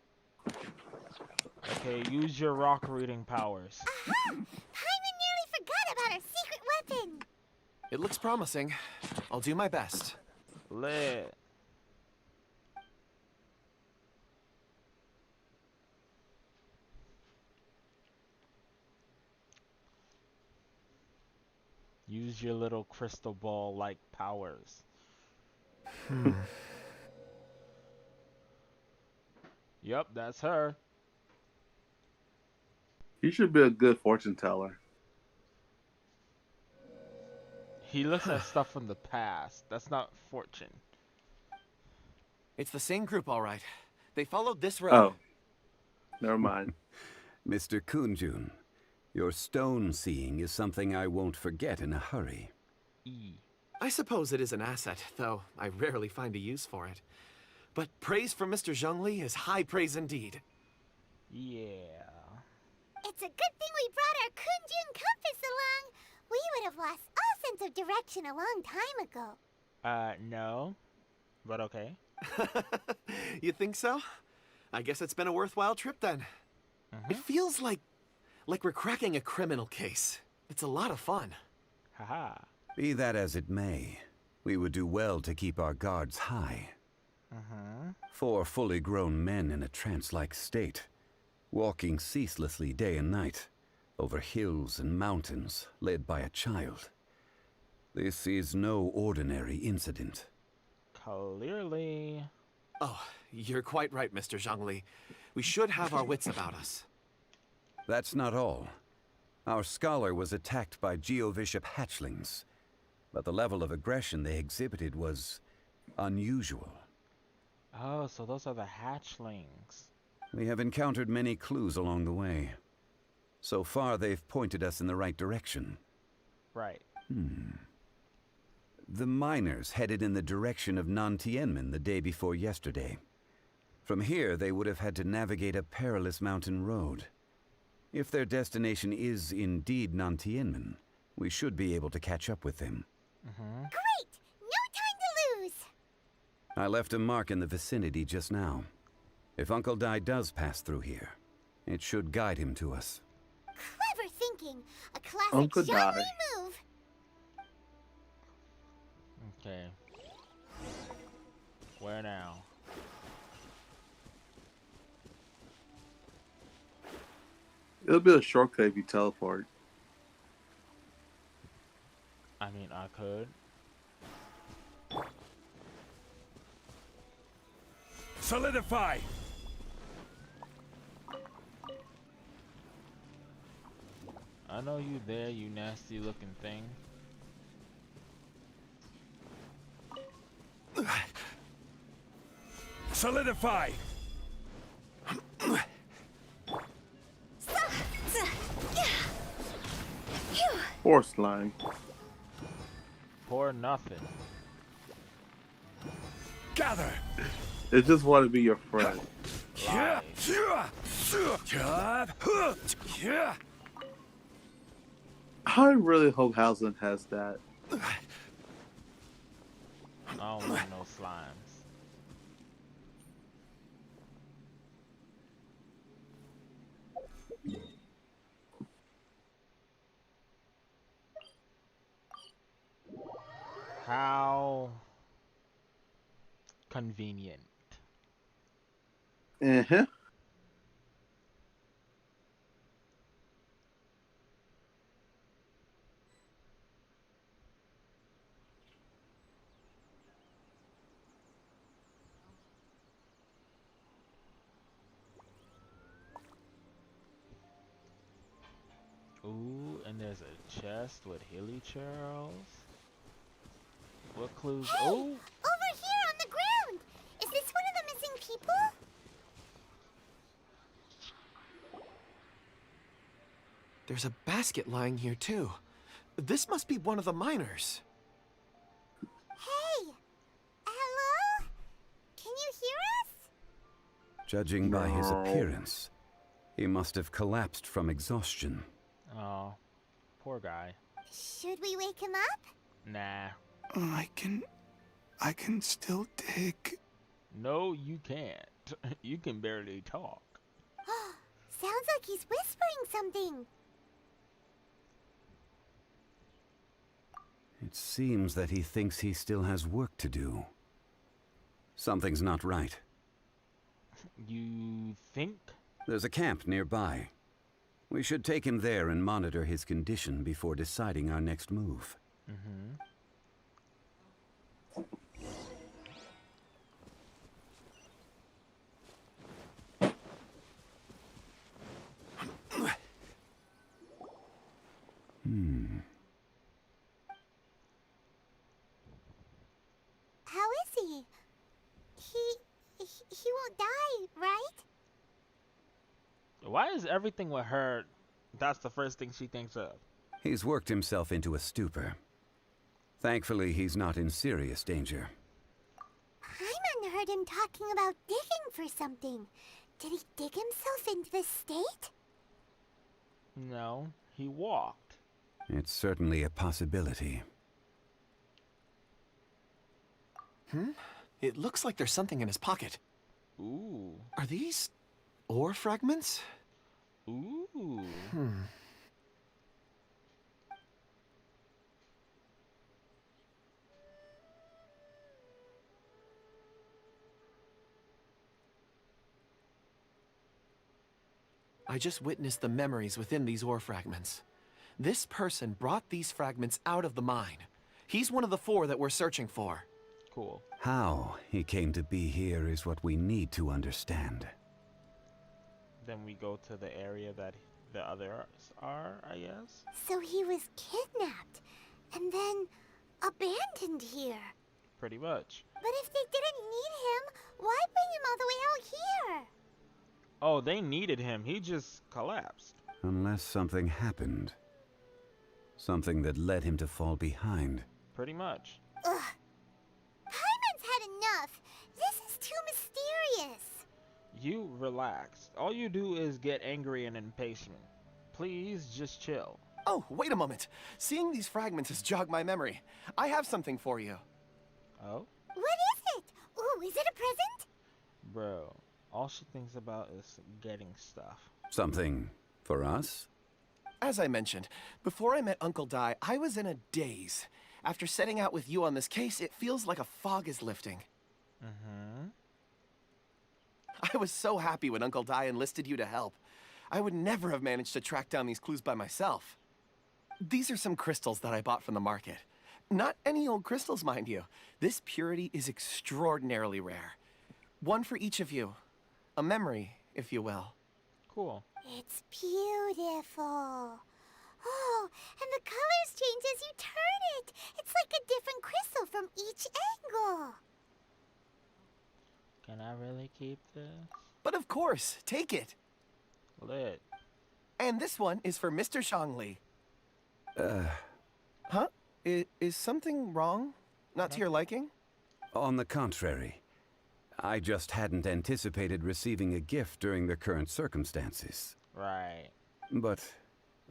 Okay, use your rock reading powers. Aha! Paimon nearly forgot about our secret weapon. It looks promising. I'll do my best. Lit. Use your little crystal ball like powers. Yup, that's her. You should be a good fortune teller. He looks at stuff from the past. That's not fortune. It's the same group, all right. They followed this road. Oh. Never mind. Mr. Kunjun, your stone seeing is something I won't forget in a hurry. I suppose it is an asset, though I rarely find a use for it. But praise from Mr. Zhongli is high praise indeed. Yeah. It's a good thing we brought our Kunjun compass along. We would have lost all sense of direction a long time ago. No. But okay. You think so? I guess it's been a worthwhile trip then. It feels like we're cracking a criminal case. It's a lot of fun. Haha. Be that as it may, we would do well to keep our guards high. Four fully grown men in a trance-like state, walking ceaselessly day and night, over hills and mountains, led by a child. This is no ordinary incident. Clearly. Oh, you're quite right, Mr. Zhongli. We should have our wits about us. That's not all. Our scholar was attacked by Geovishap hatchlings, but the level of aggression they exhibited was unusual. Oh, so those are the hatchlings. We have encountered many clues along the way. So far, they've pointed us in the right direction. Right. The miners headed in the direction of Nantianmen the day before yesterday. From here, they would have had to navigate a perilous mountain road. If their destination is indeed Nantianmen, we should be able to catch up with them. Great! No time to lose! I left a mark in the vicinity just now. If Uncle Dai does pass through here, it should guide him to us. Clever thinking. A classic Uncle Dai. Zhongli move. Okay. Where now? It'll be a shortcut if you teleport. I mean, I could. Solidify! I know you there, you nasty looking thing. Solidify! Force line. Poor nothing. Gather! It just want to be your friend. I really hope Hausen has that. I don't want no slimes. How convenient. Uh-huh. Ooh, and there's a chest with hilly churls. What clues? Hey! Oh! Over here on the ground! Is this one of the missing people? There's a basket lying here, too. This must be one of the miners. Hey! Hello? Can you hear us? Judging by his appearance, he must have collapsed from exhaustion. Oh, poor guy. Should we wake him up? Nah. I can still dig. No, you can't. You can barely talk. Sounds like he's whispering something. It seems that he thinks he still has work to do. Something's not right. You think? There's a camp nearby. We should take him there and monitor his condition before deciding our next move. Mm-hmm. How is he? He won't die, right? Why is everything with her, that's the first thing she thinks of? He's worked himself into a stupor. Thankfully, he's not in serious danger. Hyman heard him talking about digging for something. Did he dig himself into this state? No, he walked. It's certainly a possibility. It looks like there's something in his pocket. Ooh. Are these ore fragments? Ooh. I just witnessed the memories within these ore fragments. This person brought these fragments out of the mine. He's one of the 4 that we're searching for. Cool. How he came to be here is what we need to understand. Then we go to the area that the others are, I guess. So he was kidnapped and then abandoned here. Pretty much. But if they didn't need him, why bring him all the way out here? Oh, they needed him. He just collapsed. Unless something happened. Something that led him to fall behind. Pretty much. Ugh. Hyman's had enough. This is too mysterious. You relax. All you do is get angry and impatient. Please just chill. Oh, wait a moment. Seeing these fragments has jogged my memory. I have something for you. Oh? What is it? Ooh, is it a present? Bro, all she thinks about is getting stuff. Something for us? As I mentioned, before I met Uncle Dai, I was in a daze. After setting out with you on this case, it feels like a fog is lifting. Mm-hmm. I was so happy when Uncle Dai enlisted you to help. I would never have managed to track down these clues by myself. These are some crystals that I bought from the market. Not any old crystals, mind you. This purity is extraordinarily rare. One for each of you. A memory, if you will. Cool. It's beautiful. Oh, and the colors change as you turn it. It's like a different crystal from each angle. Can I really keep this? But of course, take it. Lit. And this one is for Mr. Zhongli. Huh? Is something wrong? Not to your liking? On the contrary. I just hadn't anticipated receiving a gift during the current circumstances. Right. But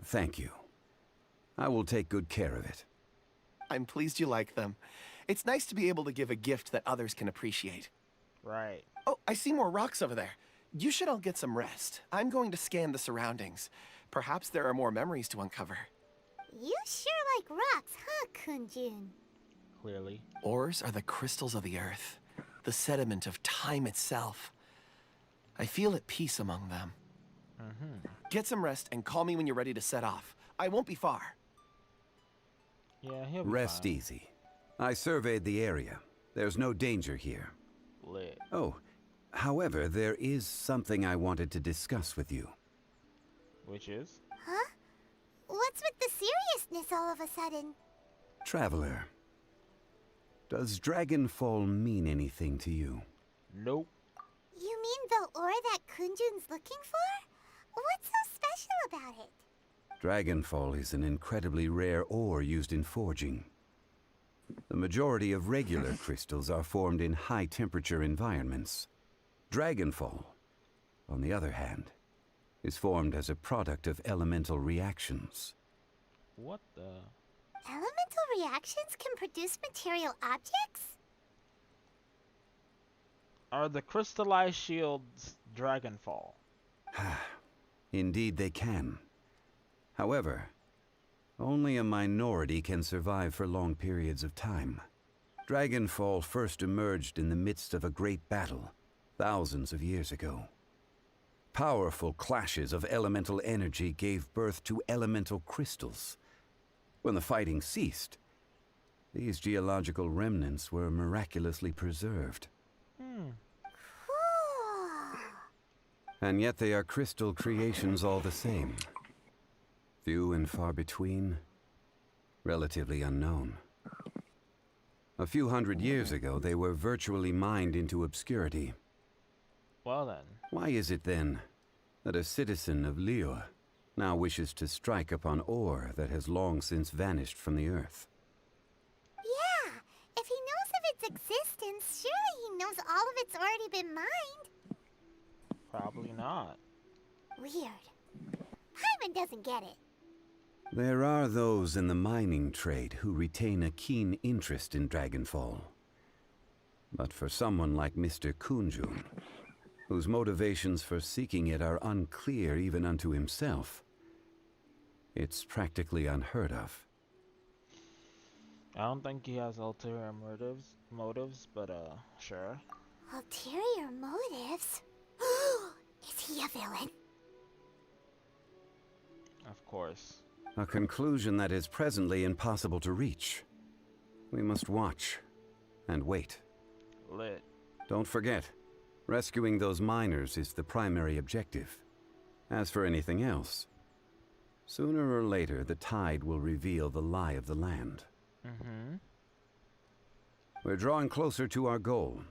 thank you. I will take good care of it. I'm pleased you like them. It's nice to be able to give a gift that others can appreciate. Right. Oh, I see more rocks over there. You should all get some rest. I'm going to scan the surroundings. Perhaps there are more memories to uncover. You sure like rocks, huh, Kunjun? Clearly. Ores are the crystals of the earth, the sediment of time itself. I feel at peace among them. Get some rest and call me when you're ready to set off. I won't be far. Yeah, he'll be Rest fine. easy. I surveyed the area. There's no danger here. Lit. Oh, however, there is something I wanted to discuss with you. Which is? Huh? What's with the seriousness all of a sudden? Traveler, does Dragonfall mean anything to you? Nope. You mean the ore that Kunjun's looking for? What's so special about it? Dragonfall is an incredibly rare ore used in forging. The majority of regular crystals are formed in high-temperature environments. Dragonfall, on the other hand, is formed as a product of elemental reactions. What the? Elemental reactions can produce material objects? Are the crystallized shields Dragonfall? Indeed they can. However, only a minority can survive for long periods of time. Dragonfall first emerged in the midst of a great battle, thousands of years ago. Powerful clashes of elemental energy gave birth to elemental crystals. When the fighting ceased, these geological remnants were miraculously preserved. And yet they are crystal creations all the same. Few and far between, relatively unknown. A few hundred years ago, they were virtually mined into obscurity. Well then. Why is it then that a citizen of Liyue now wishes to strike upon ore that has long since vanished from the earth? Yeah, if he knows of its existence, surely he knows all of it's already been mined. Probably not. Weird. Paimon doesn't get it. There are those in the mining trade who retain a keen interest in Dragonfall. But for someone like Mr. Kunjun, whose motivations for seeking it are unclear even unto himself, it's practically unheard of. I don't think he has ulterior motives, but sure. Ulterior motives? Is he a villain? Of course. A conclusion that is presently impossible to reach. We must watch and wait. Lit. Don't forget, rescuing those miners is the primary objective. As for anything else, sooner or later the tide will reveal the lie of the land. We're drawing closer to our goal.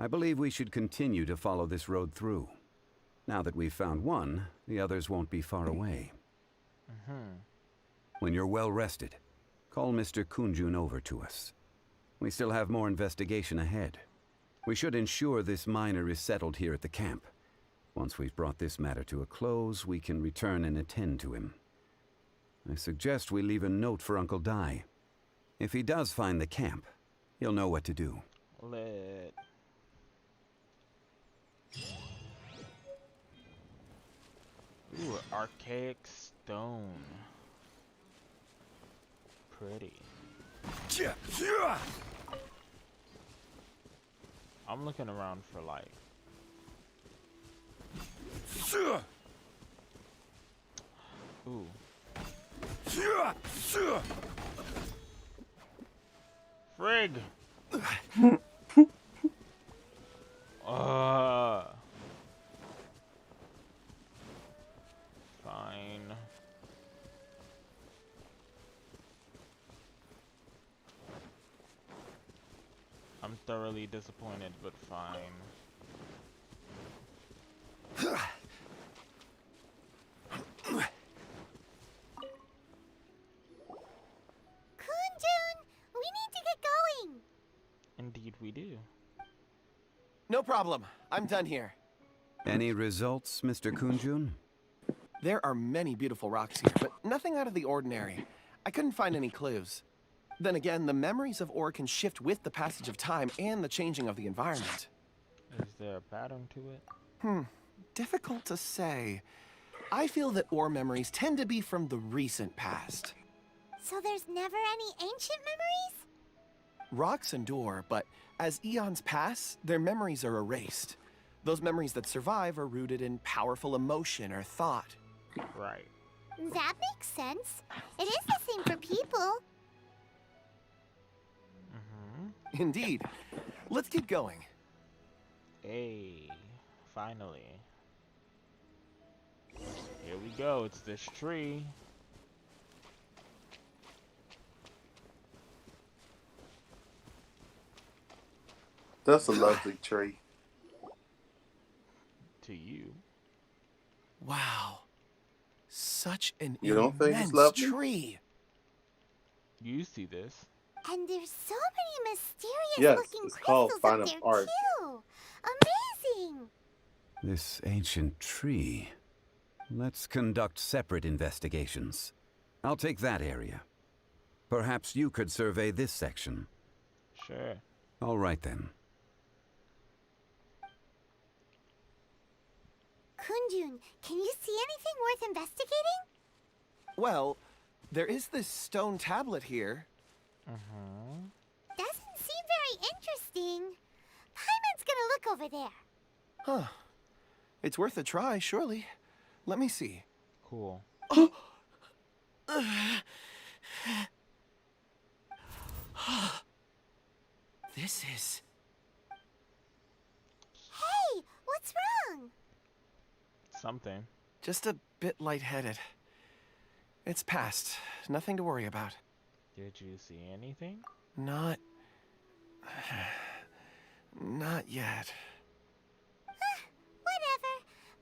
I believe we should continue to follow this road through. Now that we've found one, the others won't be far away. When you're well rested, call Mr. Kunjun over to us. We still have more investigation ahead. We should ensure this miner is settled here at the camp. Once we've brought this matter to a close, we can return and attend to him. I suggest we leave a note for Uncle Dai. If he does find the camp, he'll know what to do. Lit. Ooh, archaic stone. Pretty. I'm looking around for like. Ooh. Frig! Fine. I'm thoroughly disappointed, but fine. Kunjun, we need to get going. Indeed we do. No problem. I'm done here. Any results, Mr. Kunjun? There are many beautiful rocks here, but nothing out of the ordinary. I couldn't find any clues. Then again, the memories of ore can shift with the passage of time and the changing of the environment. Is there a pattern to it? Difficult to say. I feel that ore memories tend to be from the recent past. So there's never any ancient memories? Rocks endure, but as eons pass, their memories are erased. Those memories that survive are rooted in powerful emotion or thought. Right. That makes sense. It is the same for people. Indeed. Let's get going. Hey, finally. Here we go, it's this tree. That's a lovely tree. To you. Wow. Such an You don't think it's immense lovely? tree. You see this. And there's so many mysterious Yes, looking it's called crystals Fine up of there Art. too. Amazing. This ancient tree. Let's conduct separate investigations. I'll take that area. Perhaps you could survey this section. Sure. All right then. Kunjun, can you see anything worth investigating? Well, there is this stone tablet here. Doesn't seem very interesting. Paimon's gonna look over there. Huh. It's worth a try, surely. Let me see. Cool. This is... Hey, what's wrong? Something. just a bit lightheaded. It's past. Nothing to worry about. Did you see anything? Not yet. Whatever.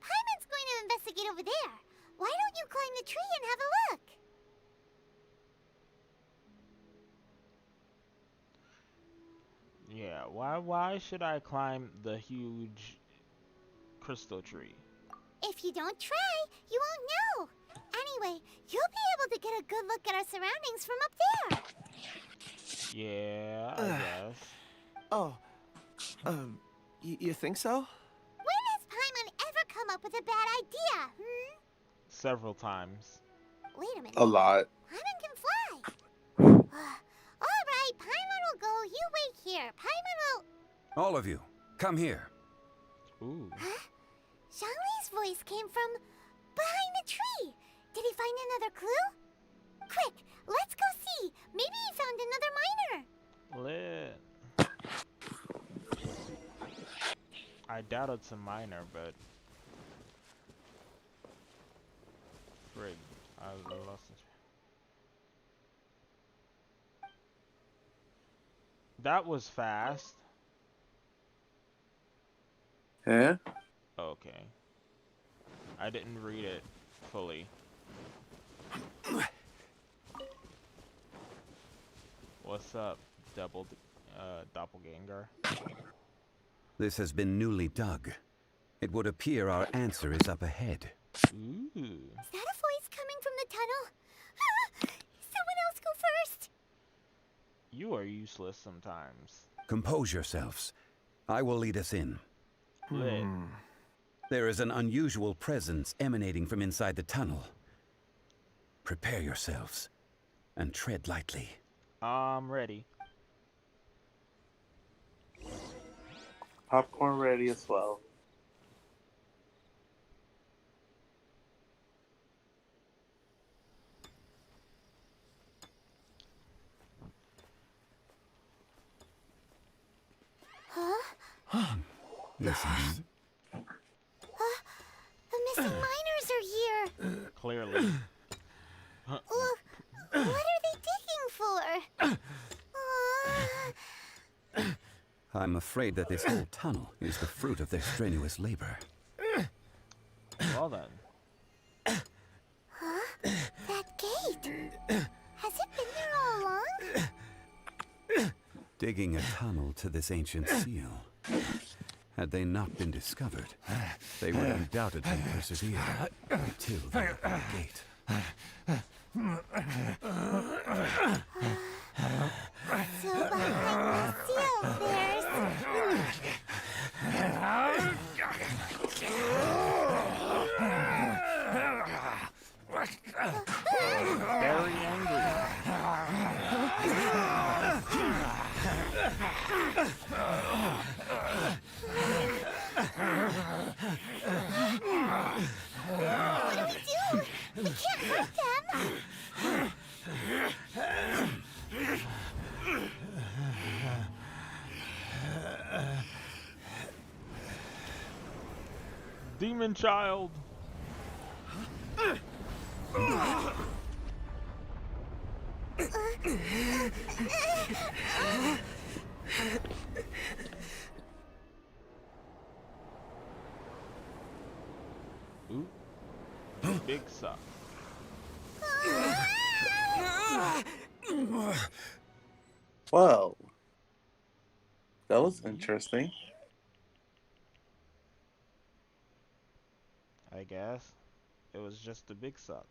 Paimon's going to investigate over there. Why don't you climb the tree and have a look? Yeah, why should I climb the huge crystal tree? If you don't try, you won't know. Anyway, you'll be able to get a good look at our surroundings from up there. Yeah, I guess. Oh, you think so? When has Paimon ever come up with a bad idea, Several times. Wait a minute. A lot. Paimon can fly. All right, Paimon will go. You wait here. Paimon will... All of you, come here. Ooh. Huh? Zhongli's voice came from behind the tree. Did he find another clue? Quick, let's go see. Maybe he found another miner. Lit. I doubt it's a miner, but... Frig. I lost it. That was fast. Huh? Okay. I didn't read it fully. What's up, doppelganger? This has been newly dug. It would appear our answer is up ahead. Ooh. Is that a voice coming from the tunnel? Someone else go first. You are useless sometimes. Compose yourselves. I will lead us in. Lit. There is an unusual presence emanating from inside the tunnel. Prepare yourselves and tread lightly. I'm ready. Popcorn ready as well. Huh? This is... The missing miners are here. Clearly. What are they digging for? I'm afraid that this whole tunnel is the fruit of their strenuous labor. Well then. Huh? That gate. Has it been there all along? Digging a tunnel to this ancient seal. Had they not been discovered, they would undoubtedly persevere until they opened the gate. So behind the seal, there's... Very angry. Demon child. Ooh. Big suck. Wow. That was interesting. I guess. It was just a big suck.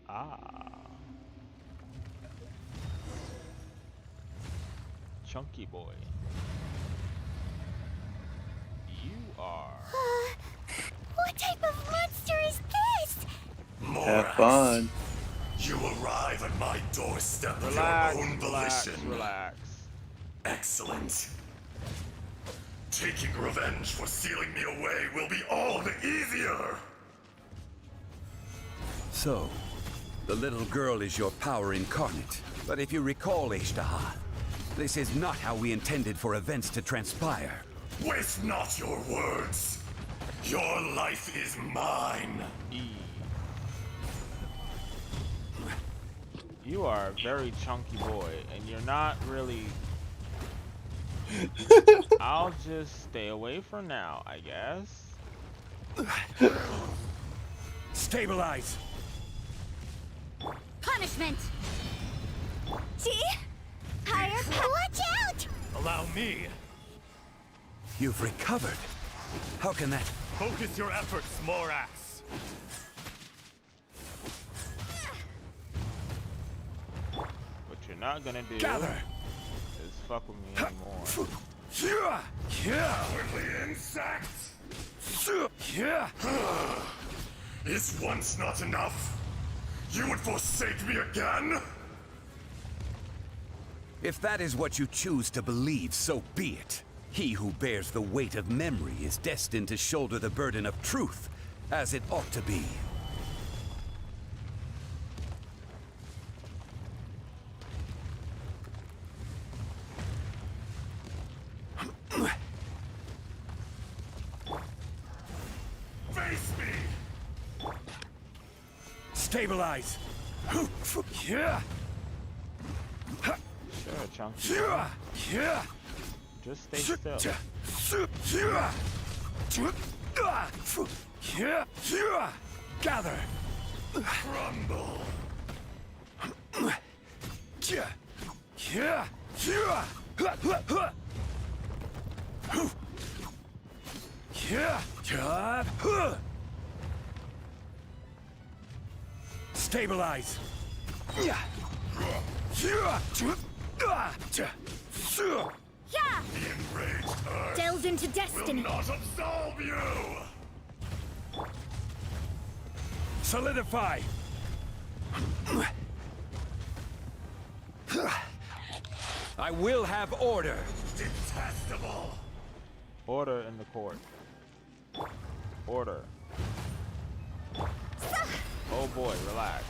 Ah. Chunky boy. You are. What type of monster is this? Have fun. You arrive at my doorstep of Relax, your own relax, volition. relax. Excellent. Taking revenge for sealing me away will be all the easier. So, the little girl is your power incarnate. But if you recall, Ishtaha, this is not how we intended for events to transpire. Waste not your words. Your life is mine. You are a very chunky boy, and you're not really... I'll just stay away for now, I guess. Stabilize! Punishment! See? Higher Watch out! Allow me. You've recovered. How can that... Focus your efforts, Morax. What you're not gonna do Gather. is fuck with me anymore. Cowardly insect! Is once not enough? You would forsake me again? If that is what you choose to believe, so be it. He who bears the weight of memory is destined to shoulder the burden of truth, as it ought to be. Face me! Stabilize! Sure, chunky. Just stay still. Gather! Crumble! Stabilize! Yeah! The enraged earth Delve into destiny. will not absolve you! Solidify! I will have order! Detestable! Order in the court. Order. Oh boy, relax.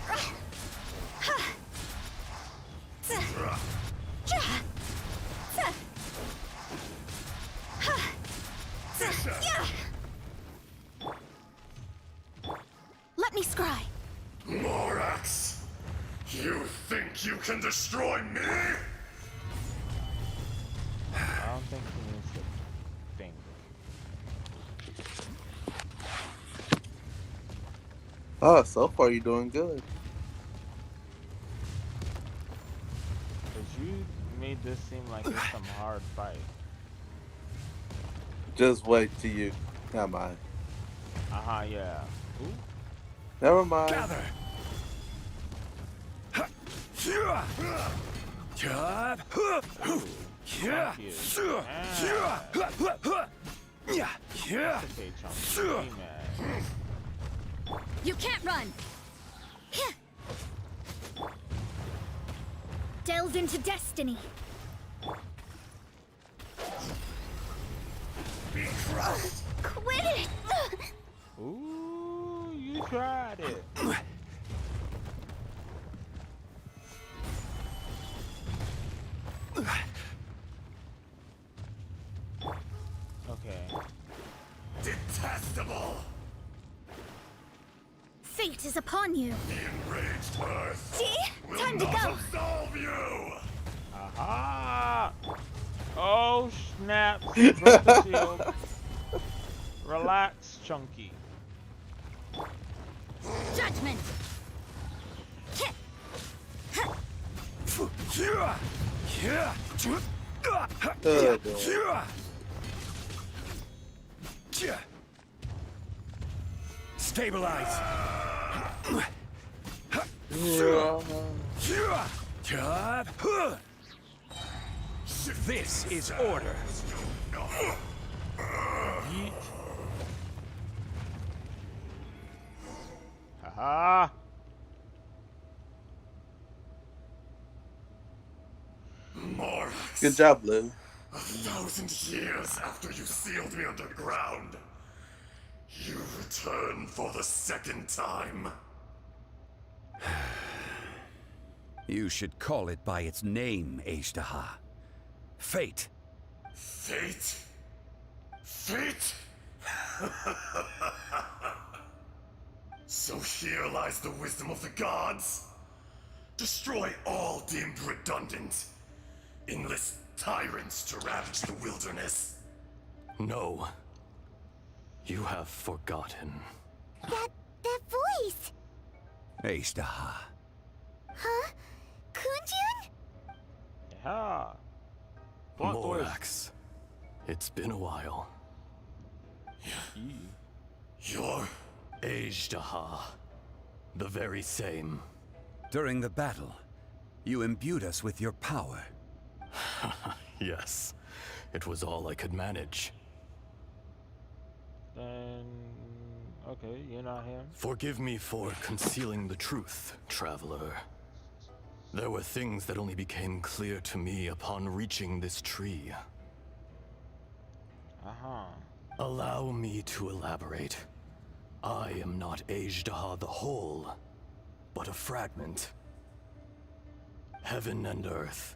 Let me scry. Morax! You think you can destroy me? I don't think he needs to think. Oh, so far you're doing good. Cause you made this seem like it's some hard fight. Just wait till you. Never mind. Yeah. Ooh. Never mind. Gather! Okay, chunky. You can't run. delved into destiny. Quit it! Ooh, you tried it. Okay. Detestable! Fate is upon you. The enraged Earth See? will Time to not go. absolve you! Aha! Oh, snap. She broke the shield. Relax, Chunky. Judgment! Stabilize. This is order. Yeet. Haha. Morax. Good job, Lou. 1,000 years after you sealed me underground, you return for the second time. You should call it by its name, Ajdaha. Fate. Fate? Fate? So here lies the wisdom of the gods. Destroy all deemed redundant. Enlist tyrants to ravage the wilderness. No. You have forgotten. That voice! Ajdaha. Huh? Kunjun? Yeah. Morax. It's been a while. You're... Ajdaha. The very same. During the battle, you imbued us with your power. Yes. It was all I could manage. Then... okay, you're not him. Forgive me for concealing the truth, traveler. There were things that only became clear to me upon reaching this tree. Uh-huh. Allow me to elaborate. I am not Ajdaha the whole, but a fragment. Heaven and earth,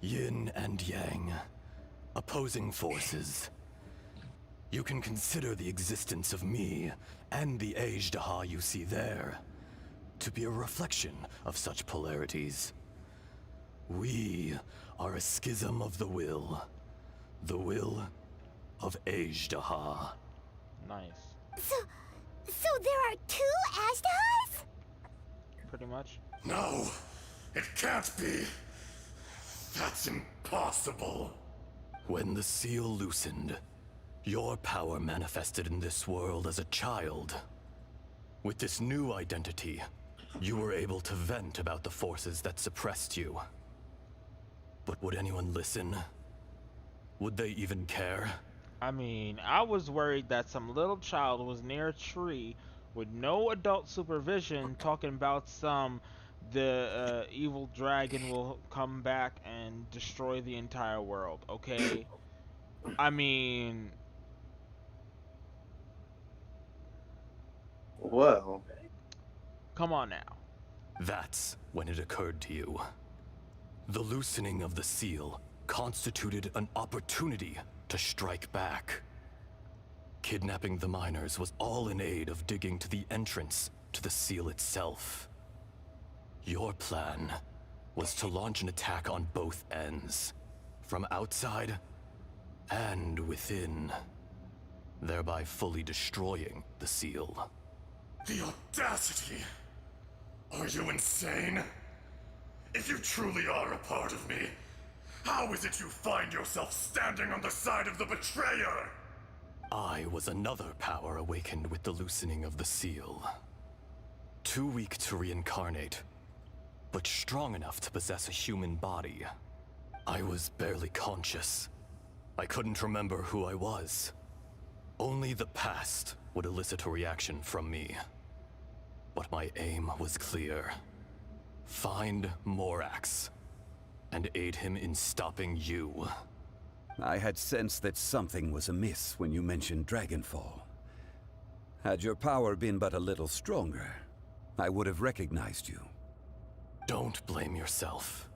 yin and yang, opposing forces. You can consider the existence of me and the Ajdaha you see there to be a reflection of such polarities. We are a schism of the will of Ajdaha. Nice. So there are two Ashdahas? Pretty much. No, it can't be. That's impossible. When the seal loosened, your power manifested in this world as a child. With this new identity, you were able to vent about the forces that suppressed you. But would anyone listen? Would they even care? I mean, I was worried that some little child was near a tree with no adult supervision talking about the evil dragon will come back and destroy the entire world, okay? I mean... Well... come on now. That's when it occurred to you. The loosening of the seal constituted an opportunity to strike back. Kidnapping the miners was all in aid of digging to the entrance to the seal itself. Your plan was to launch an attack on both ends, from outside and within, thereby fully destroying the seal. The audacity! Are you insane? If you truly are a part of me, how is it you find yourself standing on the side of the betrayer? I was another power awakened with the loosening of the seal. Too weak to reincarnate, but strong enough to possess a human body. I was barely conscious. I couldn't remember who I was. Only the past would elicit a reaction from me. But my aim was clear. Find Morax. and aid him in stopping you. I had sensed that something was amiss when you mentioned Dragonfall. Had your power been but a little stronger, I would have recognized you. Don't blame yourself.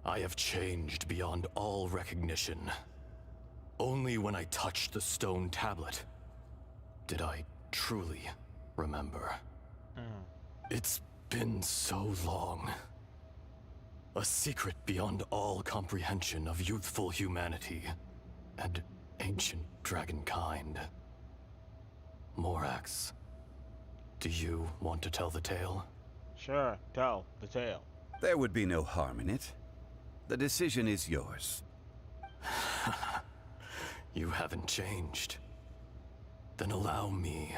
I have changed beyond all recognition. Only when I touched the stone tablet did I truly remember. It's been so long. A secret beyond all comprehension of youthful humanity and ancient dragonkind. Morax, do you want to tell the tale? Sure, tell the tale. There would be no harm in it. The decision is yours. You haven't changed. Then allow me.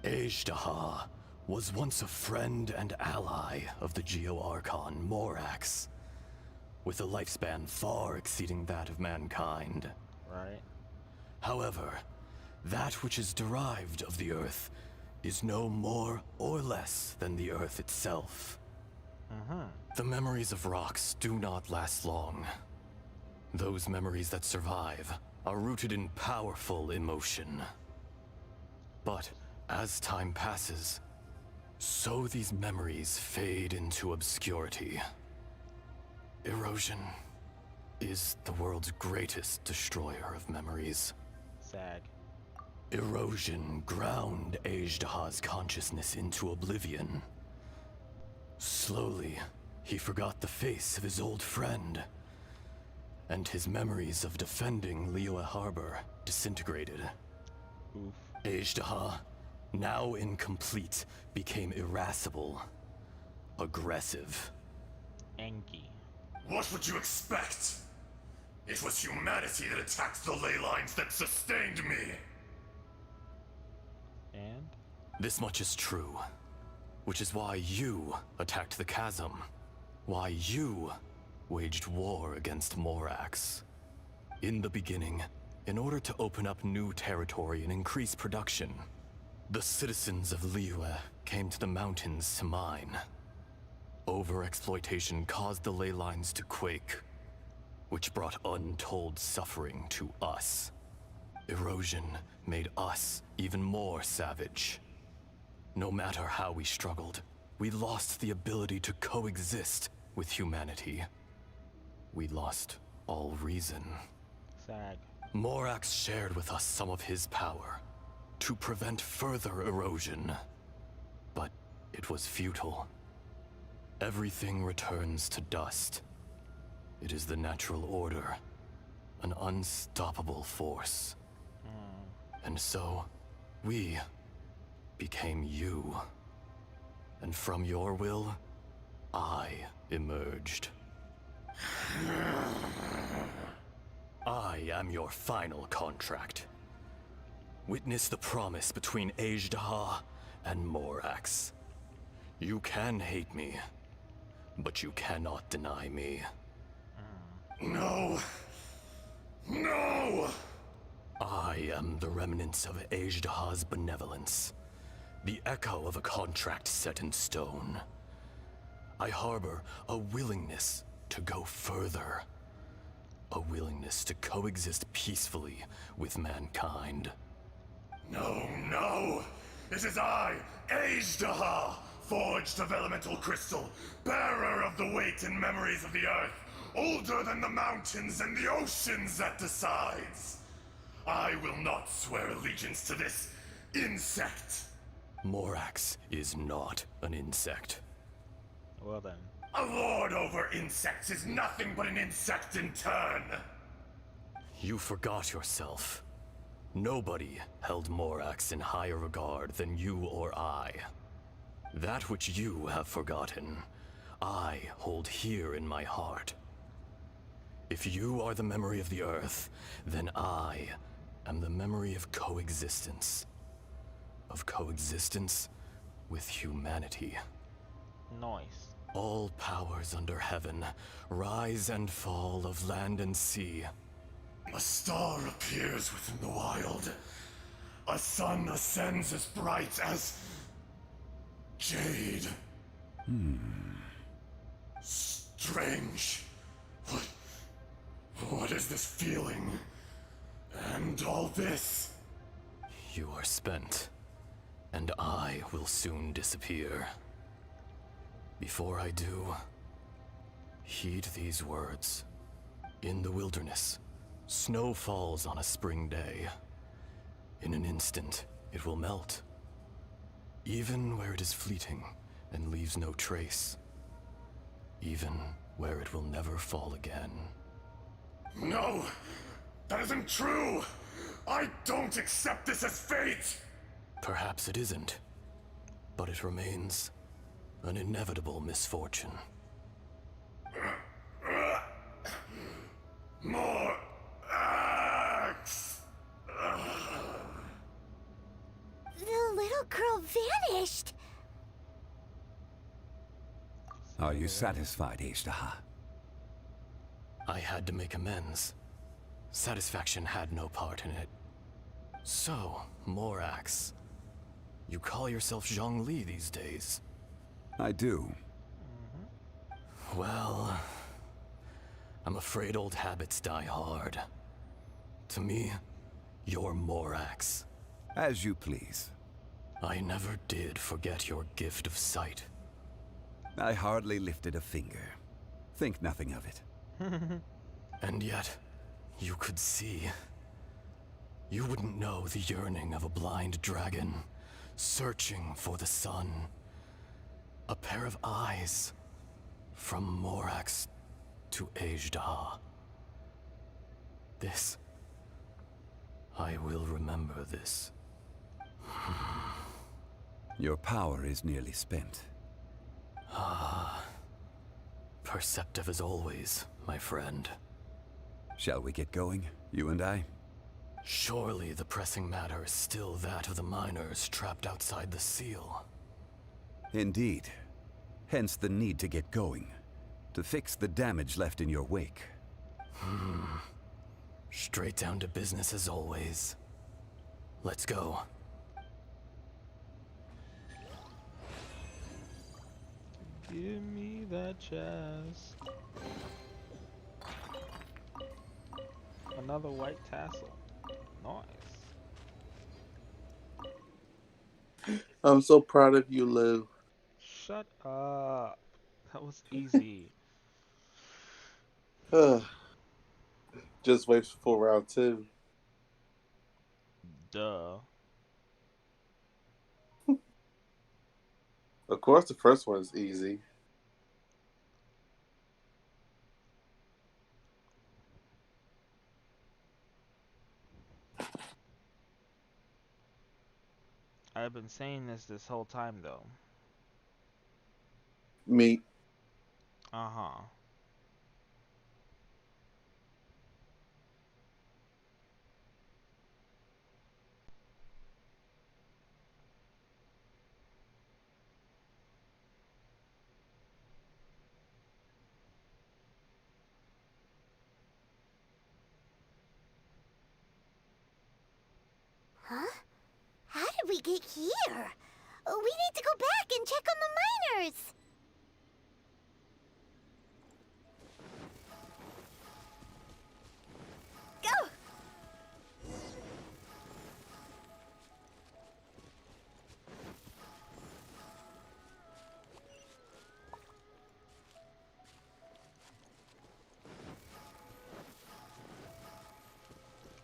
Ejdaha was once a friend and ally of the Geo-Archon Morax, with a lifespan far exceeding that of mankind. Right. However, that which is derived of the Earth is no more or less than the Earth itself. The memories of rocks do not last long. Those memories that survive are rooted in powerful emotion. But as time passes, so these memories fade into obscurity. Erosion is the world's greatest destroyer of memories. Sag. Erosion ground Ejdaha's consciousness into oblivion. Slowly, he forgot the face of his old friend, and his memories of defending Liyue Harbor disintegrated. Oof. Ejdaha, now incomplete, became irascible, aggressive. Enki. What would you expect? It was humanity that attacked the ley lines that sustained me. And? This much is true, which is why you attacked the chasm, why you waged war against Morax. In the beginning, in order to open up new territory and increase production, the citizens of Liyue came to the mountains to mine. Overexploitation caused the ley lines to quake, which brought untold suffering to us. Erosion made us even more savage. No matter how we struggled, we lost the ability to coexist with humanity. We lost all reason. Sag. Morax shared with us some of his power to prevent further erosion, but it was futile. Everything returns to dust. It is the natural order, an unstoppable force. And so, we became you. And from your will, I emerged. I am your final contract. Witness the promise between Ejdaha and Morax. You can hate me, but you cannot deny me. No! No! I am the remnants of Ejdaha's benevolence, the echo of a contract set in stone. I harbor a willingness to go further, a willingness to coexist peacefully with mankind. No, no! It is I, Ejdaha, forged of elemental crystal, bearer of the weight and memories of the earth, older than the mountains and the oceans that decides. I will not swear allegiance to this insect. Morax is not an insect. Well then. A lord over insects is nothing but an insect in turn. You forgot yourself. Nobody held Morax in higher regard than you or I. That which you have forgotten, I hold here in my heart. If you are the memory of the Earth, then I am the memory of coexistence. Of coexistence with humanity. Nice. All powers under heaven, rise and fall of land and sea. A star appears within the wild. A sun ascends as bright as jade. Strange. What is this feeling? And all this? You are spent, and I will soon disappear. Before I do, heed these words. In the wilderness, snow falls on a spring day. In an instant, it will melt. Even where it is fleeting and leaves no trace. Even where it will never fall again. No! That isn't true! I don't accept this as fate! Perhaps it isn't, but it remains an inevitable misfortune. More axe! The little girl vanished. Are you satisfied, Ishtaha? I had to make amends. Satisfaction had no part in it. So, Morax, you call yourself Zhongli these days? I do. Well, I'm afraid old habits die hard. To me, you're Morax. As you please. I never did forget your gift of sight. I hardly lifted a finger. Think nothing of it. And yet, you could see. You wouldn't know the yearning of a blind dragon, searching for the sun. A pair of eyes, from Morax to Ejdah. This, I will remember this. Your power is nearly spent. Ah, perceptive as always, my friend. Shall we get going, you and I? Surely the pressing matter is still that of the miners trapped outside the seal. Indeed. Hence the need to get going. To fix the damage left in your wake. Straight down to business as always. Let's go. Give me that chest. Another white tassel. Nice. I'm so proud of you, Lou. Shut up. That was easy. Just wait for round 2. Duh. Of course, the first one is easy. I've been saying this whole time, though. Me. Uh-huh. Huh? How did we get here? We need to go back and check on the miners. Go!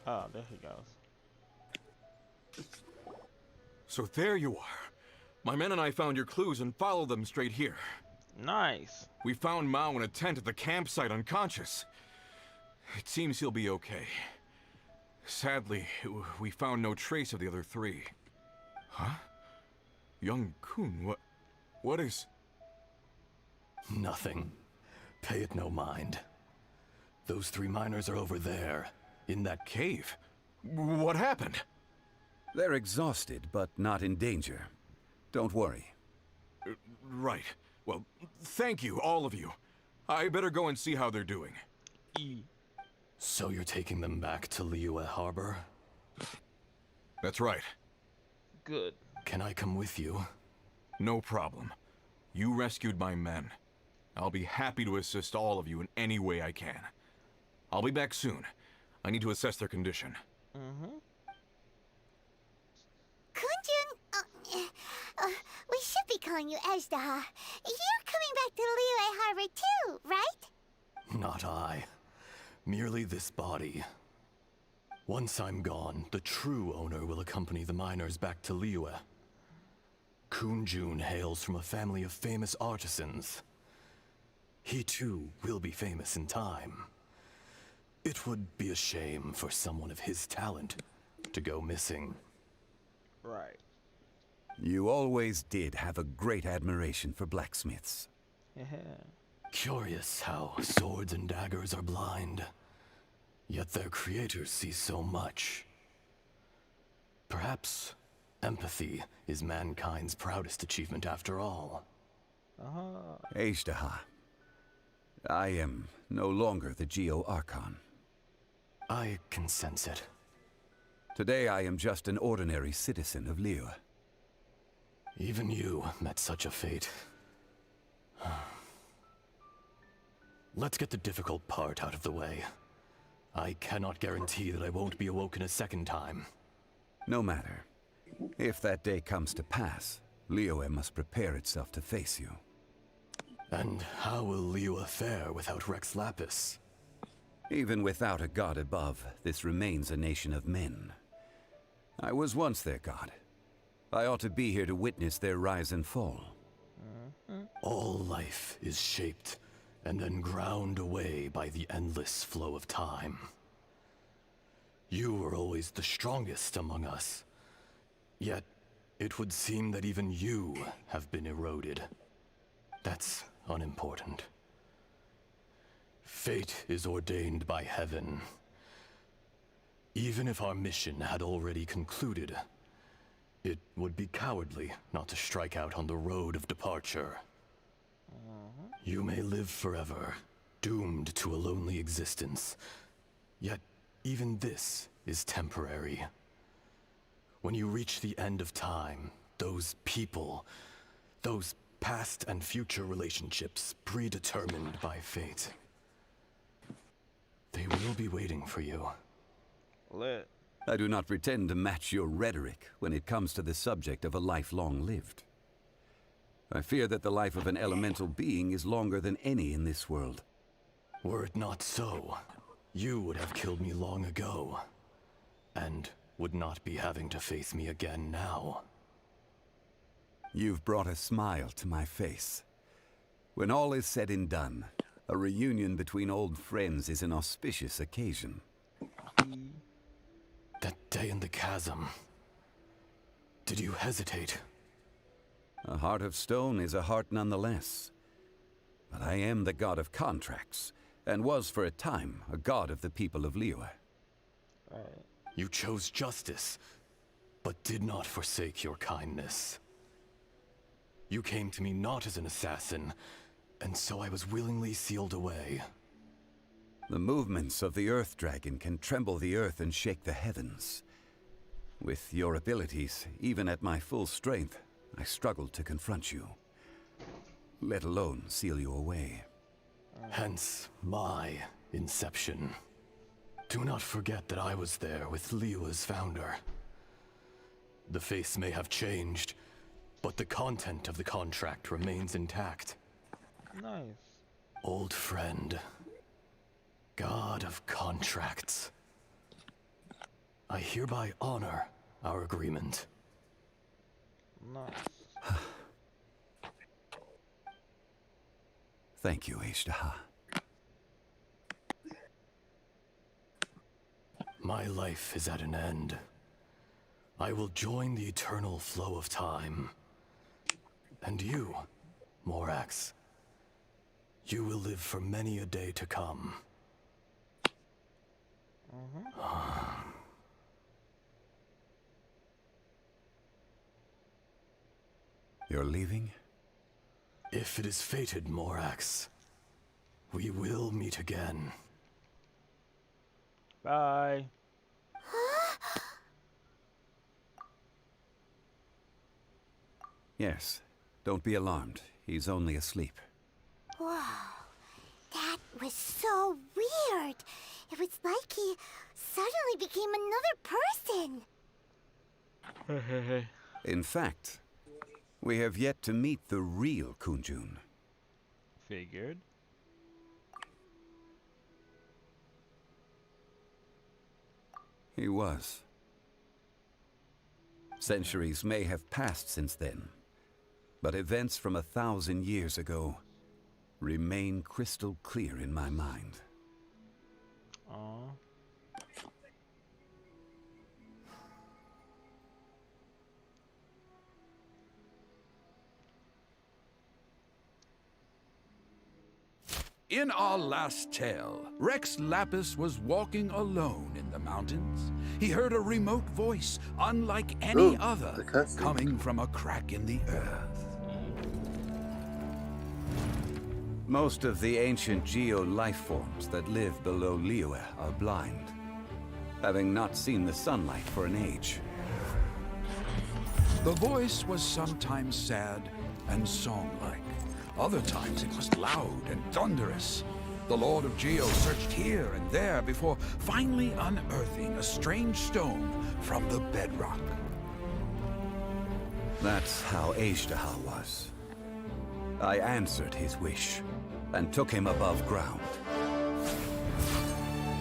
Oh, there he goes. So there you are. My men and I found your clues and followed them straight here. Nice. We found Mao in a tent at the campsite unconscious. It seems he'll be okay. Sadly, we found no trace of the other 3. Huh? Young Kun, what is... Nothing. Pay it no mind. Those 3 miners are over there, in that cave. What happened? They're exhausted, but not in danger. Don't worry. Right. Well, thank you, all of you. I better go and see how they're doing. So you're taking them back to Liyue Harbor? That's right. Good. Can I come with you? No problem. You rescued my men. I'll be happy to assist all of you in any way I can. I'll be back soon. I need to assess their condition. Kunjun, we should be calling you Ezdaha. You're coming back to Liyue Harbor too, right? Not I. Merely this body. Once I'm gone, the true owner will accompany the miners back to Liyue. Kunjun hails from a family of famous artisans. He too will be famous in time. It would be a shame for someone of his talent to go missing. Right. You always did have a great admiration for blacksmiths. Curious how swords and daggers are blind, yet their creators see so much. Perhaps empathy is mankind's proudest achievement after all. Ezdaha, I am no longer the Geo-Archon. I can sense it. Today I am just an ordinary citizen of Liyue. Even you met such a fate. Let's get the difficult part out of the way. I cannot guarantee that I won't be awoken a second time. No matter. If that day comes to pass, Liyue must prepare itself to face you. And how will Liyue fare without Rex Lapis? Even without a god above, this remains a nation of men. I was once their god. I ought to be here to witness their rise and fall. All life is shaped and then ground away by the endless flow of time. You were always the strongest among us. Yet, it would seem that even you have been eroded. That's unimportant. Fate is ordained by heaven. Even if our mission had already concluded, it would be cowardly not to strike out on the road of departure. You may live forever, doomed to a lonely existence. Yet, even this is temporary. When you reach the end of time, those people, those past and future relationships predetermined by fate, they will be waiting for you. Lit. I do not pretend to match your rhetoric when it comes to the subject of a life long lived. I fear that the life of an elemental being is longer than any in this world. Were it not so, you would have killed me long ago, and would not be having to face me again now. You've brought a smile to my face. When all is said and done, a reunion between old friends is an auspicious occasion. That day in the chasm, did you hesitate? A heart of stone is a heart nonetheless. But I am the god of contracts, and was for a time a god of the people of Liyue. You chose justice, but did not forsake your kindness. You came to me not as an assassin, and so I was willingly sealed away. The movements of the Earth Dragon can tremble the earth and shake the heavens. With your abilities, even at my full strength, I struggled to confront you, let alone seal you away. Hence my inception. Do not forget that I was there with Liyue's founder. The face may have changed, but the content of the contract remains intact. Nice. Old friend. God of contracts. I hereby honor our agreement. Nice. Thank you, Ezdaha. My life is at an end. I will join the eternal flow of time. And you, Morax, you will live for many a day to come. You're leaving? If it is fated, Morax, we will meet again. Bye. Yes. Don't be alarmed. He's only asleep. Whoa, that was so weird. It was like he suddenly became another person. In fact, we have yet to meet the real Kunjun. Figured. He was. Centuries may have passed since then, but events from 1,000 years ago remain crystal clear in my mind. Aww. In our last tale, Rex Lapis was walking alone in the mountains. He heard a remote voice, unlike any other, coming from a crack in the earth. Most of the ancient geo-life forms that live below Liyue are blind, having not seen the sunlight for an age. The voice was sometimes sad and song-like. Other times it was loud and thunderous. The Lord of Geo searched here and there before finally unearthing a strange stone from the bedrock. That's how Azhdaha was. I answered his wish and took him above ground.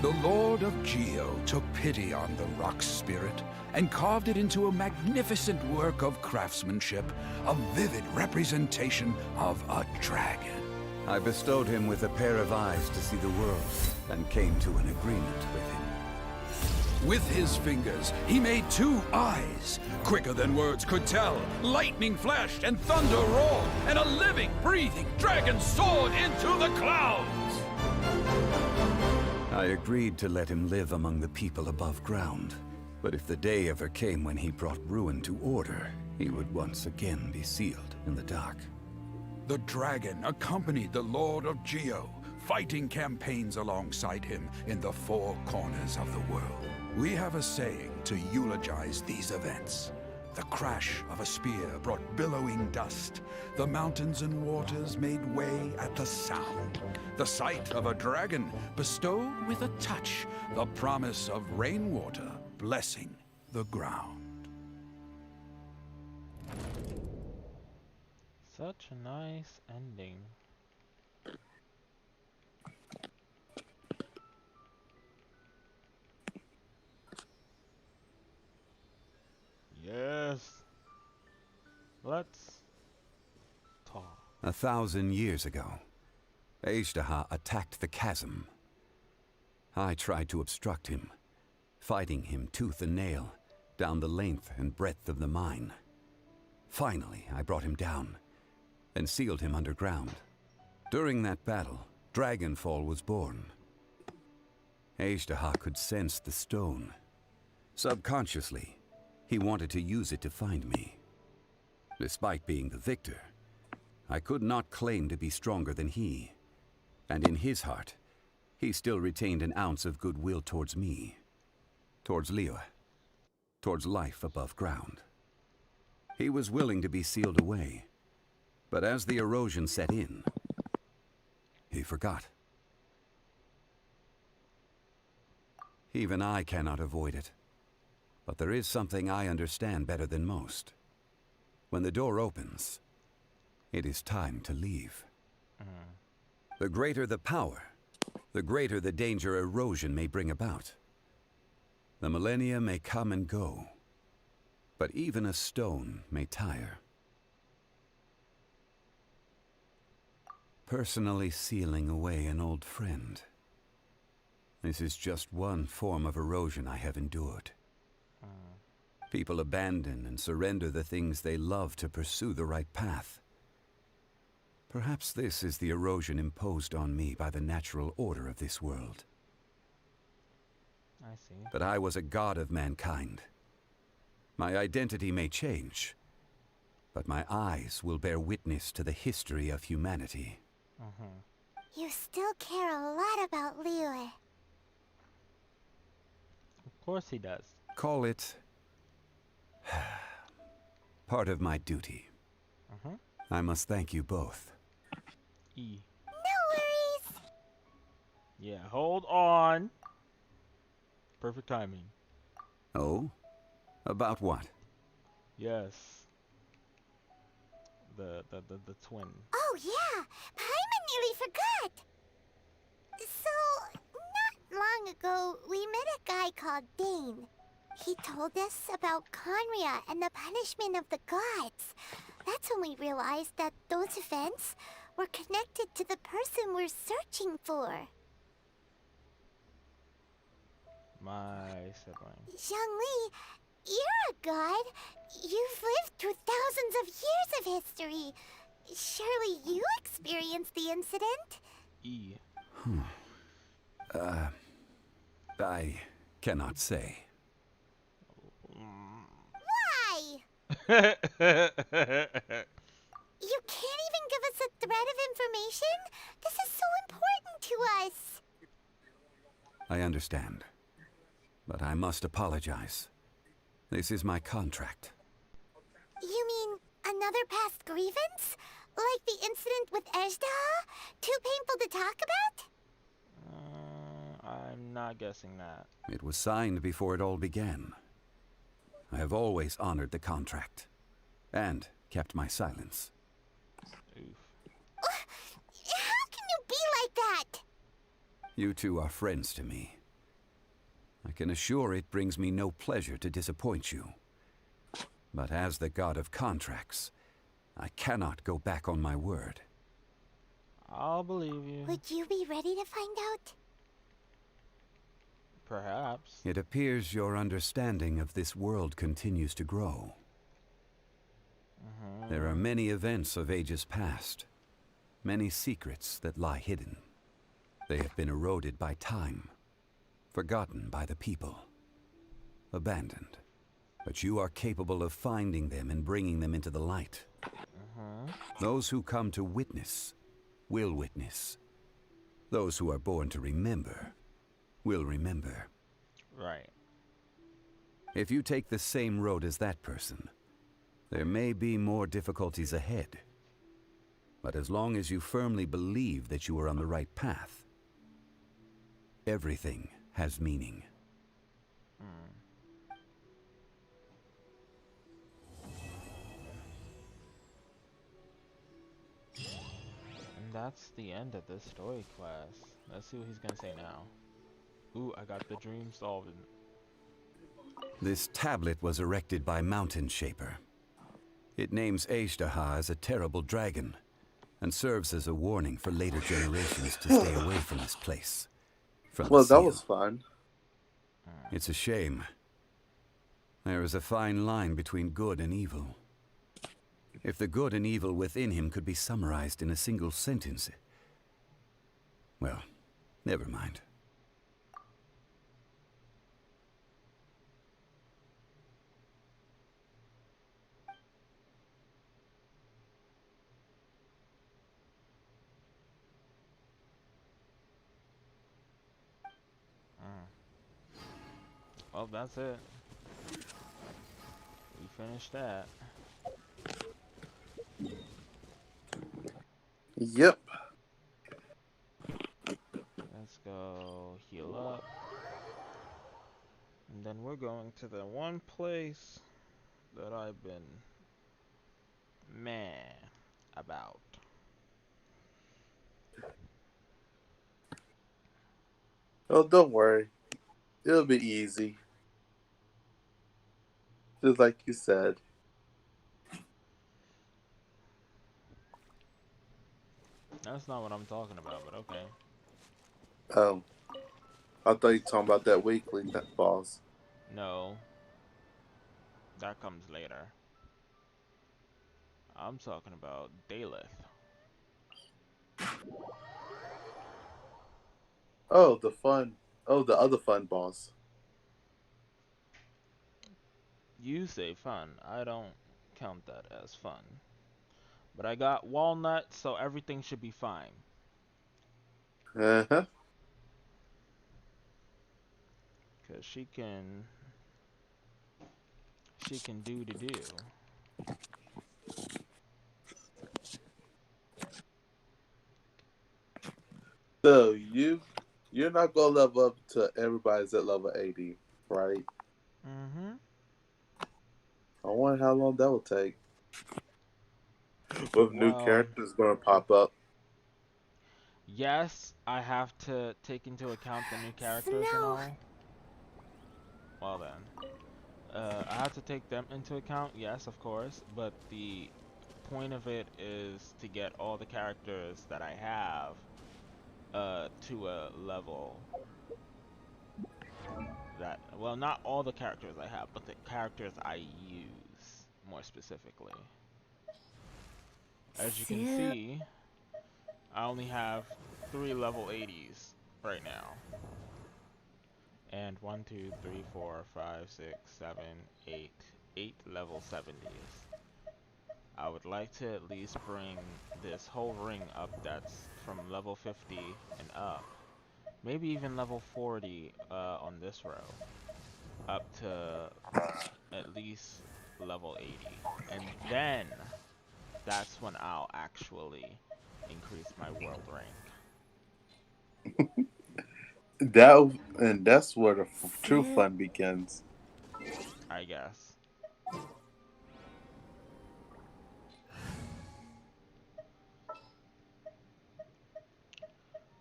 The Lord of Geo took pity on the rock spirit and carved it into a magnificent work of craftsmanship, a vivid representation of a dragon. I bestowed him with a pair of eyes to see the world and came to an agreement with him. With his fingers, he made 2 eyes, quicker than words could tell. Lightning flashed and thunder roared, and a living, breathing dragon soared into the clouds. I agreed to let him live among the people above ground. But if the day ever came when he brought ruin to order, he would once again be sealed in the dark. The dragon accompanied the Lord of Geo, fighting campaigns alongside him in the 4 corners of the world. We have a saying to eulogize these events. The crash of a spear brought billowing dust. The mountains and waters made way at the sound. The sight of a dragon bestowed with a touch the promise of rainwater blessing the ground. Such a nice ending. Yes. Let's talk. 1,000 years ago, Azhdaha attacked the chasm. I tried to obstruct him, fighting him tooth and nail down the length and breadth of the mine. Finally, I brought him down and sealed him underground. During that battle, Dragonfall was born. Azhdaha could sense the stone. Subconsciously, he wanted to use it to find me. Despite being the victor, I could not claim to be stronger than he. And in his heart, he still retained an ounce of goodwill towards me. Towards Liyue. Towards life above ground. He was willing to be sealed away. But as the erosion set in, he forgot. Even I cannot avoid it. But there is something I understand better than most. When the door opens, it is time to leave. The greater the power, the greater the danger erosion may bring about. The millennia may come and go, but even a stone may tire. Personally sealing away an old friend. This is just one form of erosion I have endured. People abandon and surrender the things they love to pursue the right path. Perhaps this is the erosion imposed on me by the natural order of this world. I see. But I was a god of mankind. My identity may change, but my eyes will bear witness to the history of humanity. You still care a lot about Liyue. Of course he does. Call it part of my duty. I must thank you both. Yeah, hold on. Perfect timing. Oh? About what? Yes. The twin. Oh yeah, Paimon nearly forgot. So, not long ago, we met a guy called Dane. He told us about Conria and the punishment of the gods. That's when we realized that those events were connected to the person we're searching for. My sibling. Zhongli, you're a god. You've lived through thousands of years of history. Surely you experienced the incident? E. I cannot say. Why? You can't even give us a thread of information? This is so important to us. I understand. But I must apologize. This is my contract. You mean another past grievance? Like the incident with Ejdah? Too painful to talk about? I'm not guessing that. It was signed before it all began. I have always honored the contract. And kept my silence. How can you be like that? You two are friends to me. I can assure it brings me no pleasure to disappoint you. But as the god of contracts, I cannot go back on my word. I'll believe you. Would you be ready to find out? Perhaps. It appears your understanding of this world continues to grow. There are many events of ages past, many secrets that lie hidden. They have been eroded by time, forgotten by the people, abandoned. But you are capable of finding them and bringing them into the light. Those who come to witness will witness. Those who are born to remember will remember. Right. If you take the same road as that person, there may be more difficulties ahead. But as long as you firmly believe that you are on the right path, everything has meaning. And that's the end of this story quest. Let's see what he's gonna say now. Ooh, I got the dream solved. This tablet was erected by Mountain Shaper. It names Ejdah as a terrible dragon, and serves as a warning for later generations to stay away from this place. From Well, the that seal. was fun. It's a shame. There is a fine line between good and evil. If the good and evil within him could be summarized in a single sentence... Well, never mind. Well, that's it. We finished that. Yep. Let's go heal up. And then we're going to the one place that I've been meh about. Oh, don't worry. It'll be easy. Just like you said. That's not what I'm talking about, but okay. Oh. I thought you were talking about that weekly boss. No. That comes later. I'm talking about Daleth. Oh, the fun. Oh, the other fun boss. You say fun. I don't count that as fun. But I got Walnut, so everything should be fine. Uh-huh. Cause she can do to do. So You're not gonna level up to everybody's at level 80, right? Mm-hmm. I wonder how long that will take. With new Well, characters gonna pop up. yes, I have to take into account the new characters and all. Well then, I have to take them into account, yes, of course, but the point of it is to get all the characters that I have to a level that, well, not all the characters I have, but the characters I use more specifically. As you can see, I only have 3 level 80s right now. And 1, 2, 3, 4, 5, 6, 7, 8, 8 level 70s. I would like to at least bring this whole ring up that's from level 50 and up. Maybe even level 40 on this row. Up to at least level 80. And then that's when I'll actually increase my world rank. That's where the true fun begins. I guess.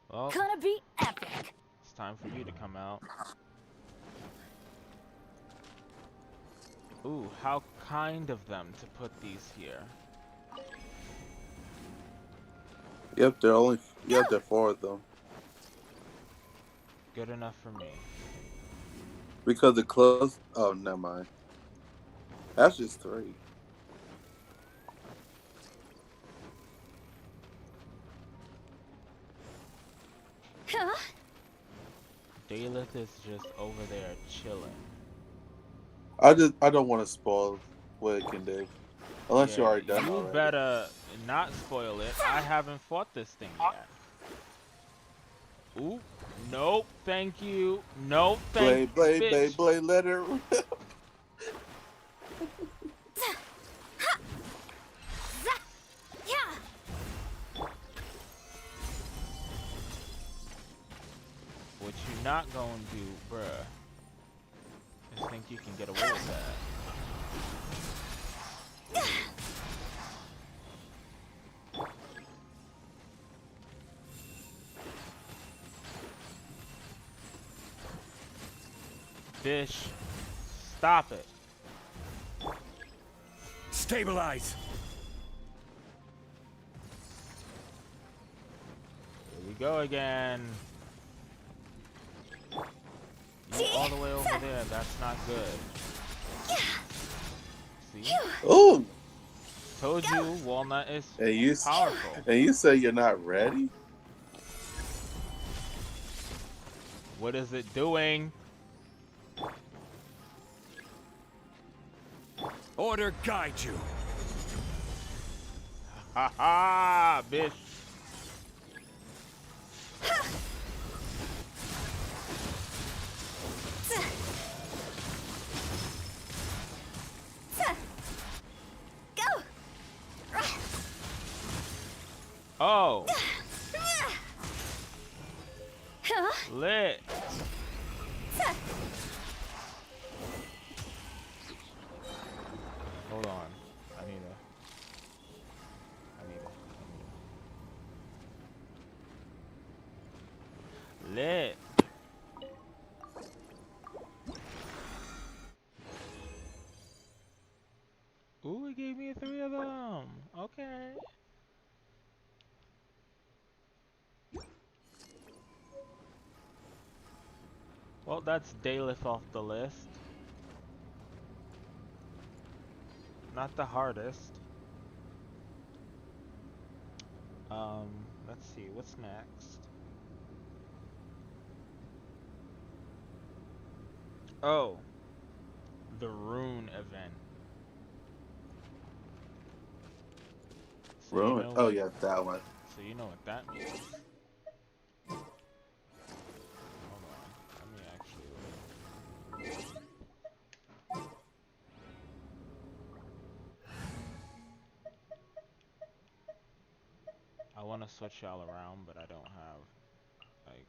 Well, gonna be epic. It's time for you to come out. Ooh, how kind of them to put these here. Yep, there are 4 of them. Good enough for me. Because the close. Oh, never mind. That's just 3. Huh? Daleth is just over there chilling. I don't want to spoil what it can do, unless you already done it You already. better not spoil it. I haven't fought this thing yet. Ooh, nope, thank you. Nope, thank you. Blade, let her. What you not gonna do, bruh, is think you can get away with that. Fish, stop it. Stabilize. Here we go again. You all the way over there, that's not good. See? Ooh! Told you, Walnut is powerful. And you say you're not ready? What is it doing? Order guide you. Ha ha, bitch. Oh. Lit. Hold on. I need Lit. Ooh, it gave me 3 of them. Okay. Well, that's Daleth off the list. Not the hardest. Let's see, what's next? Oh, the rune event. So Rune? Oh yeah, that one. So you know what that means. Hold on, let me actually look. I want to switch y'all around, but I don't have, like,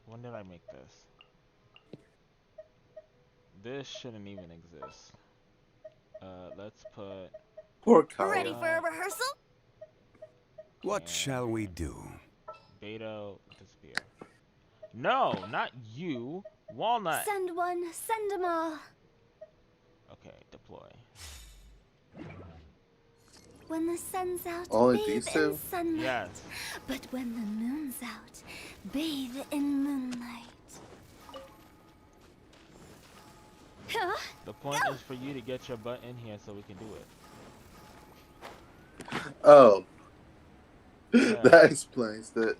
When did I make this? This shouldn't even exist. Let's put... Poor Kyle. Ready for a rehearsal? What shall we do? Beto, disappear. No, not you. Walnut. Send one, send them all. Okay, deploy. When the sun's out, Only bathe these in two? sunlight. Yes. But when the moon's out, bathe in moonlight. Huh? The point is for you to get your butt in here so we can do it. Oh. Yeah. That explains it.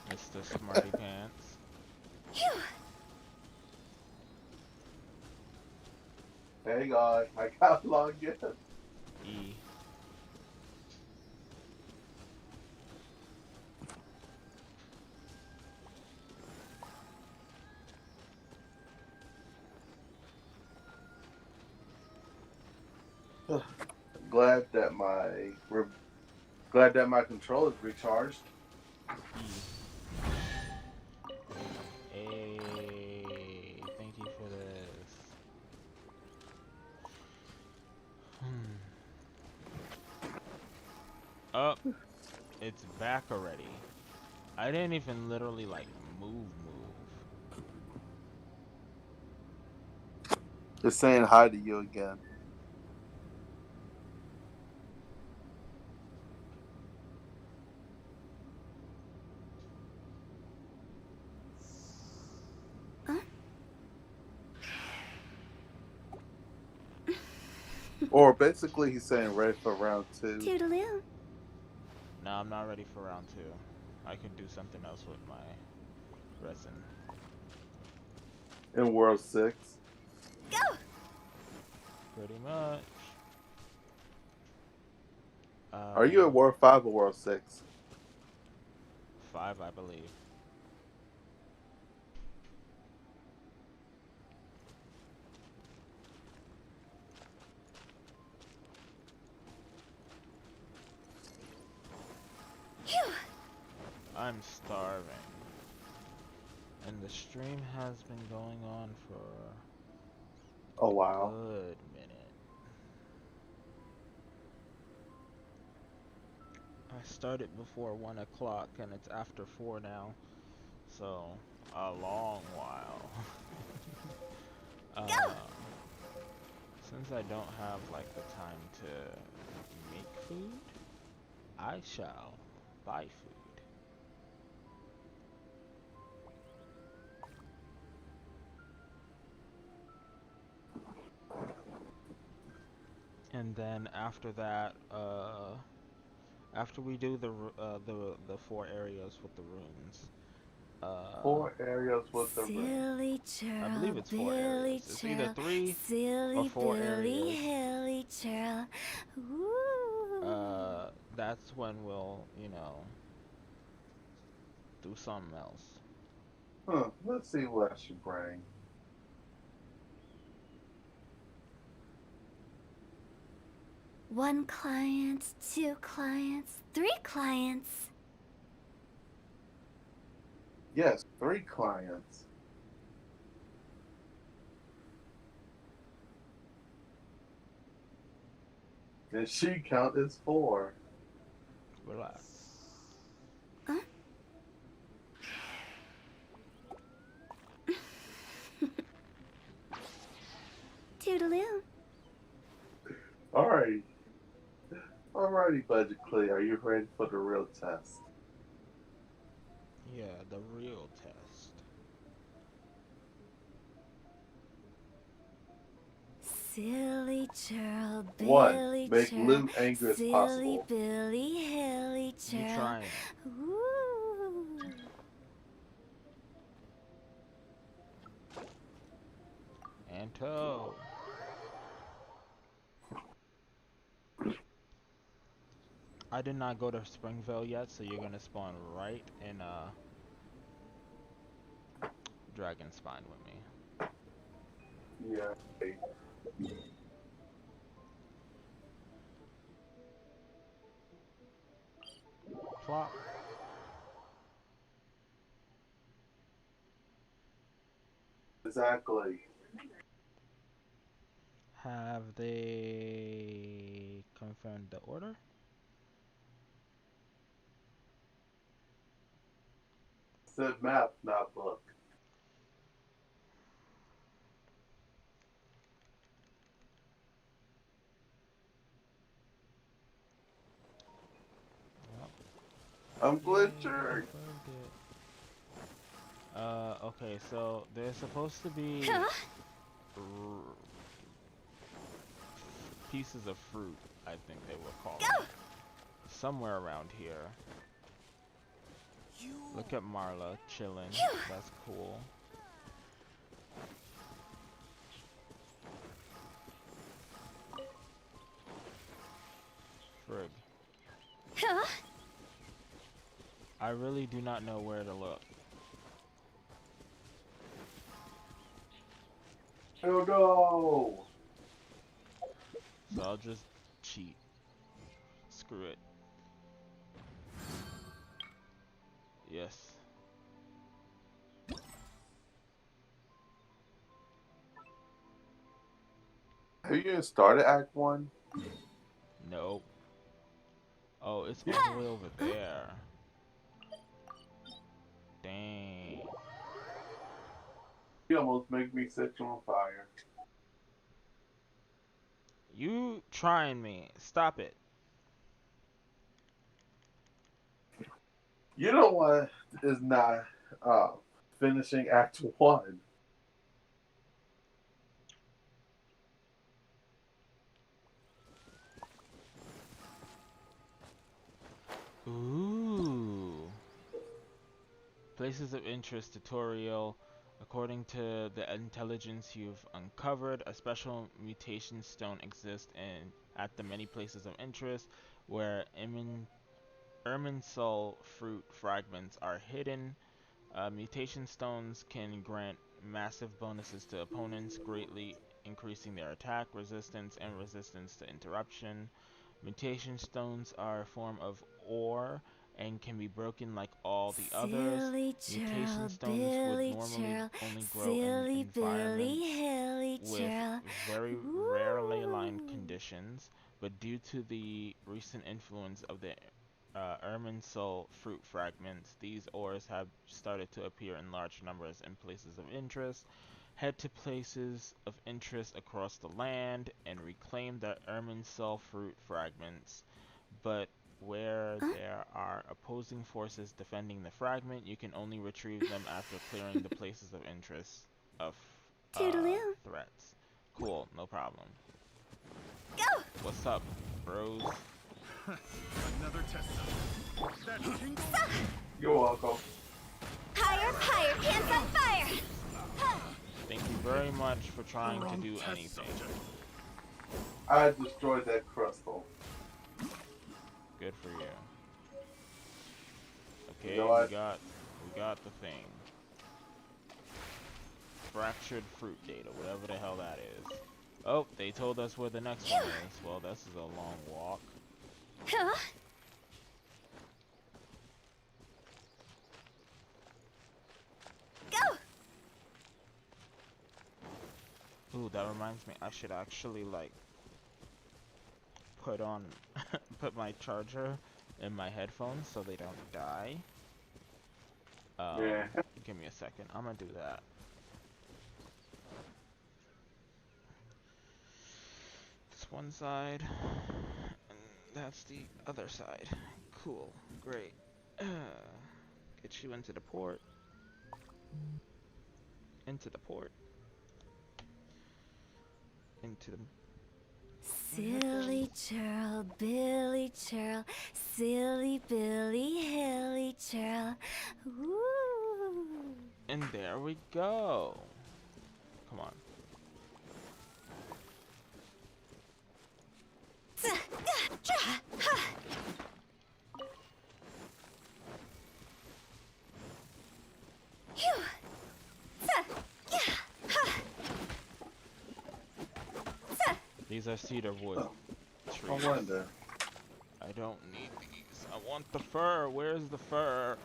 Mr. Smarty Pants. Hang on, I got logged in. E. Glad that my controller's recharged. Hey, thank you for this. Oh, it's back already. I didn't even literally like move. They're saying hi to you again. Or basically he's saying ready for round 2. Toodaloo. No, I'm not ready for round 2. I can do something else with my resin. In World 6. Go! Pretty much. Are you at World 5 or World 6? 5, I believe. I'm starving. And the stream has been going on for a while. Good minute. I started before 1 o'clock and it's after 4 now. So, a long while. Since I don't have like the time to make food, I shall buy food. And then after that, after we do the 4 areas with the runes, 4 areas with the runes. Churl, I believe it's 4 Billy areas. It's either Churl, 3 silly or 4 Billy areas. Hilly Churl. Ooh. That's when we'll, you know, do something else. Huh, let's see what I should bring. One client, 2 clients, 3 clients. Yes, 3 clients. And she count as 4. Relax. Toodaloo. Alrighty, Budget Clee. Are you ready for the real test? Yeah, the real test. Silly churl, 1. Billy Make churl, Lou angry as silly possible. Billy Hilly churl. You trying? Ooh. Anto. I did not go to Springville yet, so you're gonna spawn right in Dragon Spine with me. Yeah. Plop. Exactly. Have they confirmed the order? Said map, not book. I'm glitching. Okay, so there's supposed to be pieces of fruit, I think they were called, somewhere around here. Look at Marla chilling. That's cool. Frig. I really do not know where to look. Oh no! So I'll just cheat. Screw it. Yes. Have you even started Act 1? No. Oh, it's all the way over there. Dang. You almost make me set you on fire. You trying me. Stop it. You know what is not finishing Act 1? Ooh. Places of interest tutorial. According to the intelligence you've uncovered, a special mutation stone exists at the many places of interest where Irminsul fruit fragments are hidden. Mutation stones can grant massive bonuses to opponents, greatly increasing their attack, resistance, and resistance to interruption. Mutation stones are a form of ore and can be broken like all the others. Mutation stones would normally only grow in environments with very rare ley line conditions, but due to the recent influence of the Irminsul fruit fragments, these ores have started to appear in large numbers in places of interest. Head to places of interest across the land and reclaim the Irminsul fruit fragments. But where there are opposing forces defending the fragment, you can only retrieve them after clearing the places of interest of threats. Cool, no problem. Go! What's up, bros? Another test subject. You're welcome. Higher, higher, hands on fire! Thank you very much for trying to do anything. I destroyed that crystal. Good for you. Okay, You know what? we got the thing. Fractured fruit data, whatever the hell that is. Oh, they told us where the next one is. Well, this is a long walk. Go! Ooh, that reminds me, I should actually like put my charger in my headphones so they don't die. Yeah. Give me a second. I'm gonna do that. This one side, and that's the other side. Cool, great. Get you into the port. Into the port. Into the... Silly churl, Billy churl, silly Billy, hilly churl. Woo! And there we go. Come on. These are cedar wood trees. I wonder. I don't need these. I want the fur. Where's the fur?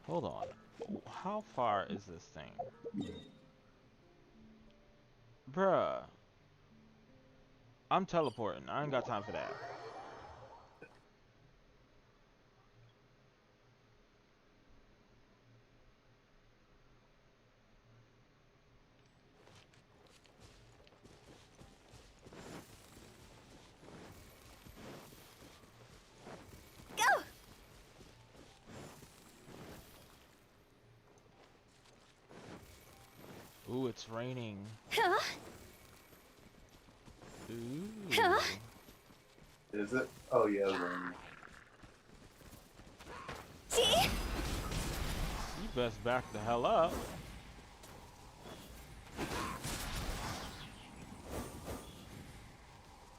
Hold on. How far is this thing? Bruh. I'm teleporting. I ain't got time for that. Ooh, it's raining. Huh? Ooh. Huh? Is it? Oh yeah, it's raining. See? You best back the hell up.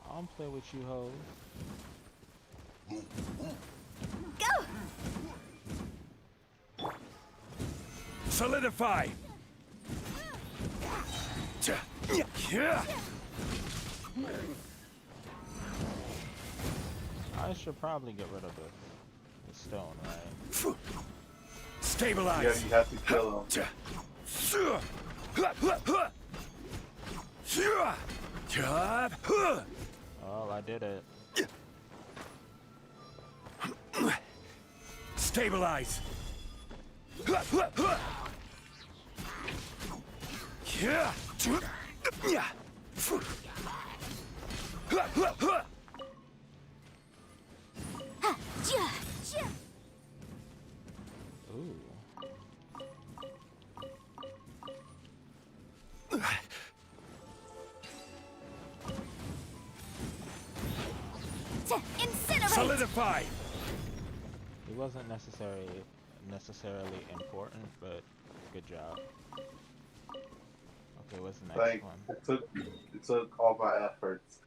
I don't play with you hoes. Go! Solidify! I should probably get rid of the stone, right? Stabilize! Yeah, you have to kill him. Oh, I did it. Stabilize! Ooh. Incinerate! Solidify! It wasn't necessarily important, but good job. Okay, what's the next Like one? it took all my efforts.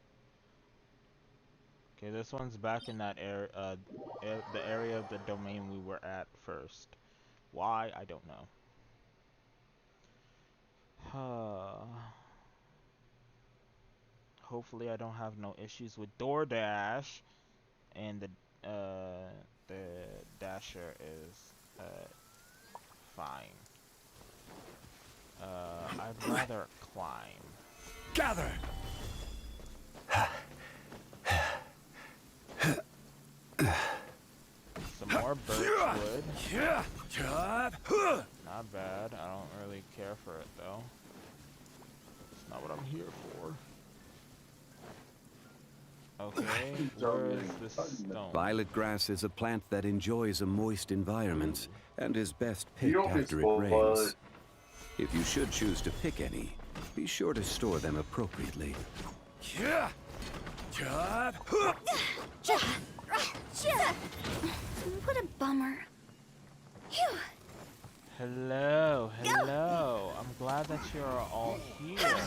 Okay, this one's back in that area, the area of the domain we were at first. Why? I don't know. Hopefully, I don't have no issues with DoorDash, and the dasher is fine. I'd rather climb. Gather! Some more birch wood. Not bad. I don't really care for it though. It's not what I'm here for. Okay, where is this stone? Violet grass is a plant that enjoys a moist environment and is best You picked don't be after it spoiled. rains. If you should choose to pick any, be sure to store them appropriately. What a bummer. Phew. Hello, hello. I'm glad that you're all here.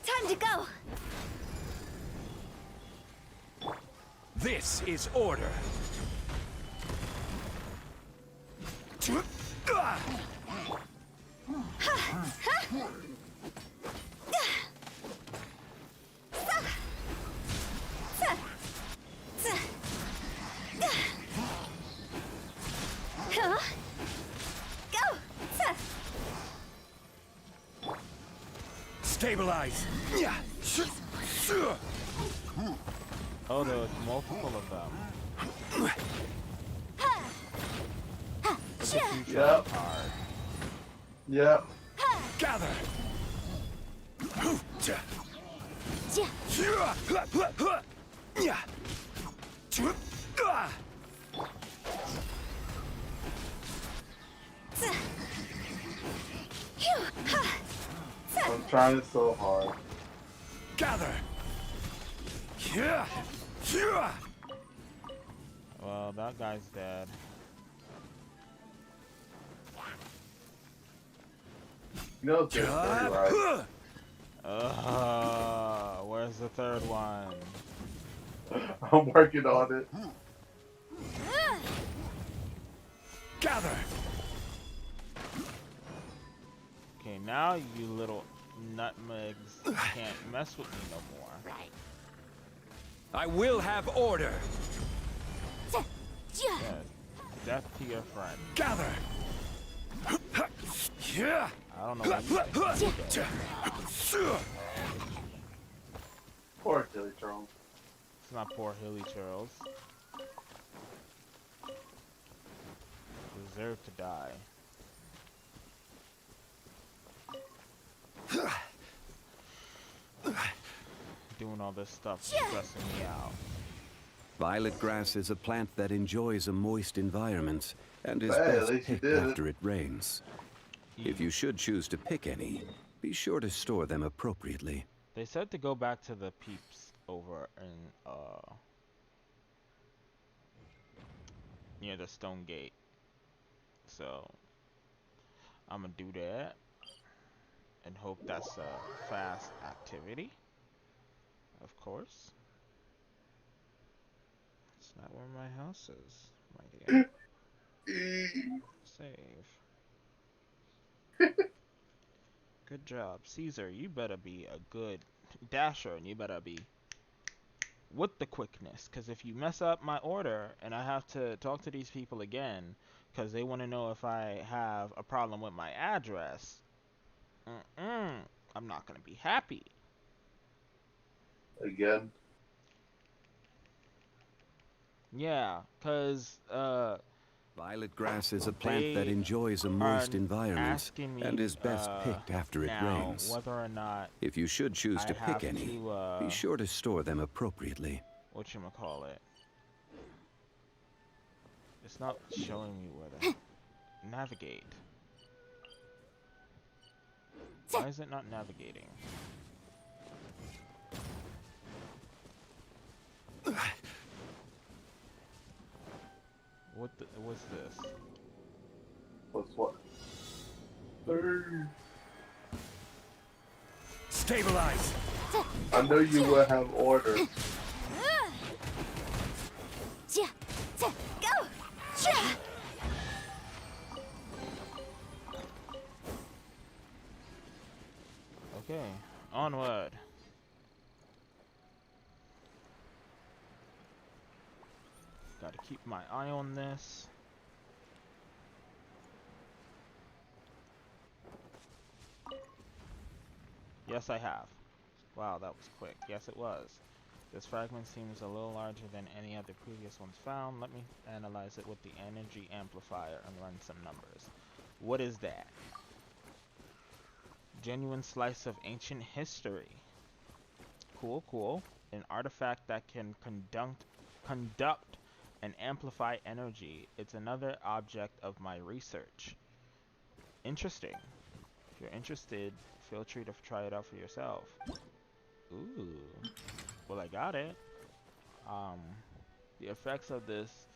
Time to go! This is order. Stabilize. Oh, there was multiple of them. Yep. Hard. Yep. Gather. I'm trying so hard. Gather. Well, that guy's dead. You know this, right? Where's the third one? I'm working on it. Gather. Okay, now you little nutmegs can't mess with me no more. Right. I will have order. Yeah, Death to your friend. Gather! Yeah! I don't know what you think. Poor Dilly Charles. It's not poor Hilly Charles. Deserve to die. Doing all this stuff is stressing me out. Violet grass is a plant that enjoys a moist environment and is Hey, at best least you picked did it. after it rains. If you should choose to pick any, be sure to store them appropriately. They said to go back to the peeps over in near the stone gate. So I'm gonna do that and hope that's a fast activity. Of course. It's not where my house is, my dear. Save. Good job. Caesar, you better be a good dasher and you better be with the quickness. Because if you mess up my order and I have to talk to these people again because they want to know if I have a problem with my address, I'm not going to be happy. Again. Yeah, because violet grass is a plant that enjoys a moist environment and is best picked after it rains. Whether or not if you should choose to pick any, be sure to store them appropriately. Whatchamacallit? It's not showing me where to navigate. Why is it not navigating? What's this? What's what? Stabilize! I know you will have orders. Go! Okay, onward. Gotta keep my eye on this. Yes, I have. Wow, that was quick. Yes, it was. This fragment seems a little larger than any of the previous ones found. Let me analyze it with the energy amplifier and run some numbers. What is that? Genuine slice of ancient history. Cool, cool. An artifact that can conduct and amplify energy. It's another object of my research. Interesting. If you're interested, feel free to try it out for yourself. Ooh. Well, I got it. The effects of this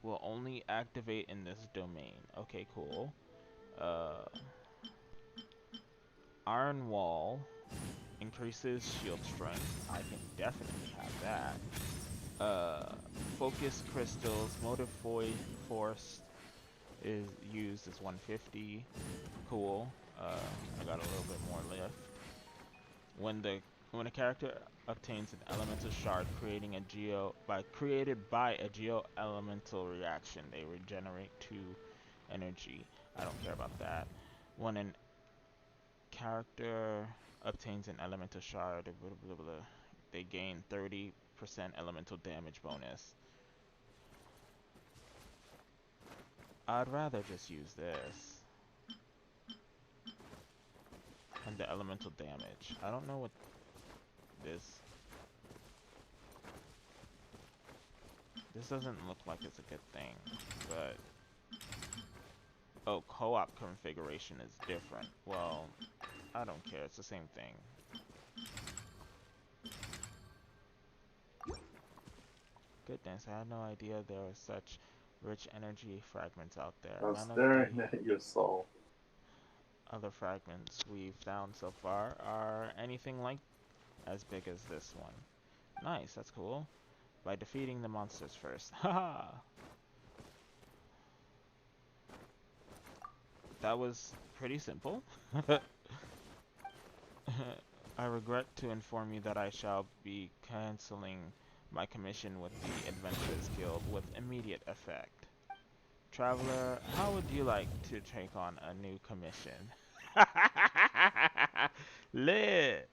will only activate in this domain. Okay, cool. Iron Wall increases shield strength. I can definitely have that. Focus crystals, motive force is used as 150. Cool. I got a little bit more lift. When a character obtains an elemental shard created by a geo-elemental reaction, they regenerate 2 energy. I don't care about that. When an character obtains an elemental shard, they gain 30% elemental damage bonus. I'd rather just use this. And the elemental damage. I don't know what this doesn't look like it's a good thing, but oh, co-op configuration is different. Well, I don't care, it's the same thing. Goodness, I had no idea there were such rich energy fragments out there. I'm None of staring the at your soul. other fragments we've found so far are anything like as big as this one. Nice, that's cool. By defeating the monsters first. Haha! That was pretty simple. I regret to inform you that I shall be canceling my commission with the Adventurers Guild with immediate effect. Traveler, how would you like to take on a new commission? Lit!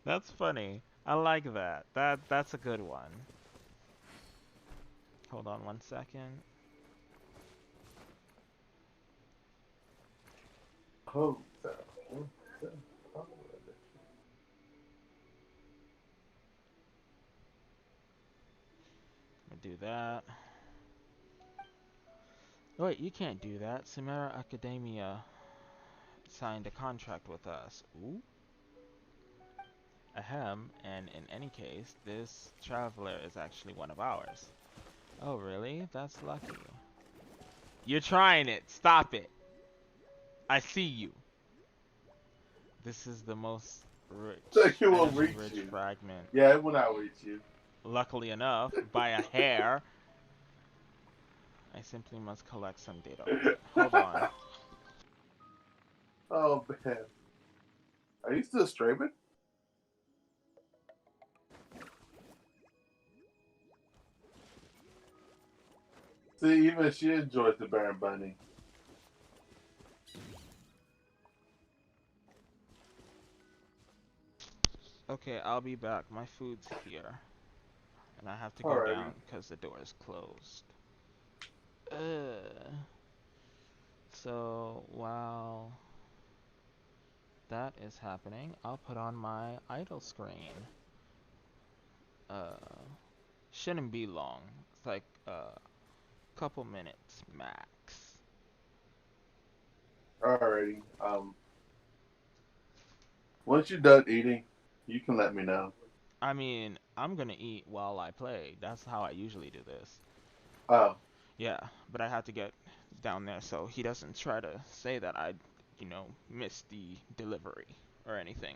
That's funny. I like that. That's a good one. Hold on 1 second. Oh, Do that. Wait, you can't do that. Samara Academia signed a contract with us. Ooh. Ahem, and in any case, this traveler is actually one of ours. Oh, really? That's lucky. You're trying it. Stop it. I see you. This is the most rich, it won't reach rich you. fragment. Yeah, it will not reach you. Luckily enough, by a hair. I simply must collect some data. Hold on. Oh, man. Are you still streaming? See, even she enjoys the Baron Bunny. Okay, I'll be back. My food's here. And I have to go Alrighty. down because the door is closed. So, while that is happening, I'll put on my idle screen. Shouldn't be long. It's like a couple minutes max. Alrighty. Once you're done eating, you can let me know. I mean, I'm gonna eat while I play. That's how I usually do this. Oh. Yeah, but I have to get down there so he doesn't try to say that I, missed the delivery or anything.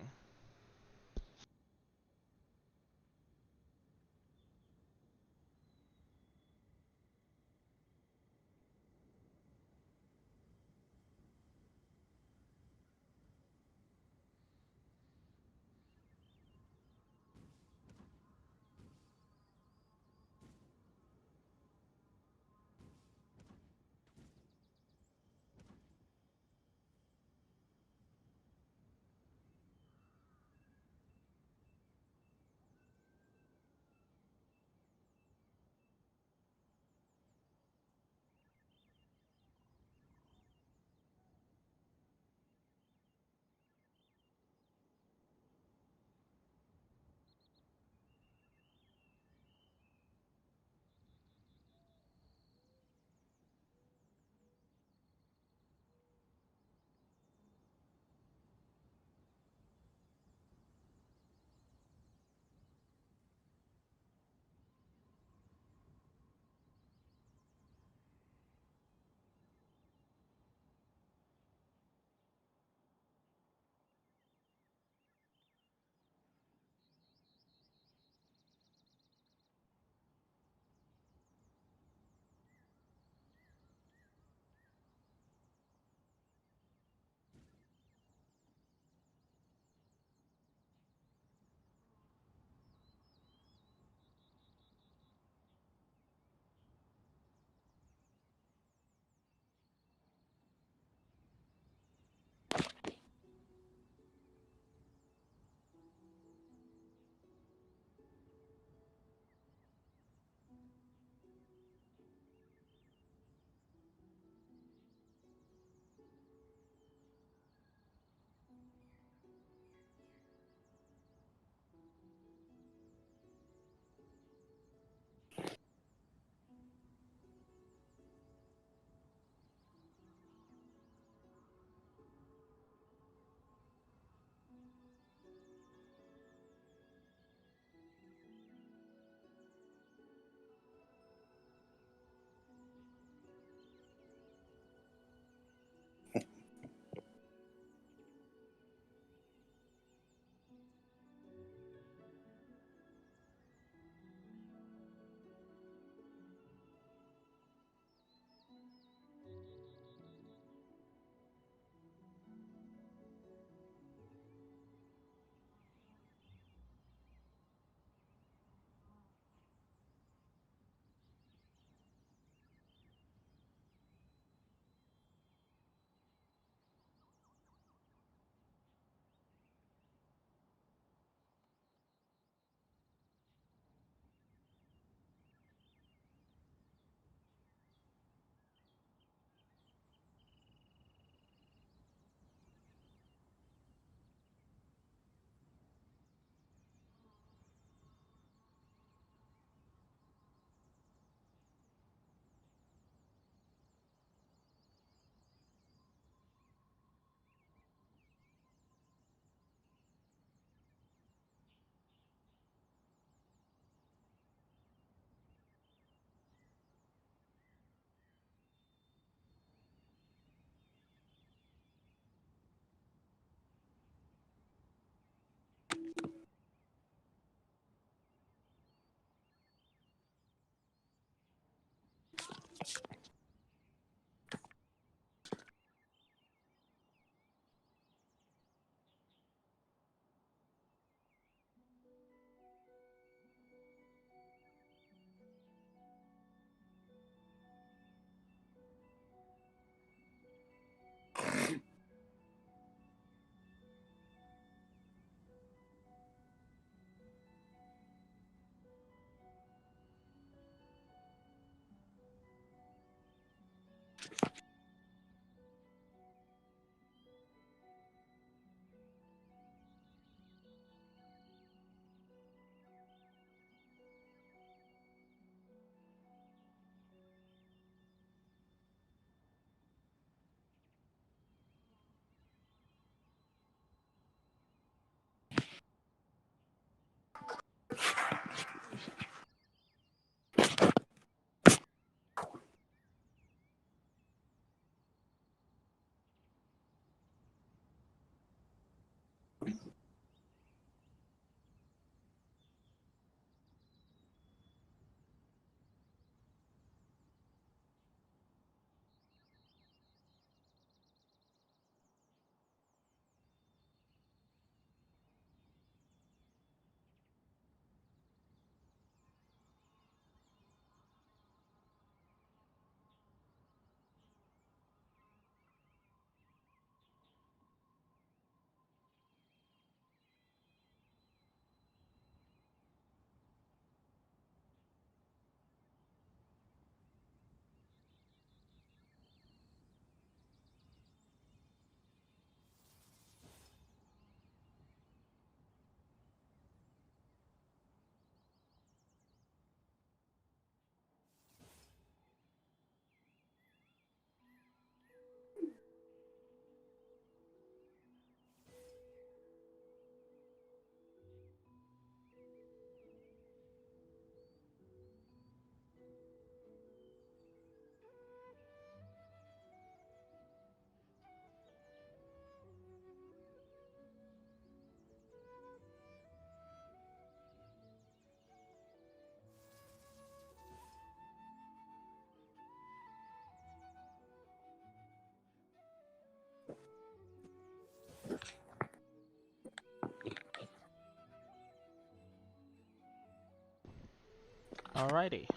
Alrighty,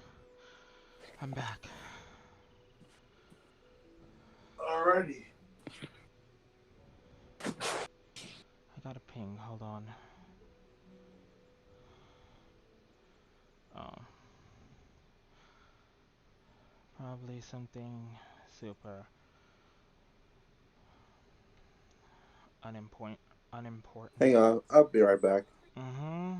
I'm back. Alrighty. I got a ping, hold on. Oh. Probably something super unimportant. Hang on, I'll be right back. Mm-hmm.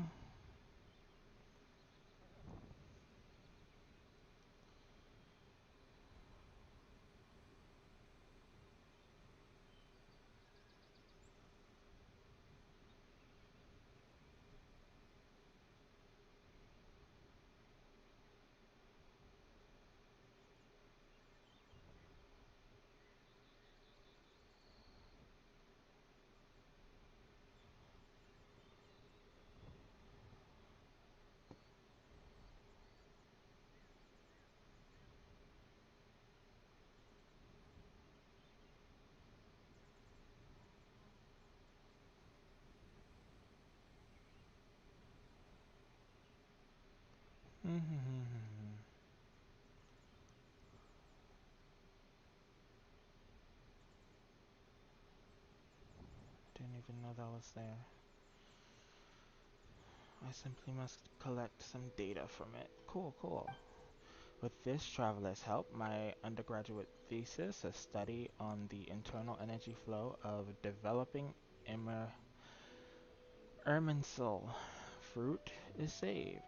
Didn't even know that was there. I simply must collect some data from it. Cool, cool. With this traveler's help, my undergraduate thesis, a study on the internal energy flow of developing Erminsul fruit, is saved.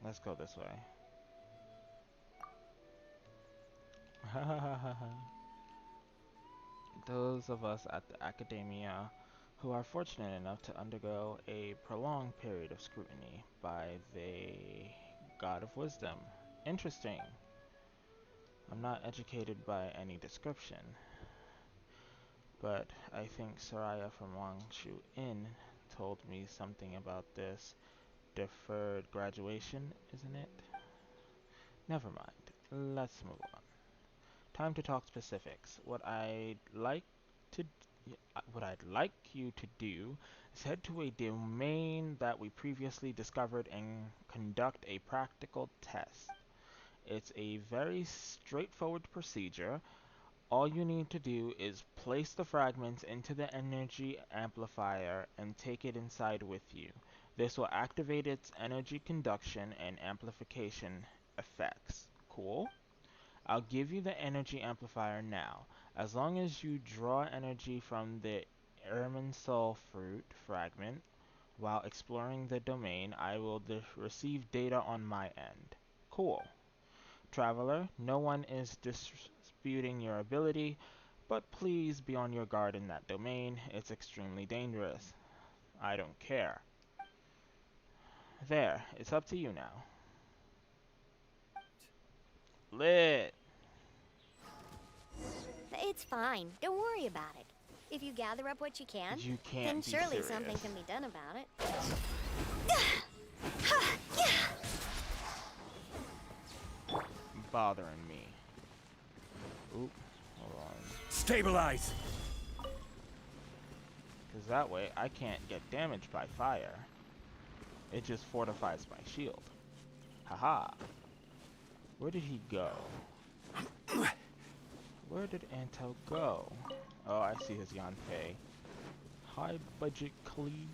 Let's go this way. Those of us at the academia who are fortunate enough to undergo a prolonged period of scrutiny by the God of Wisdom. Interesting. I'm not educated by any description, but I think Soraya from Wangshu Inn told me something about this deferred graduation, isn't it? Never mind. Let's move on. Time to talk specifics. What I'd like you to do is head to a domain that we previously discovered and conduct a practical test. It's a very straightforward procedure. All you need to do is place the fragments into the energy amplifier and take it inside with you. This will activate its energy conduction and amplification effects. Cool? I'll give you the energy amplifier now. As long as you draw energy from the Irminsul fruit fragment while exploring the domain, I will receive data on my end. Cool. Traveler, no one is disputing your ability, but please be on your guard in that domain. It's extremely dangerous. I don't care. There, it's up to you now. Lit. It's fine. Don't worry about it. If you gather up what you can, You can't then be surely serious. something can be done about it. Bothering me. Oop, hold on. Stabilize! Because that way I can't get damaged by fire. It just fortifies my shield. Haha. Where did he go? Where did Anto go? Oh, I see his Yanfei. High budget Klee.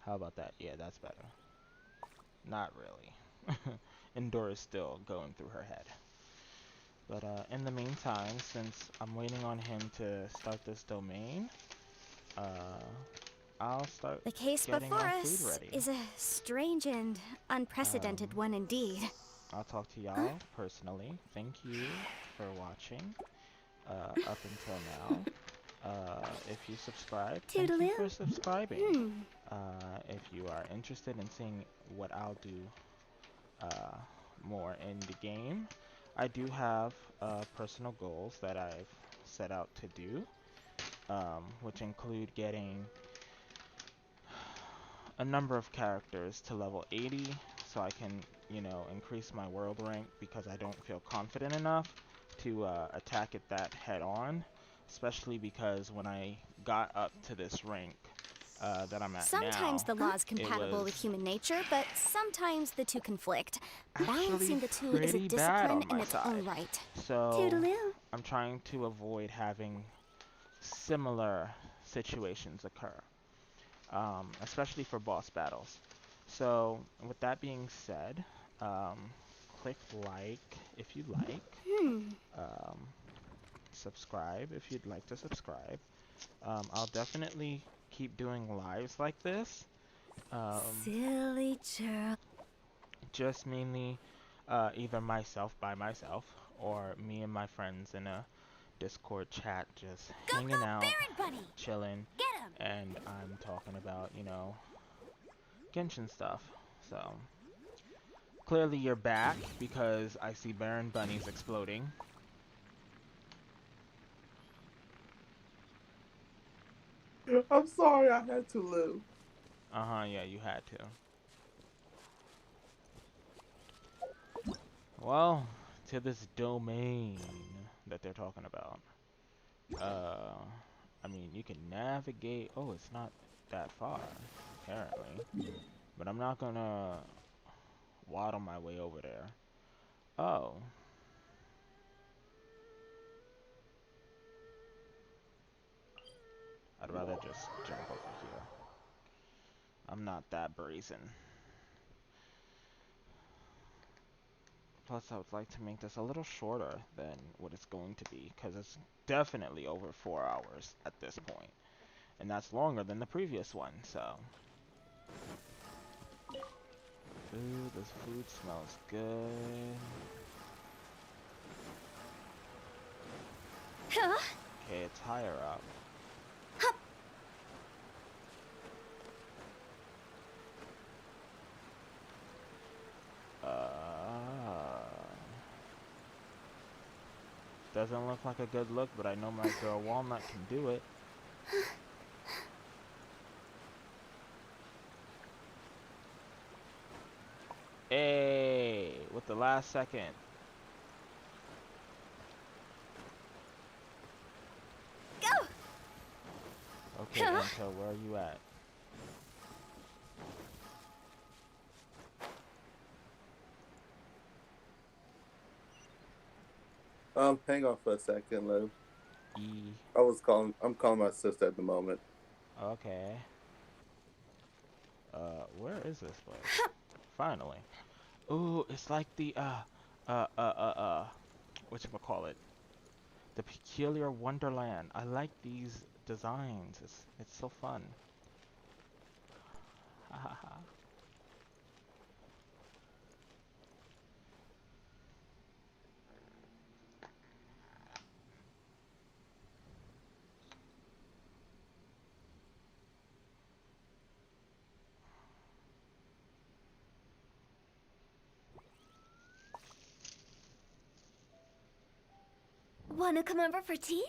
How about that? Yeah, that's better. Not really. Endor is still going through her head. But in the meantime, since I'm waiting on him to start this domain, I'll start The case getting before my us food ready. is a strange and unprecedented one indeed. I'll talk to y'all personally. Thank you for watching up until now. If you subscribe, thank you for subscribing. If you are interested in seeing what I'll do more in the game, I do have personal goals that I've set out to do, which include getting a number of characters to level 80 so I can, you know, increase my world rank, because I don't feel confident enough to attack it that head on, especially because when I got up to this rank that I'm at Sometimes now, the law is compatible with human nature, but sometimes the two conflict. Balancing the two is a pretty bad discipline on in my its side. own right. So Toodaloo. I'm trying to avoid having similar situations occur, especially for boss battles. So with that being said, click like if you like, subscribe if you'd like to subscribe. I'll definitely keep doing lives like this. Silly churl. Just mainly either myself by myself or me and my friends in a Discord chat, just hanging out, chilling, and I'm talking about, you know, Genshin stuff. So clearly you're back because I see Baron Bunnies exploding. I'm sorry I had to live. Yeah, you had to. Well, to this domain that they're talking about. I mean, you can navigate. Oh, it's not that far, apparently. But I'm not gonna waddle my way over there. Oh. I'd rather just jump over here. I'm not that brazen. Plus, I would like to make this a little shorter than what it's going to be, because it's definitely over 4 hours at this point. And that's longer than the previous one, so. Ooh, this food smells good. Okay, it's higher up. Doesn't look like a good look, but I know my girl Walnut can do it. Hey, with the last second. Go! Okay, Anta, where are you at? Hang on for a second, Lou. E. I'm calling my sister at the moment. Okay. Where is this place? Finally. Ooh, it's like the, whatchamacallit? The Peculiar Wonderland. I like these designs. It's so fun. Ha ha ha. Wanna come over for tea?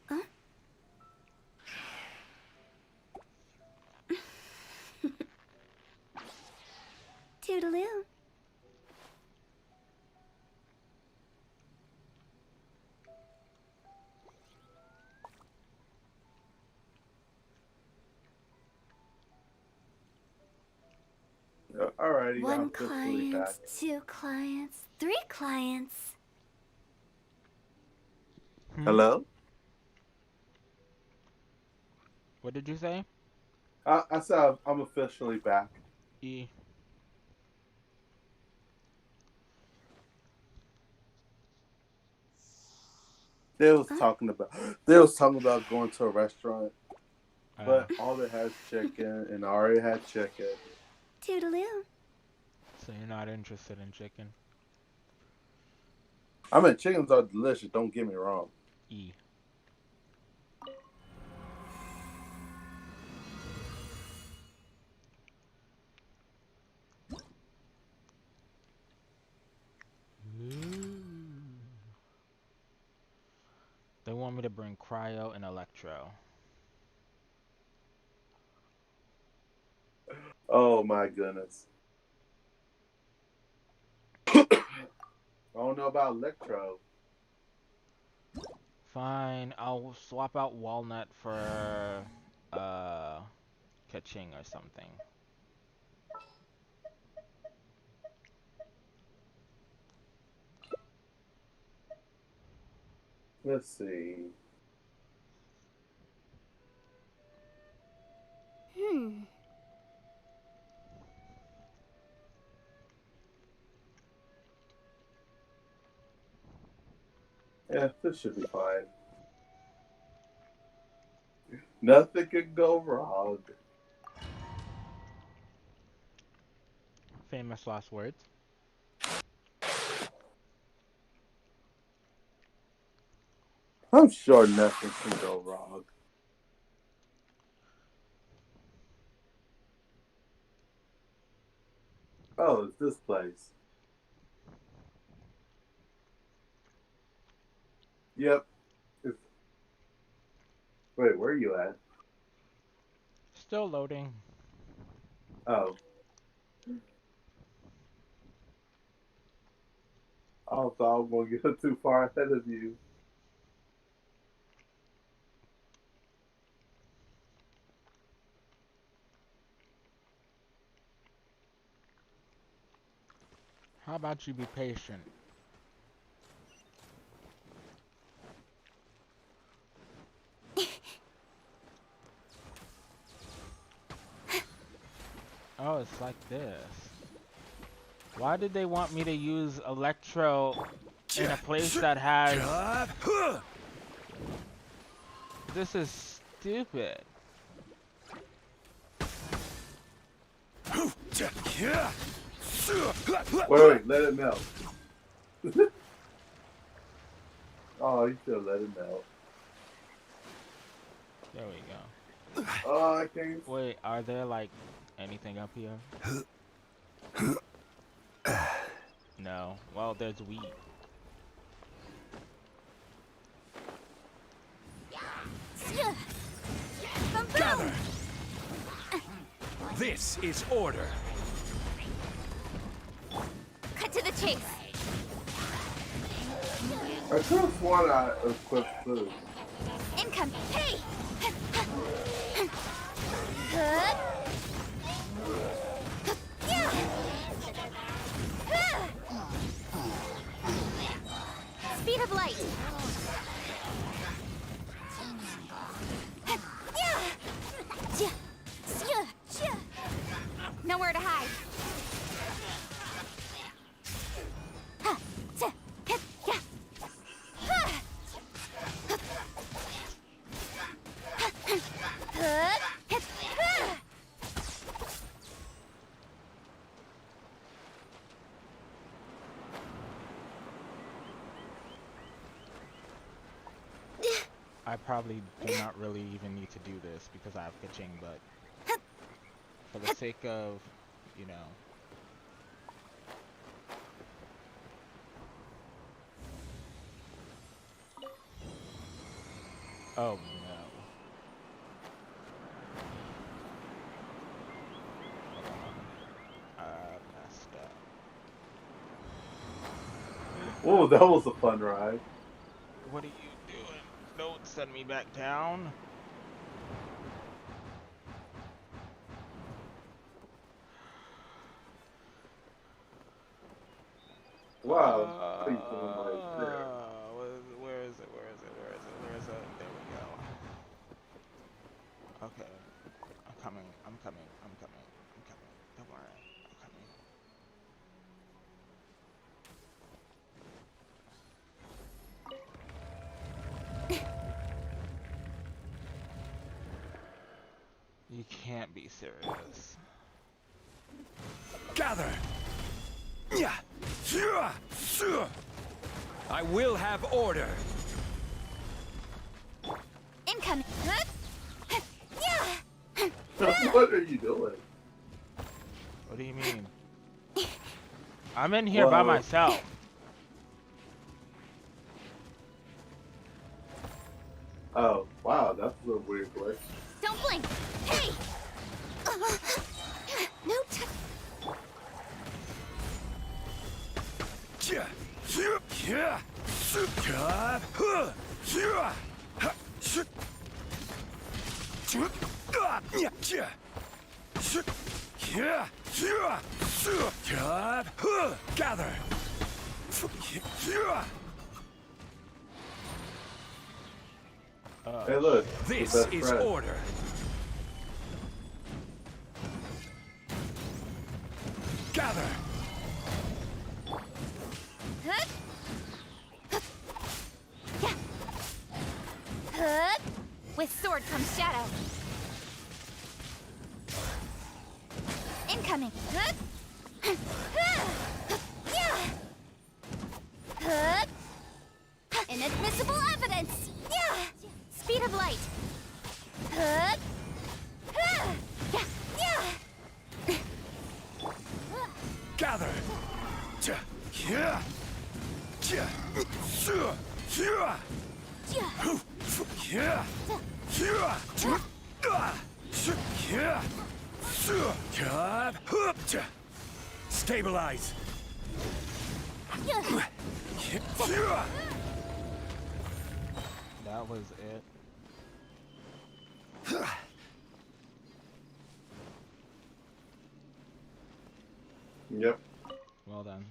Huh? Toodaloo. Alrighty, One I'm officially client, back. 2 clients, 3 clients. Hello? What did you say? I said I'm officially back. E. They was talking about going to a restaurant, but all they had is chicken, and I already had chicken. Toodaloo. So you're not interested in chicken? I mean, chickens are delicious. Don't get me wrong. E. They want me to bring Cryo and Electro. Oh my goodness. I don't know about Electro. Fine, I'll swap out Walnut for Kaching or something. Let's see. Yeah, this should be fine. Nothing could go wrong. Famous last words. I'm sure nothing can go wrong. Oh, it's this place. Yep. Wait, where are you at? Still loading. Oh. I thought I was going to get too far ahead of you. How about you be patient? Oh, it's like this. Why did they want me to use Electro in a place that has... This is stupid. Wait, let it melt. Oh, you should let it melt. There we go. Oh, I can't. Wait, are there like anything up here? No. Well, there's wheat. Gather! This is order. Cut to the chase. I could have sworn I equipped food. Income. Hey! Speed of light. Nowhere to hide. I probably do not really even need to do this because I have pitching, but for the sake of, you know. Oh no. Hold on. Messed up. Whoa, that was a fun ride. What are you doing? Don't send me back down. Wow, what are you doing right there? Where is it? There we go. Okay. I'm coming. Don't worry. I'm coming. You can't be serious. Gather! I will have order. Incoming. What are you doing? What do you mean? I'm in here by myself. Oh, wow, that's a weird place. Don't blink. Hey! No time. Gather. Hey, look. This best is friend. order. Gather. With sword comes shadow. Incoming. Inadmissible evidence. Speed of light. Gather. Stabilize. That was it. Yep. Well done.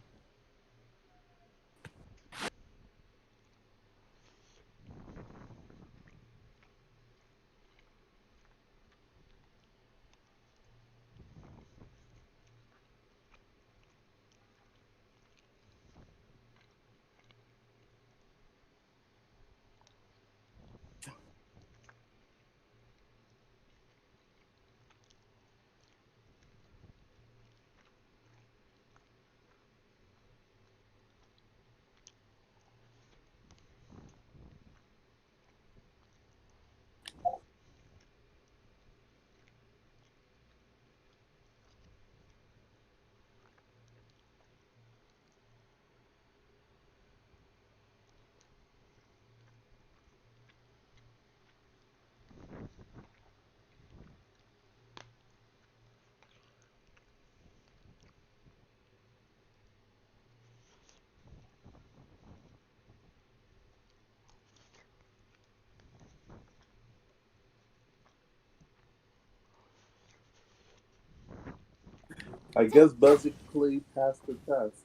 I guess basically passed the test.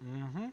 Mm-hmm.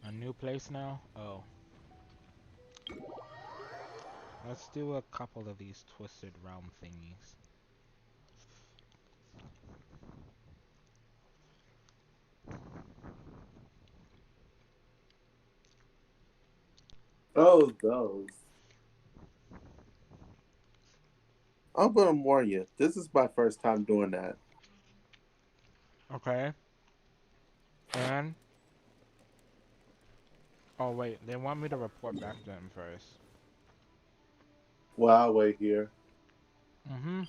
A new place now? Oh. Let's do a couple of these twisted realm thingies. Oh, those. I'm gonna warn you. This is my first time doing that. Okay. And oh wait, they want me to report back to them first. Well, I'll wait here. Mm-hmm.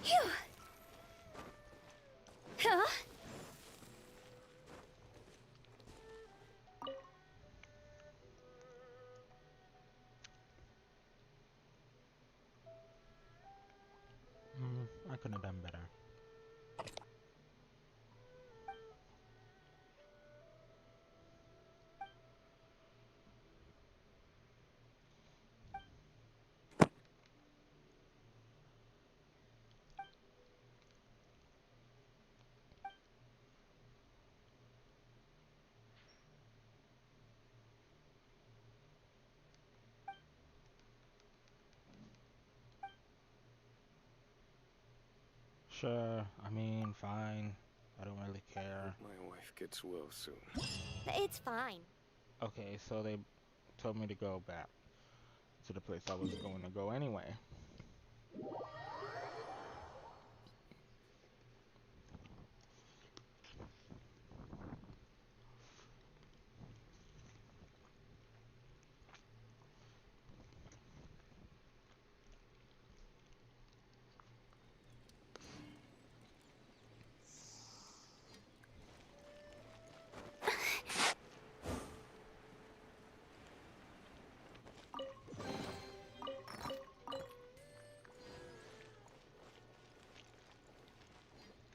Phew. Huh? I could have done better. Sure, I mean, fine. I don't really care. My wife gets well soon. It's fine. Okay, so they told me to go back to the place I was going to go anyway.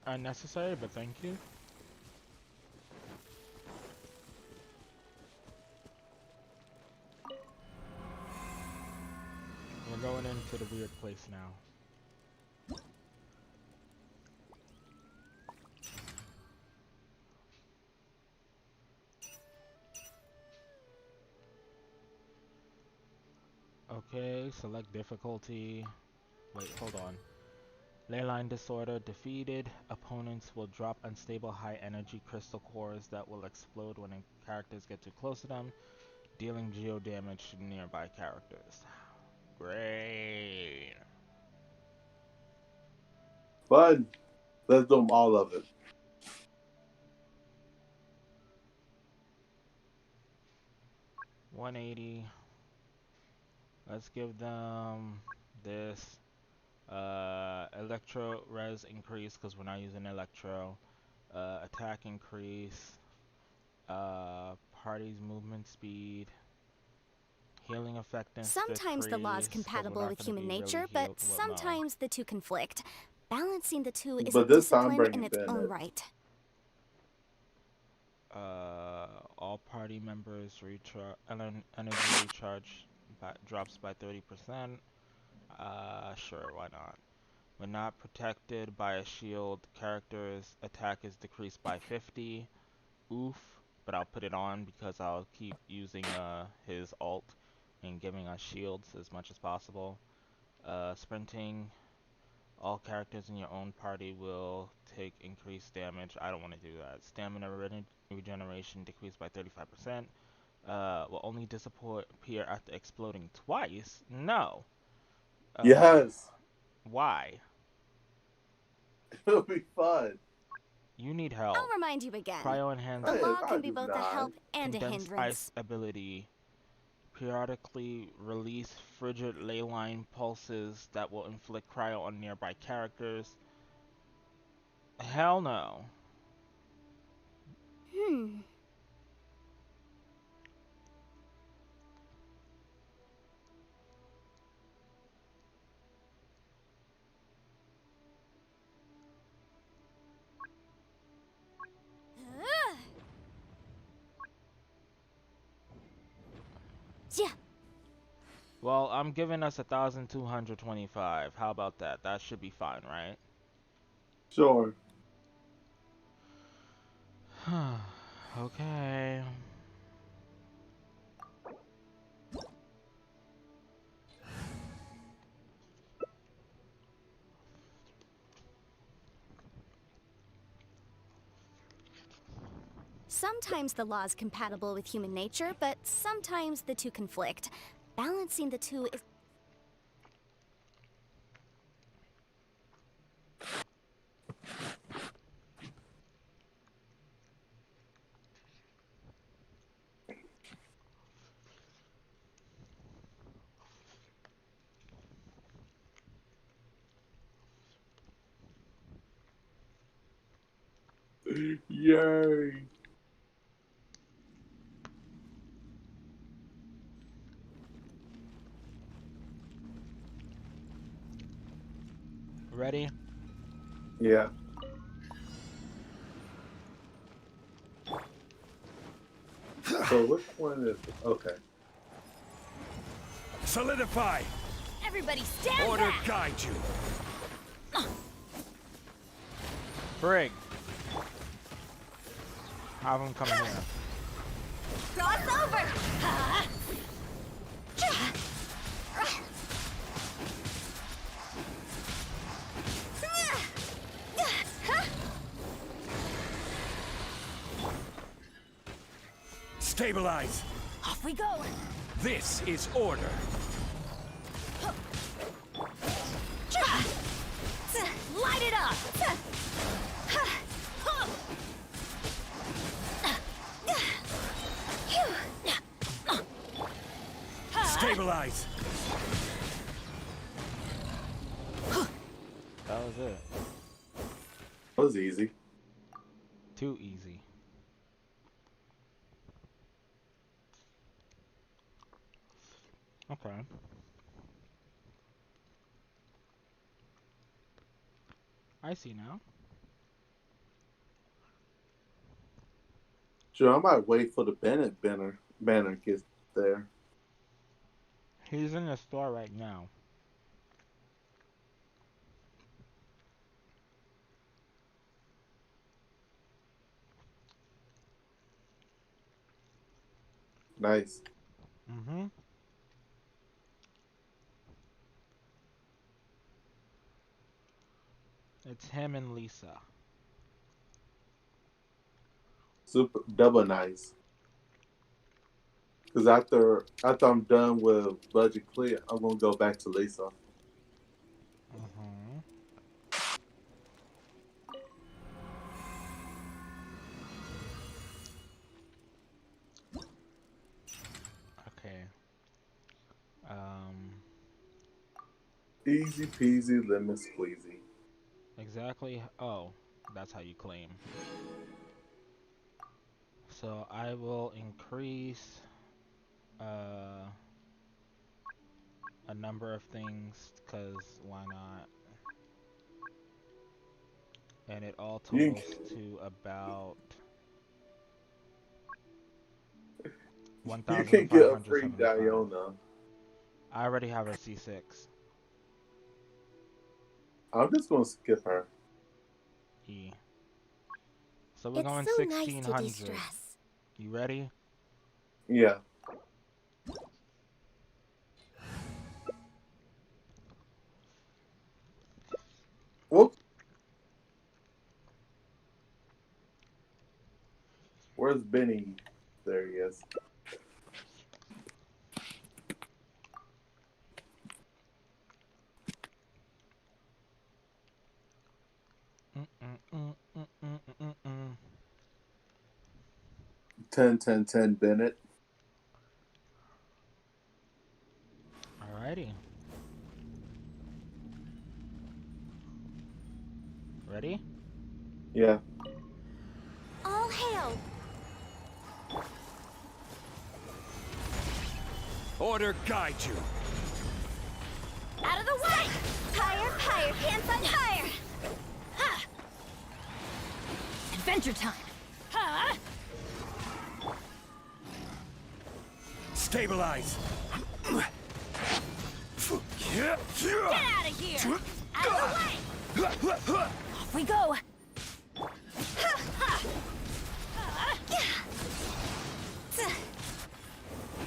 Unnecessary, but thank you. We're going into the weird place now. Okay, select difficulty. Wait, hold on. Leyline disorder defeated. Opponents will drop unstable high energy crystal cores that will explode when characters get too close to them, dealing geo damage to nearby characters. Great. Fun. Let's do all of it. $180. Let's give them this. Electro res increase because we're not using electro. Attack increase. Party's movement speed. Healing effectiveness Sometimes the law is decrease, 'cause we're compatible not with gonna human be really nature, healed. but Well, no. sometimes the two conflict. Balancing the two is a But this time discipline bring in its own Bennett. right. All party members energy recharge drops by 30%. Sure, why not? When not protected by a shield, character's attack is decreased by 50. Oof, but I'll put it on because I'll keep using his ult and giving us shields as much as possible. Sprinting, all characters in your own party will take increased damage. I don't want to do that. Stamina regeneration decreased by 35%. Will only disappear after exploding twice? No. Yes. Why? It'll be fun. You need help. I'll remind you again. Cryo enhanced. The law can be both a help and a Condensed hindrance. ice ability. Periodically release frigid ley line pulses that will inflict cryo on nearby characters. Hell no. Well, I'm giving us 1,225. How about that? That should be fine, right? Sure. Okay. Sometimes the law is compatible with human nature, but sometimes the two conflict. Balancing the two is... Yay. Ready? Yeah. So which one is okay? Solidify! Everybody stand Order back! guide you! Brig. Have him come here. Cross over! Stabilize! Off we go! This is order! Light it up! Stabilize! That was it. That was easy. Too easy. Okay. I see now. Sure, I might wait for the Bennett banner gets there. He's in the store right now. Nice. Mm-hmm. It's him and Lisa. Super double nice. Because after I'm done with budget clear, I'm gonna go back to Lisa. Mm-hmm. Okay. Easy peasy, lemon squeezy. Exactly. Oh, that's how you claim. So I will increase a number of things, because why not? And it all You totals to about you can get a 1,575. free Diona. I already have a C6. I'm just gonna skip her. E. So we're It's going so nice to 1600. de-stress. You ready? Yeah. Whoop. Where's Benny? There he is. Mm-mm-mm, mm-mm-mm-mm-mm. 10 Bennett. Alrighty. Ready? Yeah. All hail! Order guide you. Out of the way! Higher, higher, hands on higher! Ha! Adventure time! Ha! Stabilize. Get out of here! Out of the way! Off we go!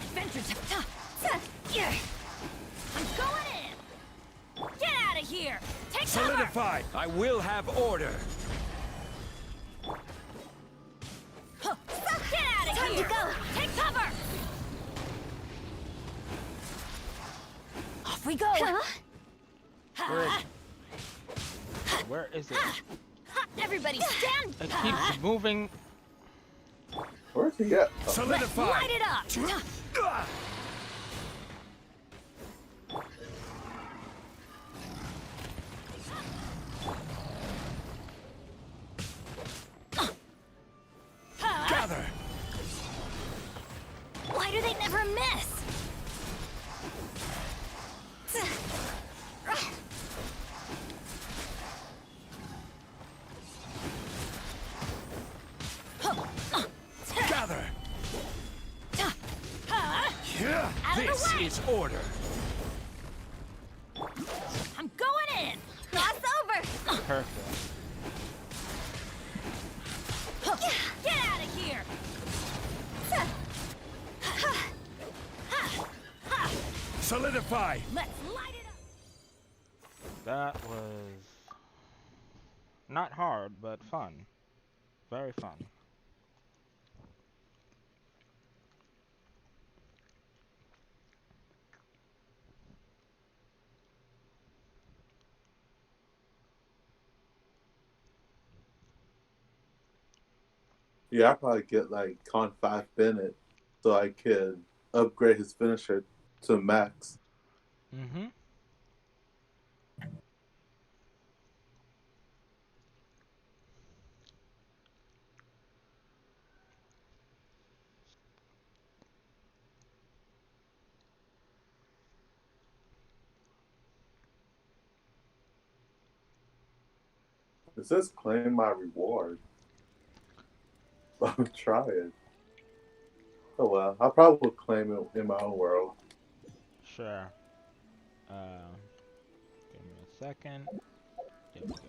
Adventure time! I'm going in! Get out of here! Take cover! Solidify. I will have order. Get out of here! Time to go! Take cover! Off we go! Where is it? Everybody stand! It keeps moving. Where's he at? Oh. Solidify. Light it up! Gather. Why do they never miss? Gather. Out of This the way! is order. I'm going in! Cross over! Perfect. Get out of here! Solidify. Let's light it up! That was not hard, but fun. Very fun. Yeah, I'll probably get like Con 5 Bennett so I can upgrade his finisher to max. Mm-hmm. It says claim my reward. I'm trying. Oh well, I probably will claim it in my own world. Sure. Give me a second. There we go.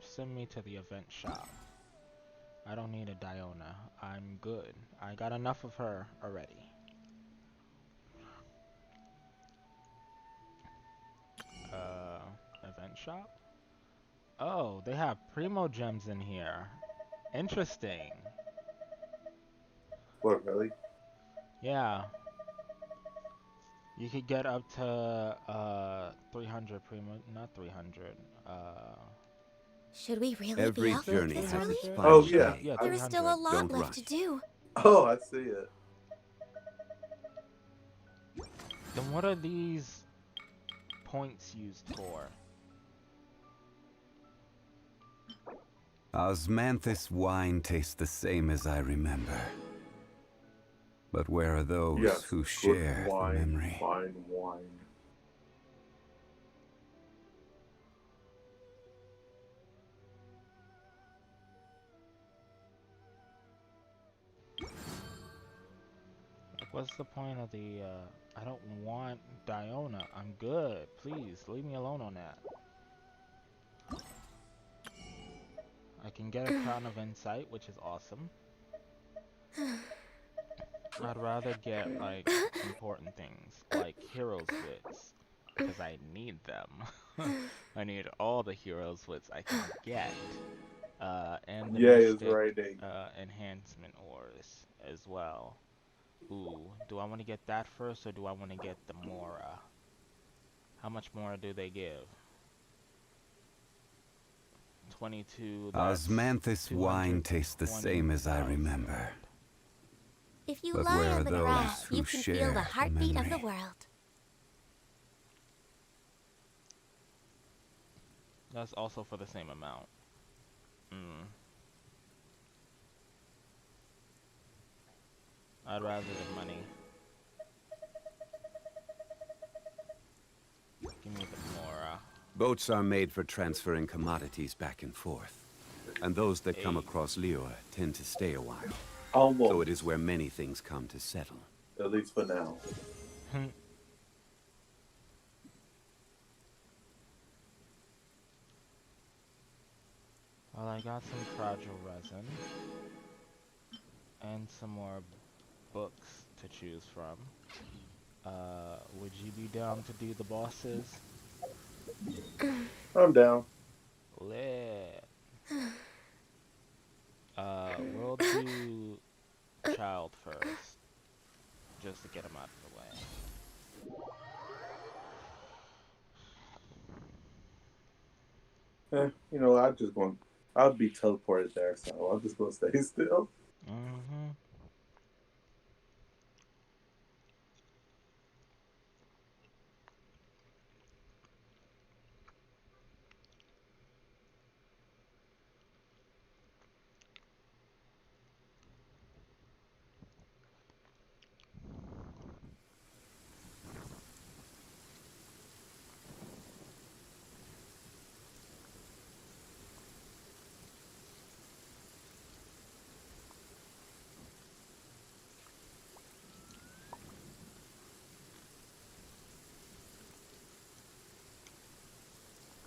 Send me to the event shop. I don't need a Diona. I'm good. I got enough of her already. Event shop? Oh, they have Primo gems in here. Interesting. What, really? Yeah. You could get up to 300 Primo, not 300. Should we really Every be out journey this has early? its Oh, final yeah. day. Yeah, There is still a lot Don't left rush. to do. Oh, I see it. Then what are these points used for? Osmanthus wine tastes the same as I remember. But where are those Yes, who good share wine, the memory? fine wine. Like, what's the point of the, I don't want Diona. I'm good. Please, leave me alone on that. I can get a Crown of Insight, which is awesome. I'd rather get, like, important things, like Heroes Wits, because I need them. I need all the Heroes Wits I can get. And the Mystic Enhancement Ores as well. Ooh, do I want to get that first, or do I want to get the Mora? How much more do they give? 22. Osmanthus wine tastes the same as I remember. If you But lie where on are the those grass, who you can feel share the heartbeat of the memory? world. That's also for the same amount. I'd rather the money. Give me the Mora. Boats are made for transferring commodities back and forth. And those that come across Liyue tend to stay a while. Almost. So it is where many things come to settle. At least for now. Well, I got some fragile resin. And some more books to choose from. Would you be down to do the bosses? I'm down. Lit. We'll do Child first. Just to get him out of the way. You know, I'll be teleported there, so I'm just gonna stay still.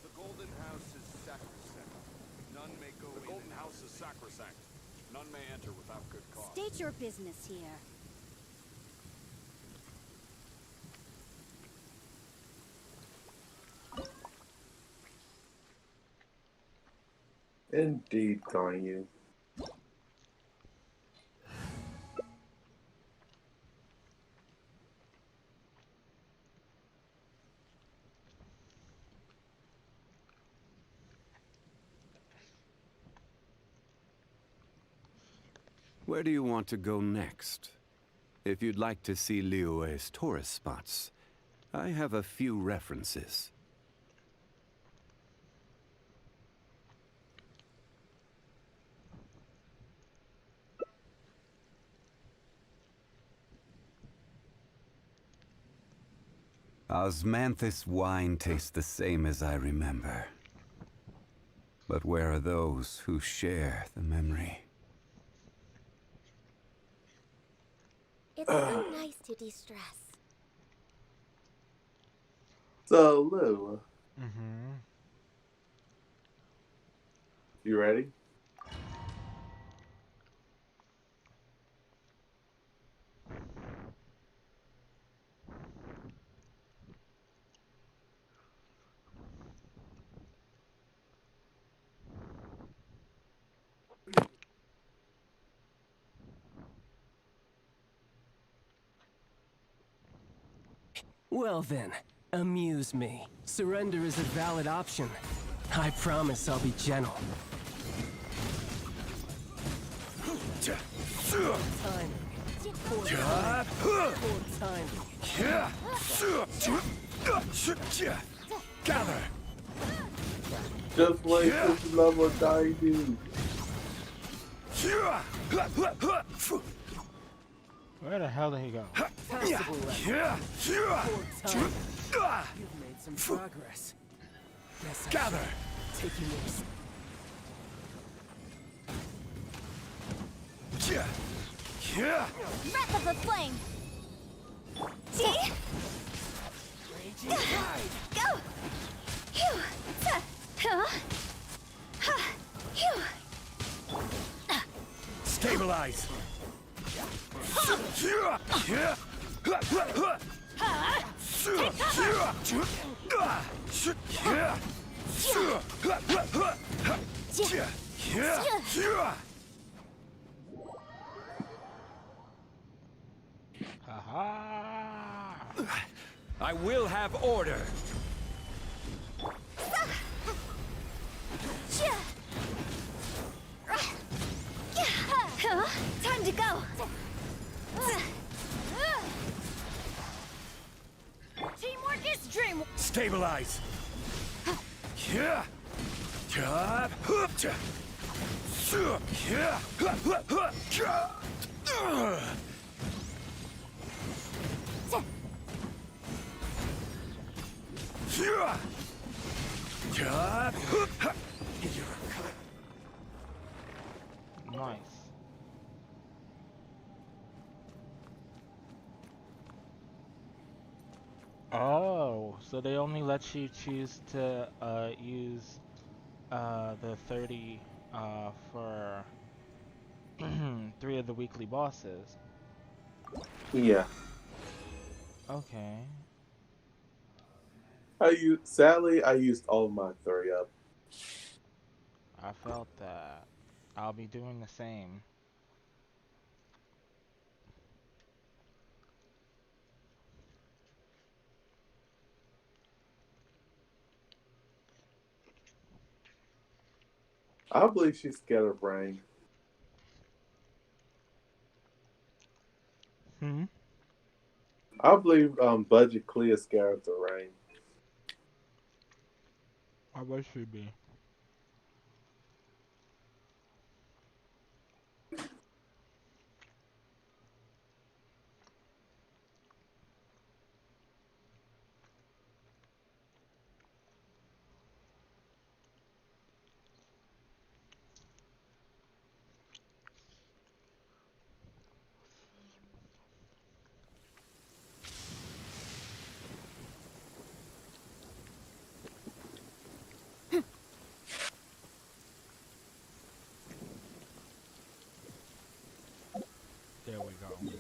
The Golden House is sacrosanct. None may go in. The Golden House is sacrosanct. None may enter without good cause. State your business here. Indeed, Ganyu. Where do you want to go next? If you'd like to see Liyue's tourist spots, I have a few references. Osmanthus wine tastes the same as I remember. But where are those who share the memory? It's so nice to de-stress. So, Lou. You ready? Well then, amuse me. Surrender is a valid option. I promise I'll be gentle. Timing. Gather. Just like this level dying dude. Where the hell did he go? Passable You've made some progress. Guess I Gather. should take you next. Breath of the flame! See? Go! Phew! Huh? Phew! Stabilize. I will have order. Time to go! Teamwork is dream. Stabilize. Nice. Oh, so they only let you choose to use the 30 for 3 of the weekly bosses. Yeah. Okay. Sadly, I used all my 3 up. I felt that. I'll be doing the same. I believe she's scared of rain. I believe Budget Clea is scared of the rain. I wish she'd be. There we go.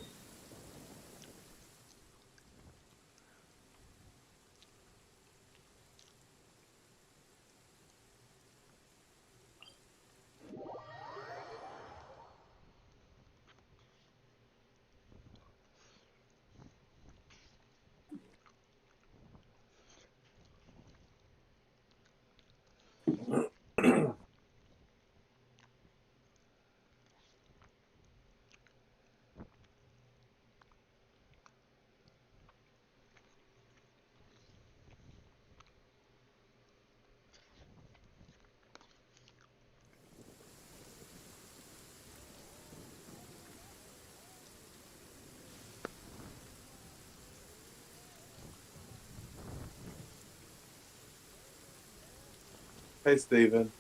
Hey, Steven.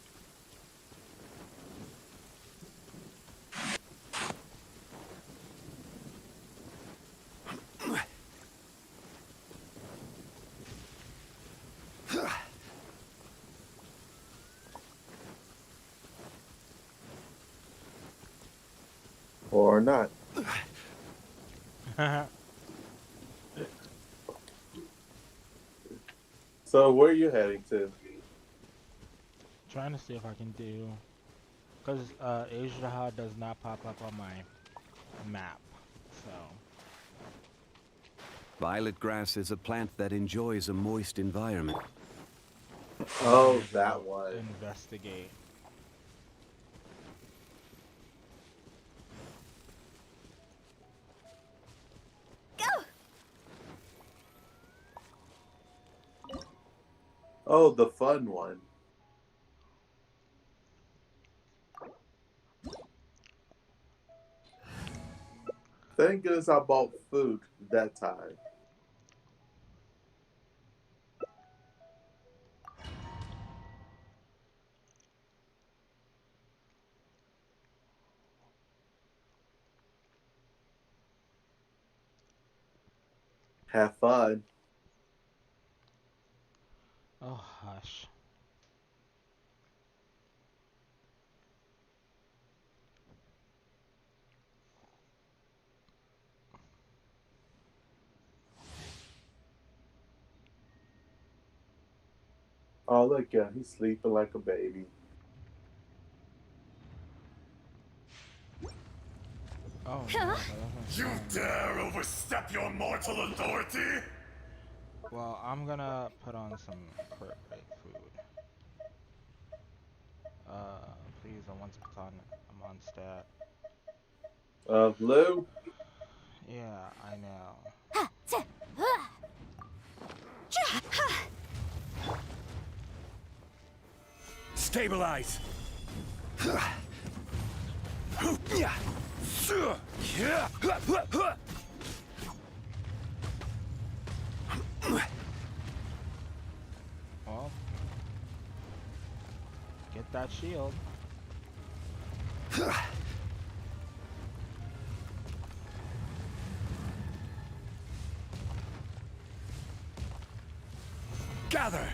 Or not. So, where are you heading to? Trying to see if I can do, because Asia does not pop up on my map, so. Violet grass is a plant that enjoys a moist environment. Oh, that one. Investigate. Oh, the fun one. Thank goodness I bought food that time. Have fun. Oh, hush. Oh, look, yeah, he's sleeping like a baby. Oh, no, that You doesn't sound... dare overstep your mortal authority? Well, I'm gonna put on some crit rate food. Please, I'm on stat. Lou? Yeah, I know. Stabilize! Well, get that shield. Gather!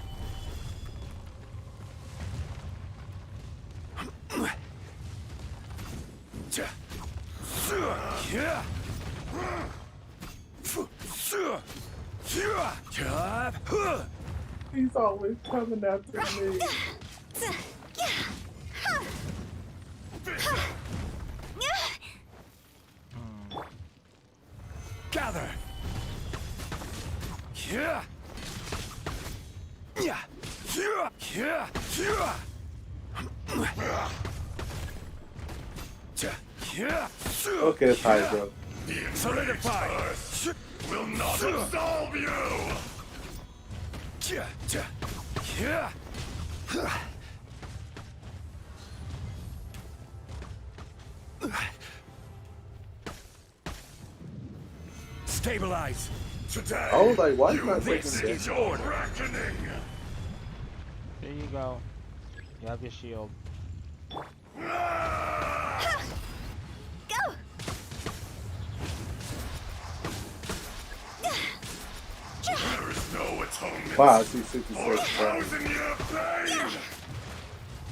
He's always coming after me. Gather! Okay, Hydro. Solidify! Will not absolve you! Stabilize! Today, I was like, why is you not taking this this? is your reckoning! There you go. You have your shield. Go! There is no atonement Wow, I see for 66 frames. 1,000-year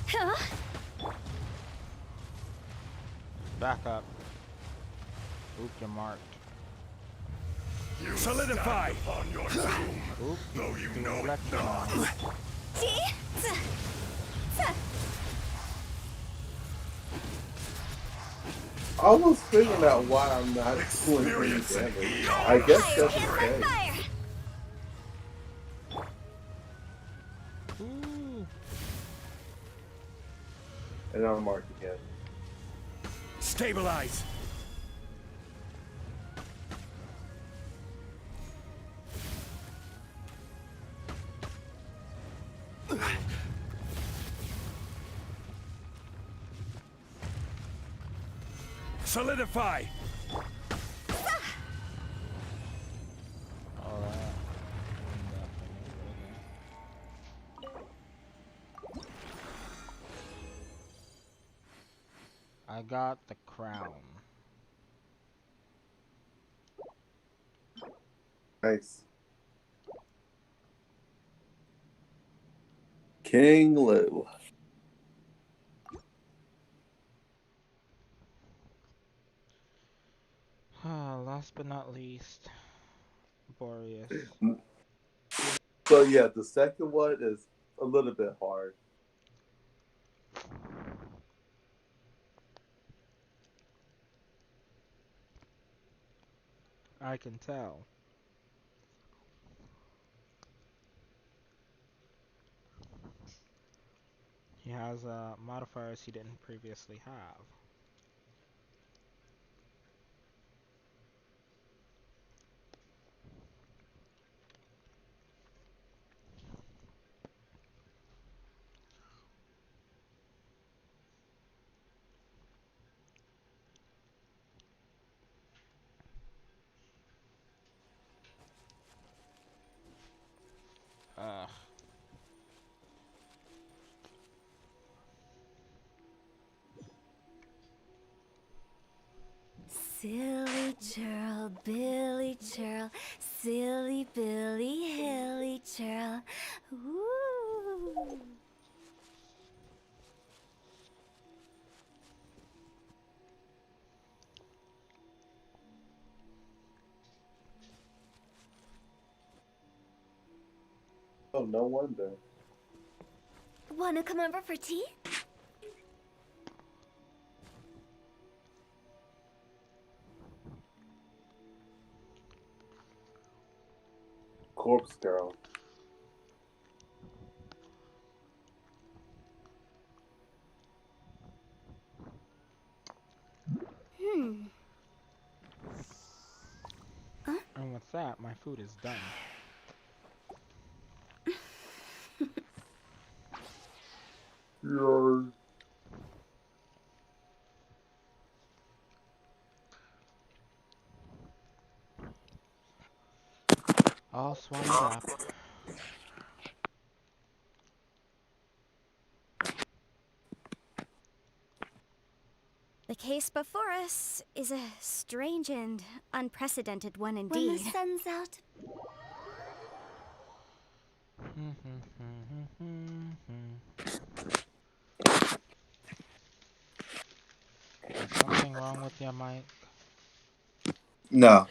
pain! Back up. Oop, you're marked. You Solidify! stand upon your doom, Oop, though you doing know it electro not. now. I was figuring out why I'm not doing any Experience an damage. eon I guess of that's okay. Ooh. And I'm marked again. Stabilize! Solidify! Alright. I got the crown. Nice. King Lou. Last but not least, Boreas. So yeah, the second one is a little bit hard. I can tell. He has modifiers he didn't previously have. Silly churl, Billy churl, silly Billy, hilly churl. Ooh. Oh, no wonder. Wanna come over for tea? Corpse girl. And with that, my food is done. Yeah. All swallowed up. The case before us is a strange and unprecedented one When indeed. the sun's out, Is something wrong with your mic? No.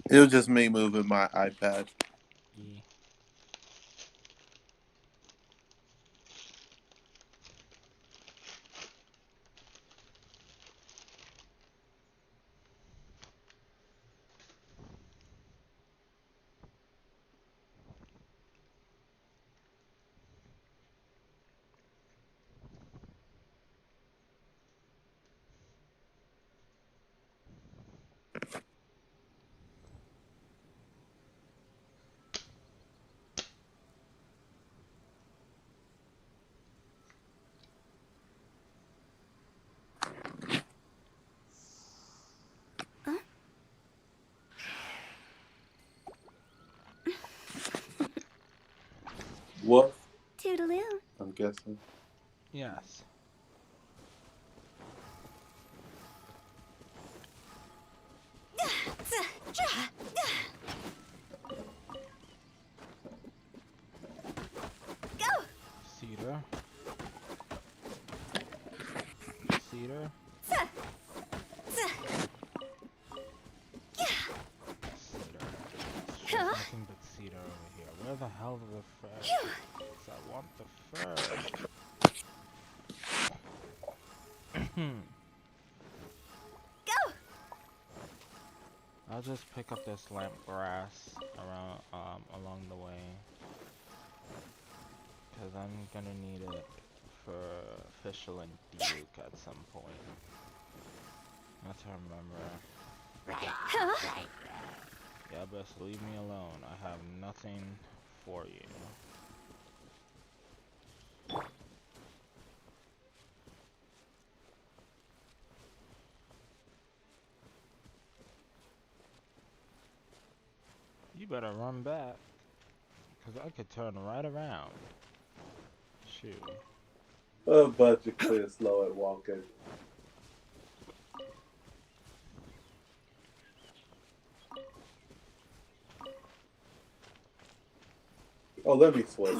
It was just me moving my iPad. Yeah. What? toodaloo. I'm guessing. Yes. Go! Cedar. Cedar. Cedar. Nothing but cedar over here. Where the hell are the furs? I want the fur. Go! I'll just pick up this lamp grass around along the way, cause I'm gonna need it for Fischl and Duke at some point. Not to remember. Yeah, best leave me alone. I have nothing for you. You better run back, cause I could turn right around. Shoot. A bunch of clear slow at walking. Oh, let me switch.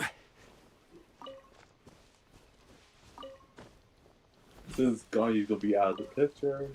Since gone, you gonna be out of the picture.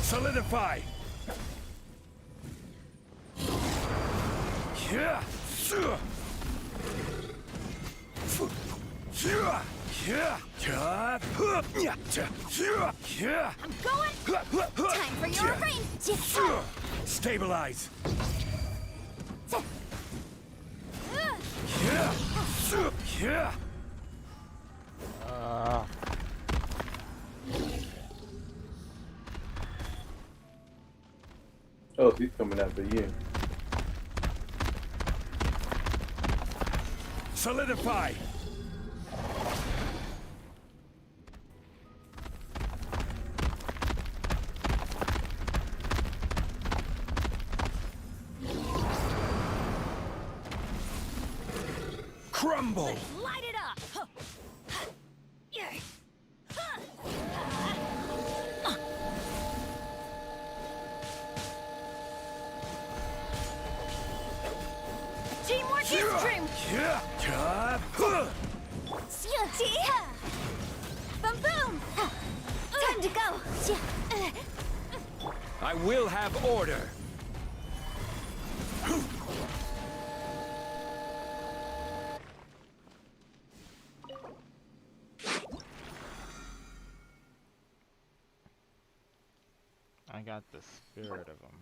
Solidify! Yeah! I'm going! Time for your revenge! Stabilize! Oh, he's coming after you. Solidify! Crumble! Light it up! Teamwork is dream! Boom boom! Time to go! I will have order! I got the spirit of him.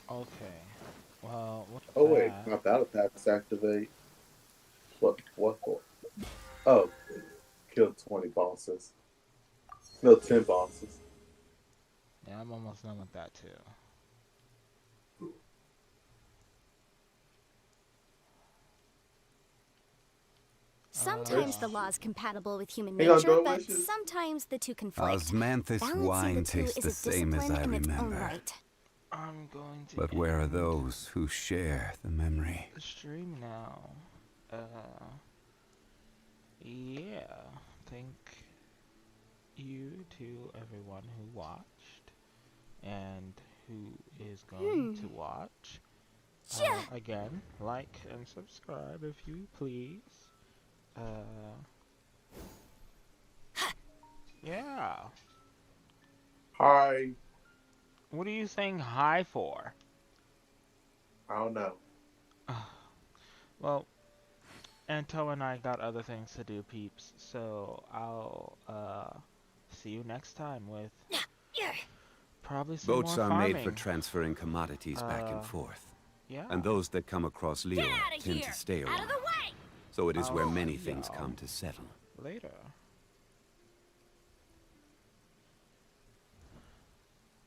Okay. Well, what's Oh wait, that? my battle pass activate. What for? Oh, killed 20 bosses. No, 10 bosses. Yeah, I'm almost done with that too. Sometimes the law's compatible with human Hang on, nature, bro, but wishes? sometimes the two conflict. Osmanthus Balancing wine the two tastes is the a same as discipline I in its own remember. right. I'm going to But where are those who share the memory? the stream now. Yeah. Thank you to everyone who watched and who is going to watch. Again, like and subscribe if you please. Yeah. Hi. What are you saying hi for? I don't know. Well, Anto and I got other things to do, peeps, so I'll see you next time with probably some Boats more are farming. made for transferring commodities back and forth. Yeah. And those that come across Leo tend to stay around. So it is where many things come to settle. Later.